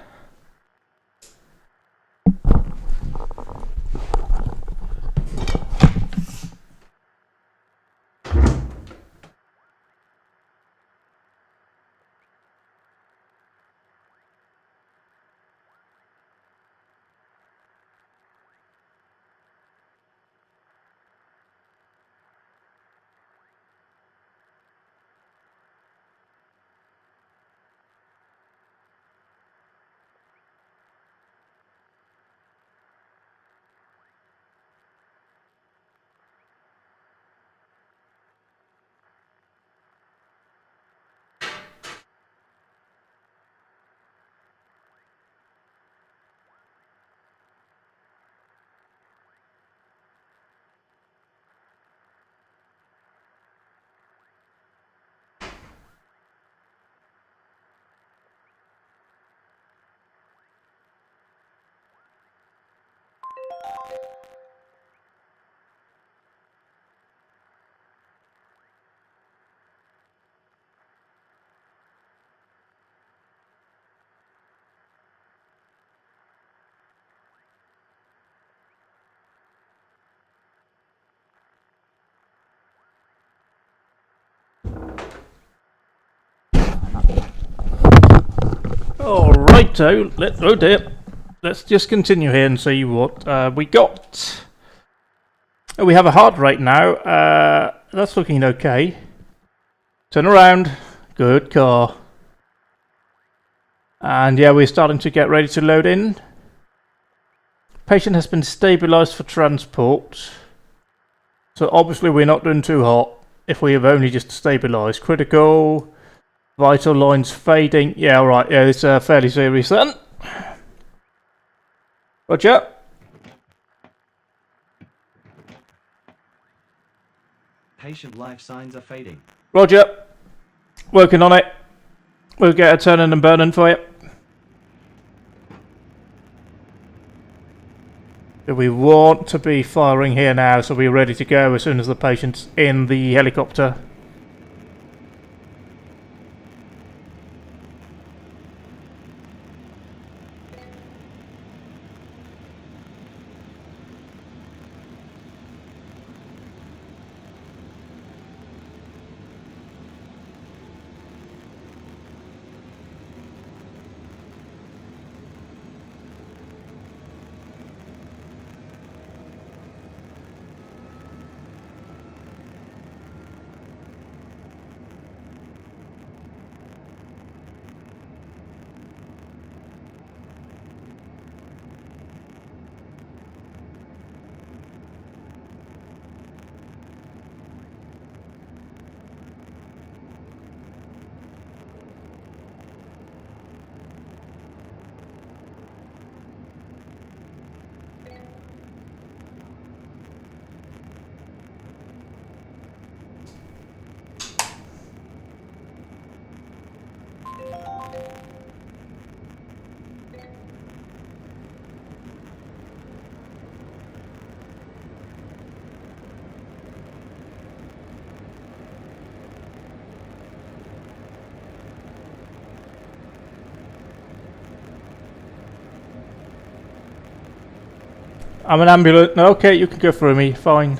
Alrighto, oh dear. Let's just continue here and see what we got. Oh, we have a heart rate now. That's looking okay. Turn around. Good car. And yeah, we're starting to get ready to load in. Patient has been stabilised for transport. So obviously we're not doing too hot if we have only just stabilised. Critical. Vital lines fading. Yeah, alright. Yeah, it's fairly serious then. Roger. Patient life signs are fading. Roger. Working on it. We'll get a turning and burning for you. We want to be firing here now, so we're ready to go as soon as the patient's in the helicopter. I'm an ambulance. No, okay, you can go through me. Fine.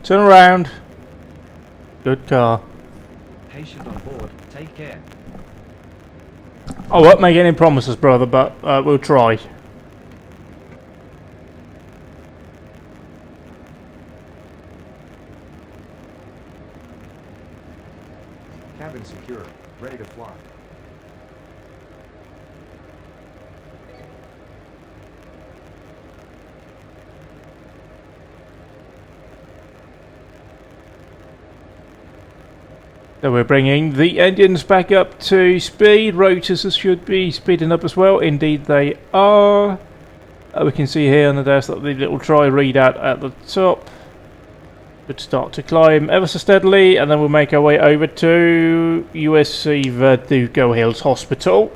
Turn around. Good car. Patient on board. Take care. I won't make any promises, brother, but we'll try. Cabin secure. Ready to fly. So we're bringing the engines back up to speed. Rotors should be speeding up as well. Indeed they are. We can see here on the desktop the little try readout at the top. Should start to climb ever so steadily, and then we'll make our way over to USC Verdugo Hills Hospital.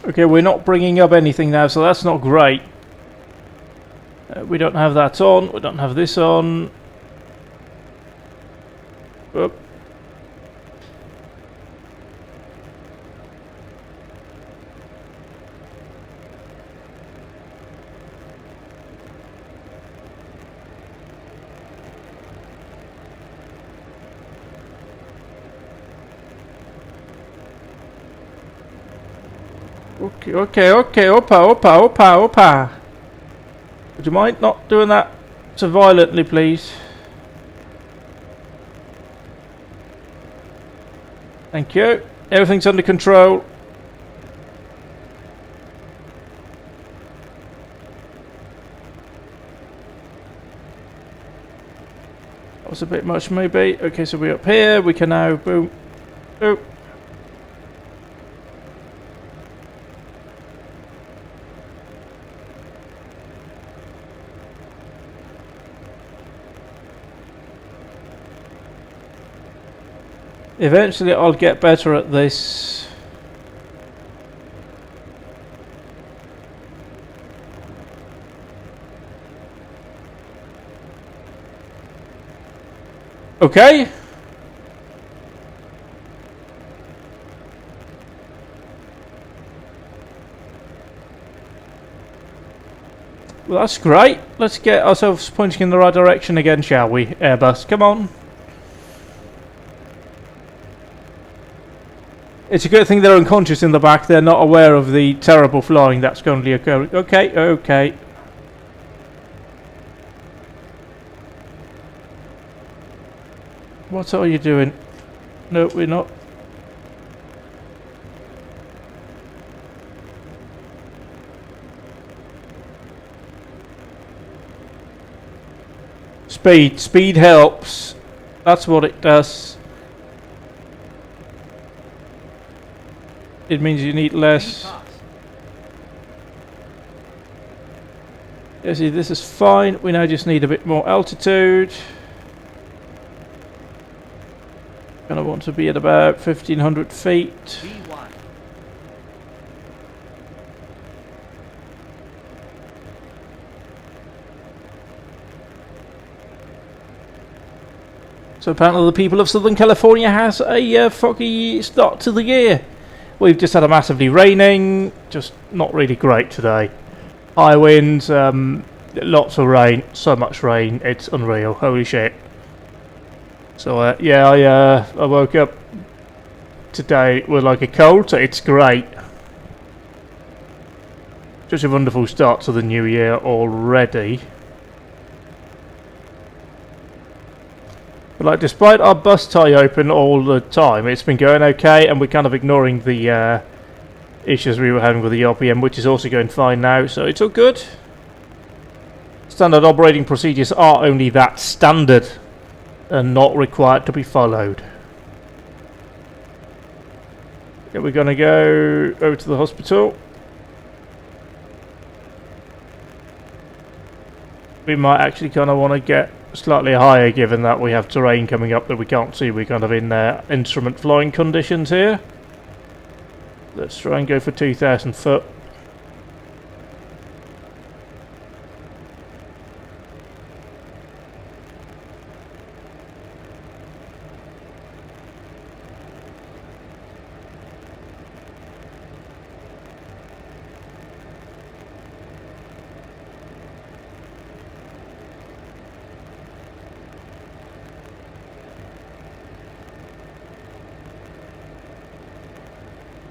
Okay, we're not bringing up anything now, so that's not great. We don't have that on. We don't have this on. Oop. Okay, opa. Would you mind not doing that so violently, please? Thank you. Everything's under control. That was a bit much, maybe. Okay, so we're up here. We can now boom, boom. Eventually I'll get better at this. Okay. Well, that's great. Let's get ourselves pointing in the right direction again, shall we? Airbus, come on. It's a good thing they're unconscious in the back. They're not aware of the terrible flying that's currently occurring. Okay, okay. What are you doing? No, we're not. Speed helps. That's what it does. It means you need less. Yeah, see, this is fine. We now just need a bit more altitude. Gonna want to be at about 1,500 feet. So apparently the people of Southern California has a foggy start to the year. We've just had a massively raining, just not really great today. High winds, lots of rain, so much rain, it's unreal, holy shit. So yeah, I woke up today with like a cold, so it's great. Just a wonderful start to the new year already. But like, despite our bus tie open all the time, it's been going okay, and we're kind of ignoring the issues we were having with the RPM, which is also going fine now, so it's all good. Standard operating procedures are only that standard and not required to be followed. Yeah, we're gonna go over to the hospital. We might actually kind of want to get slightly higher, given that we have terrain coming up that we can't see. We're kind of in instrument flying conditions here. Let's try and go for 2,000 foot.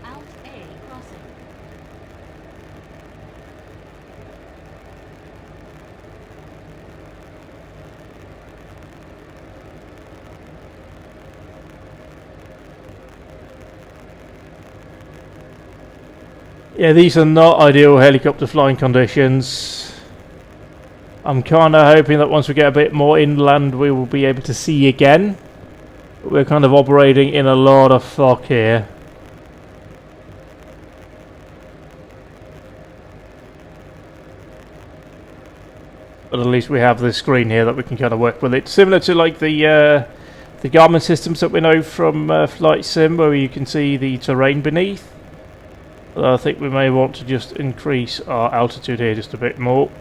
Alt A crossing. Yeah, these are not ideal helicopter flying conditions. I'm kind of hoping that once we get a bit more inland we will be able to see again. But we're kind of operating in a lot of fog here. But at least we have this screen here that we can kind of work with. It's similar to like the Garmin systems that we know from Flight Sim, where you can see the terrain beneath. I think we may want to just increase our altitude here just a bit more.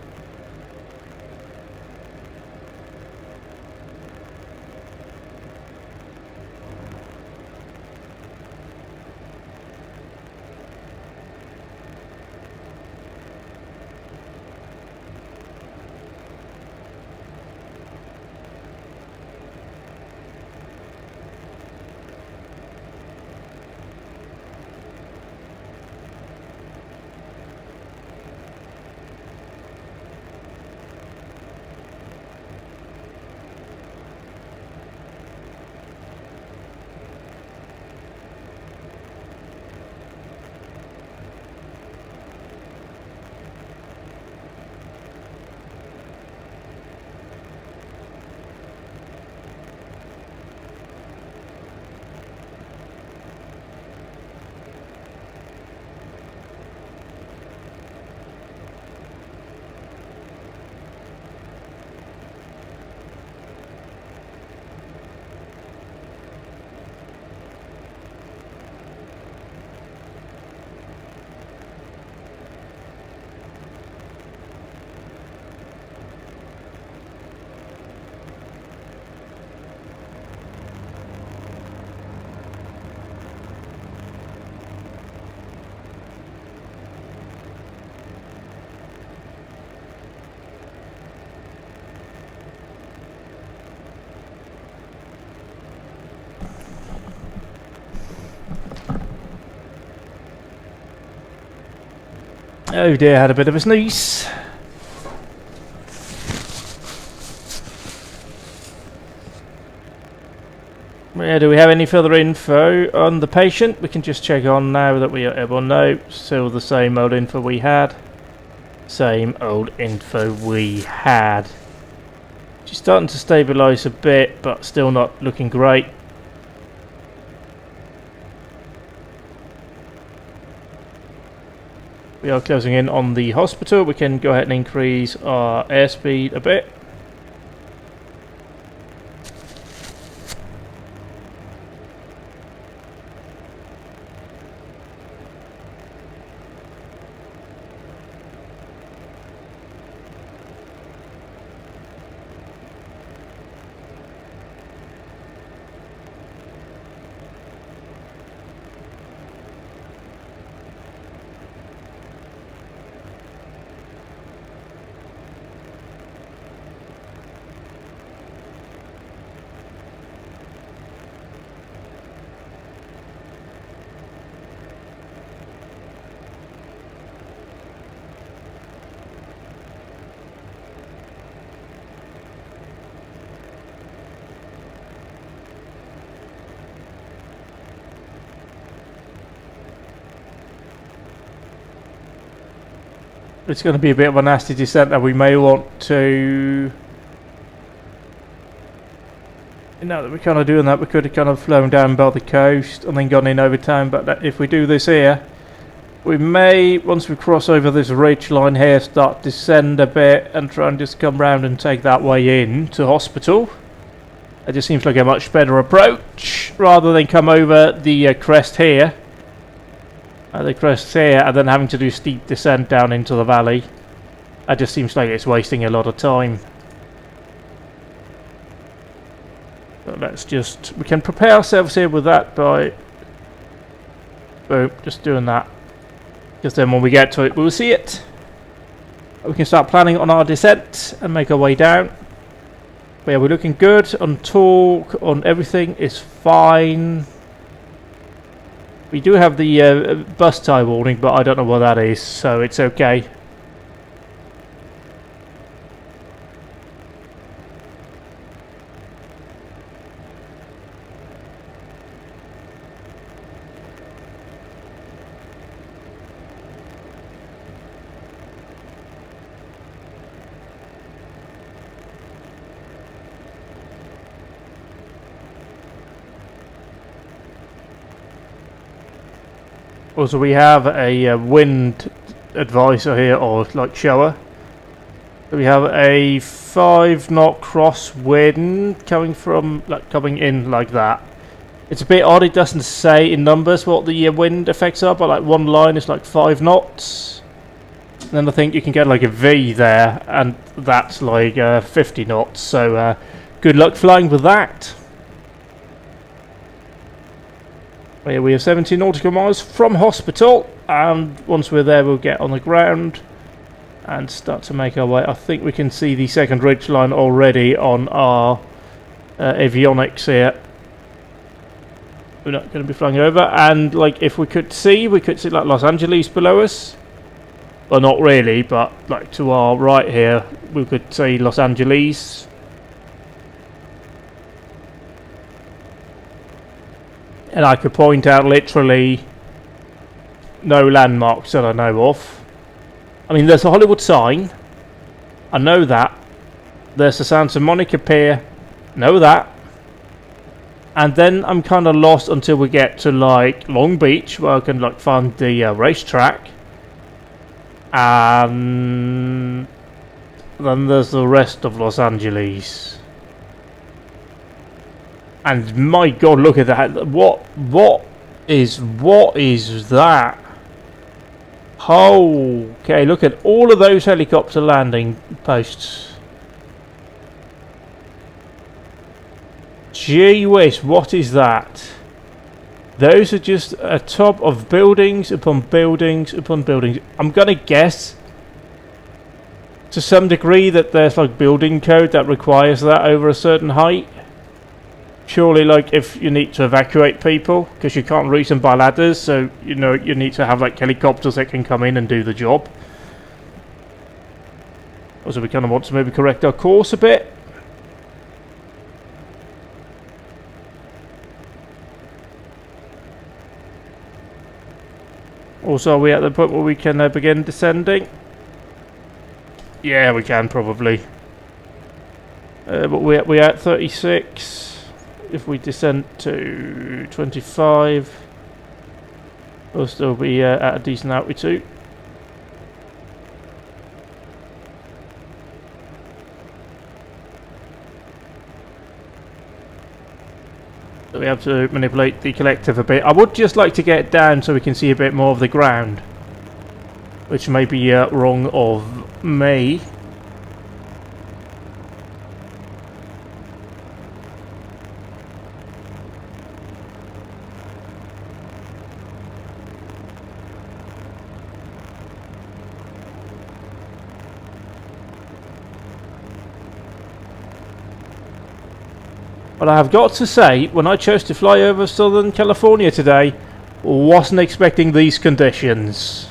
Oh dear, had a bit of a sneeze. Yeah, do we have any further info on the patient? We can just check on now that we are able. No, still the same old info we had. Same old info we had. She's starting to stabilise a bit, but still not looking great. We are closing in on the hospital. We can go ahead and increase our airspeed a bit. It's going to be a bit of a nasty descent that we may want to... Now that we're kind of doing that, we could have kind of flown down by the coast and then gone in over town, but that, if we do this here, we may, once we cross over this ridge line here, start descend a bit and try and just come round and take that way in to hospital. It just seems like a much better approach, rather than come over the crest here. The crest here, and then having to do steep descent down into the valley. That just seems like it's wasting a lot of time. So let's just... We can prepare ourselves here with that by... Boom, just doing that. Because then when we get to it, we'll see it. We can start planning on our descent and make our way down. But yeah, we're looking good on torque, on everything is fine. We do have the bus tie warning, but I don't know what that is, so it's okay. Also, we have a wind advisor here, or like shower. We have a 5-knot crosswind coming from, like, coming in like that. It's a bit odd. It doesn't say in numbers what the wind effects are, but like one line is like 5 knots. And then I think you can get like a V there, and that's like 50 knots. So good luck flying with that. We have 17 nautical miles from hospital, and once we're there we'll get on the ground and start to make our way. I think we can see the second ridge line already on our avionics here. We're not going to be flying over, and like if we could see like Los Angeles below us. Well, not really, but like to our right here we could see Los Angeles. And I could point out literally no landmarks that I know of. I mean, there's a Hollywood sign. I know that. There's the Santa Monica Pier. Know that. And then I'm kind of lost until we get to like Long Beach, where I can like find the racetrack. And then there's the rest of Los Angeles. And my God, look at that! What is that? Oh, okay, look at all of those helicopter landing posts. Gee whiz, what is that? Those are just a top of buildings upon buildings upon buildings. I'm gonna guess to some degree that there's like building code that requires that over a certain height. Surely, like, if you need to evacuate people, because you can't reach them by ladders, so, you know, you need to have, like, helicopters that can come in and do the job. Also, we kind of want to maybe correct our course a bit. Also, are we at the point where we can begin descending? Yeah, we can, probably. But we're at 36. If we descend to 25, we'll still be at a decent altitude. So we have to manipulate the collective a bit. I would just like to get down so we can see a bit more of the ground, which may be wrong of me. But I have got to say, when I chose to fly over Southern California today, wasn't expecting these conditions.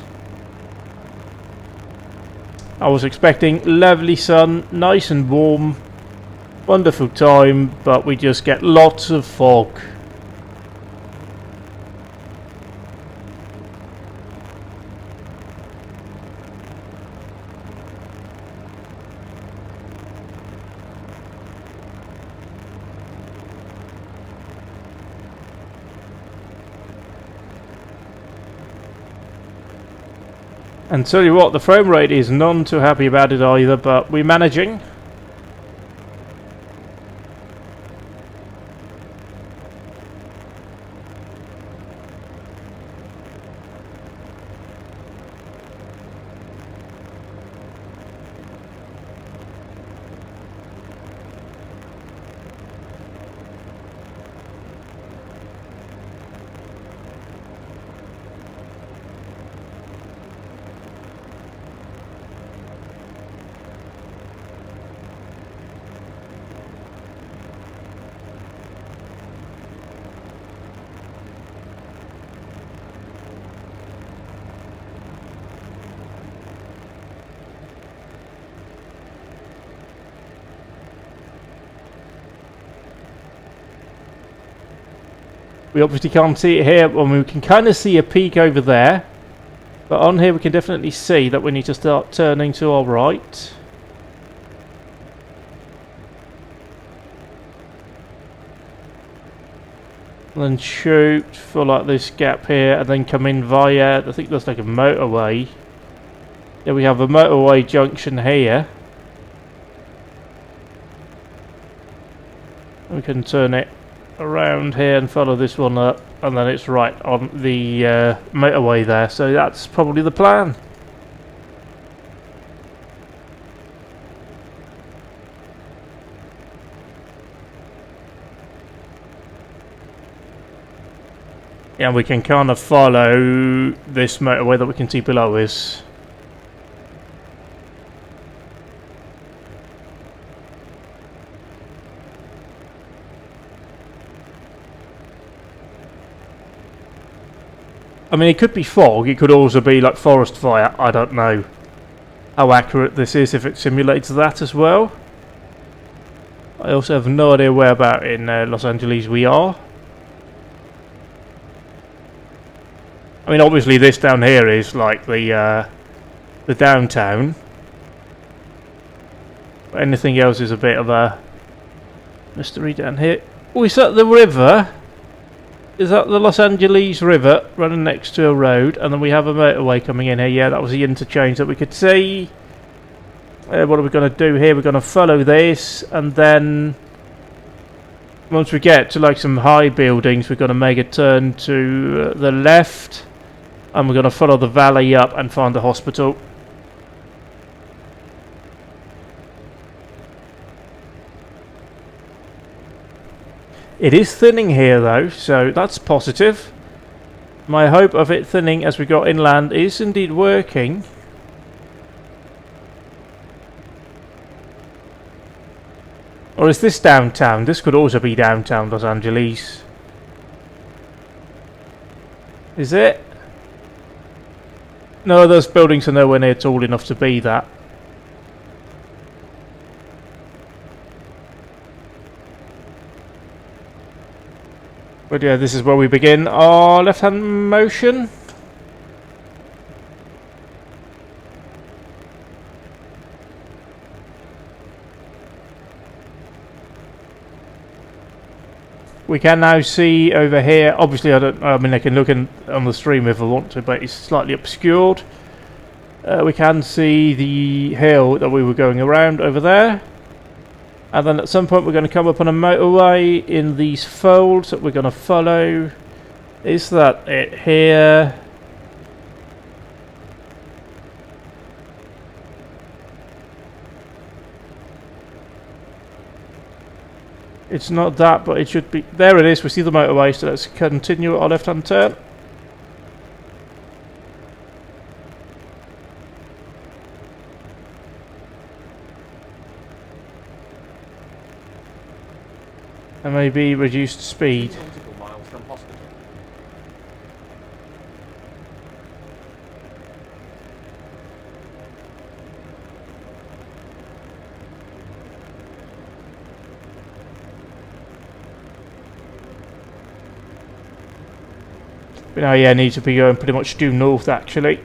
I was expecting lovely sun, nice and warm, wonderful time, but we just get lots of fog. And tell you what, the frame rate is none too happy about it either, but we're managing. We obviously can't see it here, we can kind of see a peak over there. But on here we can definitely see that we need to start turning to our right. And then shoot for like this gap here and then come in via, I think that's like a motorway. Yeah, we have a motorway junction here. We can turn it around here and follow this one up, and then it's right on the motorway there, so that's probably the plan. Yeah, we can kind of follow this motorway that we can see below us. I mean, it could be fog, it could also be like forest fire, I don't know how accurate this is, if it simulates that as well. I also have no idea where about in Los Angeles we are. I mean, obviously this down here is like the downtown. But anything else is a bit of a mystery down here. Oh, is that the river? Is that the Los Angeles River running next to a road? And then we have a motorway coming in here. Yeah, that was the interchange that we could see. What are we going to do here? We're going to follow this, and then once we get to like some high buildings, we're going to make a turn to the left, and we're going to follow the valley up and find the hospital. It is thinning here though, so that's positive. My hope of it thinning as we go inland is indeed working. Or is this downtown? This could also be downtown Los Angeles. Is it? No, those buildings are nowhere near tall enough to be that. But yeah, this is where we begin our left-hand motion. We can now see over here, obviously I mean I can look on the stream if I want to, but it's slightly obscured. We can see the hill that we were going around over there. And then at some point we're going to come up on a motorway in these folds that we're going to follow. Is that it here? It's not that, but it should be. There it is, we see the motorway, so let's continue our left hand turn. And maybe reduced speed. 2 nautical miles from hospital. But now, yeah, need to be going pretty much due north actually.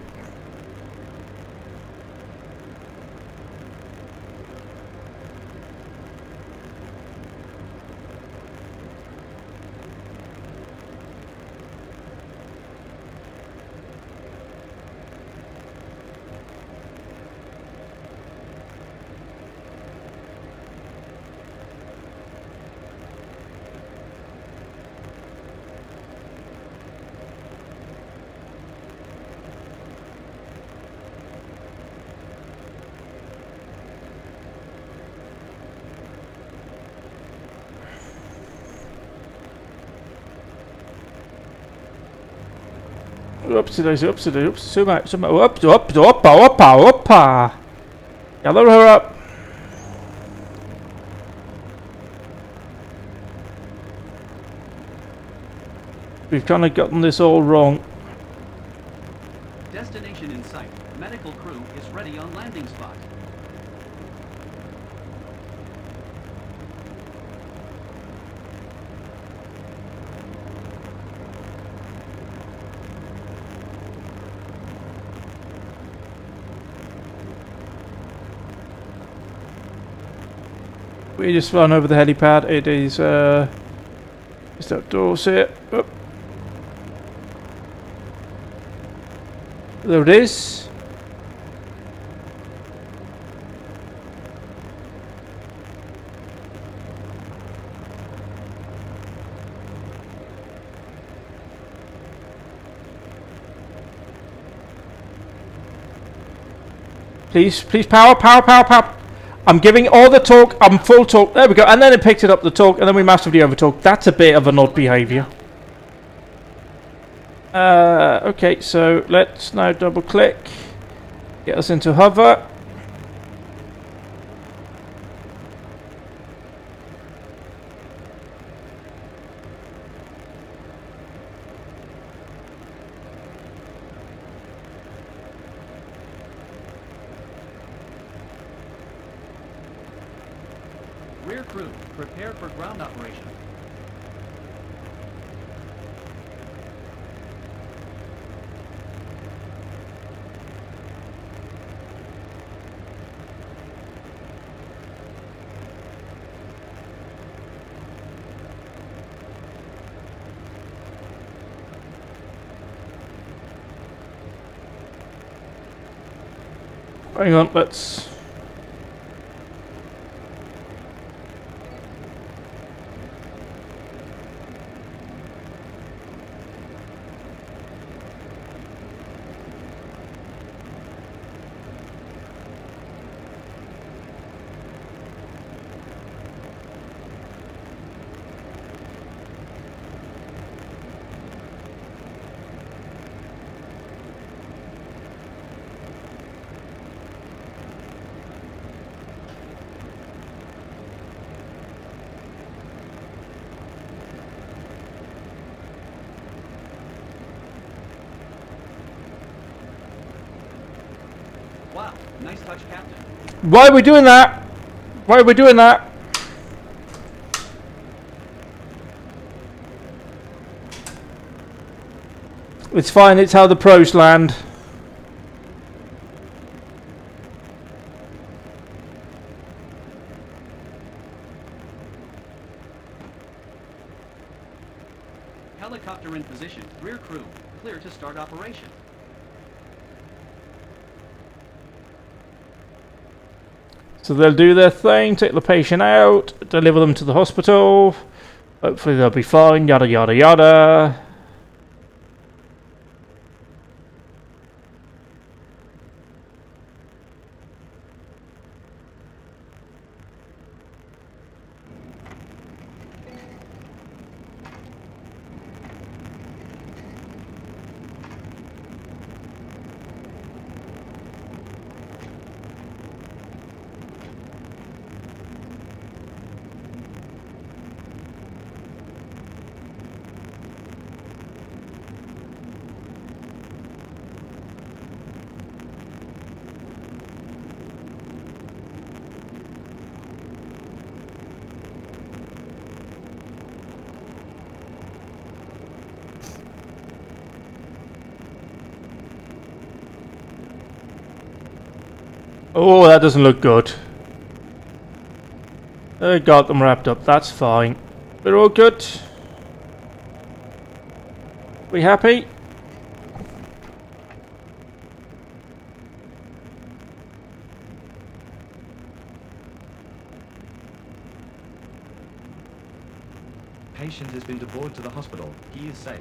Oopsie daisy, oopsie daisy, oops, zoom out, zoom out. Oppa. Gather her up. We've kind of gotten this all wrong. Destination in sight. Medical crew is ready on landing spot. We just run over the helipad. It is just outdoors here. Oh. There it is. Please, power. I'm giving all the torque. I'm full torque. There we go. And then it picked it up the torque, and then we massively over torque. That's a bit of an odd behaviour. Okay, so let's now double click. Get us into hover. Rear crew, prepare for ground operation. Hang on, let's... Wow, nice touch, Captain. Why are we doing that? It's fine, it's how the pros land. Helicopter in position. Rear crew, clear to start operation. So they'll do their thing, take the patient out, deliver them to the hospital. Hopefully they'll be fine, yada yada yada. Oh, that doesn't look good. I got them wrapped up, that's fine. We're all good. We happy? Patient has been deployed to the hospital. He is safe.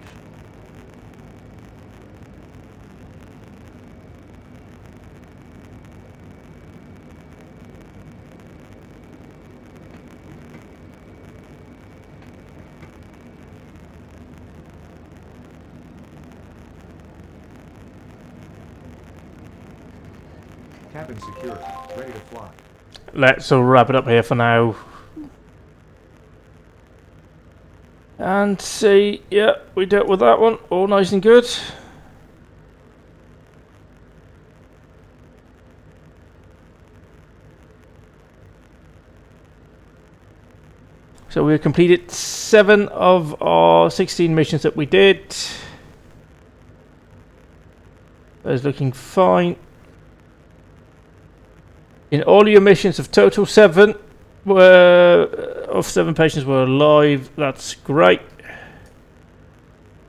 Cabin secure. Ready to fly. Let's wrap it up here for now. And see, yeah, we dealt with that one. All nice and good. So we completed 7 of our 16 missions that we did. That's looking fine. In all your missions of total 7 of 7 patients were alive. That's great.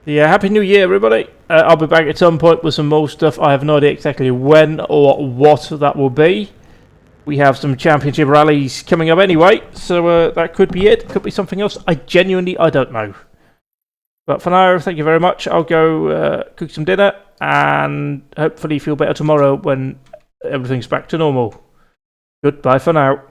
Yeah, happy new year everybody. I'll be back at some point with some more stuff. I have no idea exactly when or what that will be. We have some championship rallies coming up anyway, so that could be it. Could be something else. I don't know. But for now, thank you very much. I'll go cook some dinner and hopefully feel better tomorrow when everything's back to normal. Goodbye for now.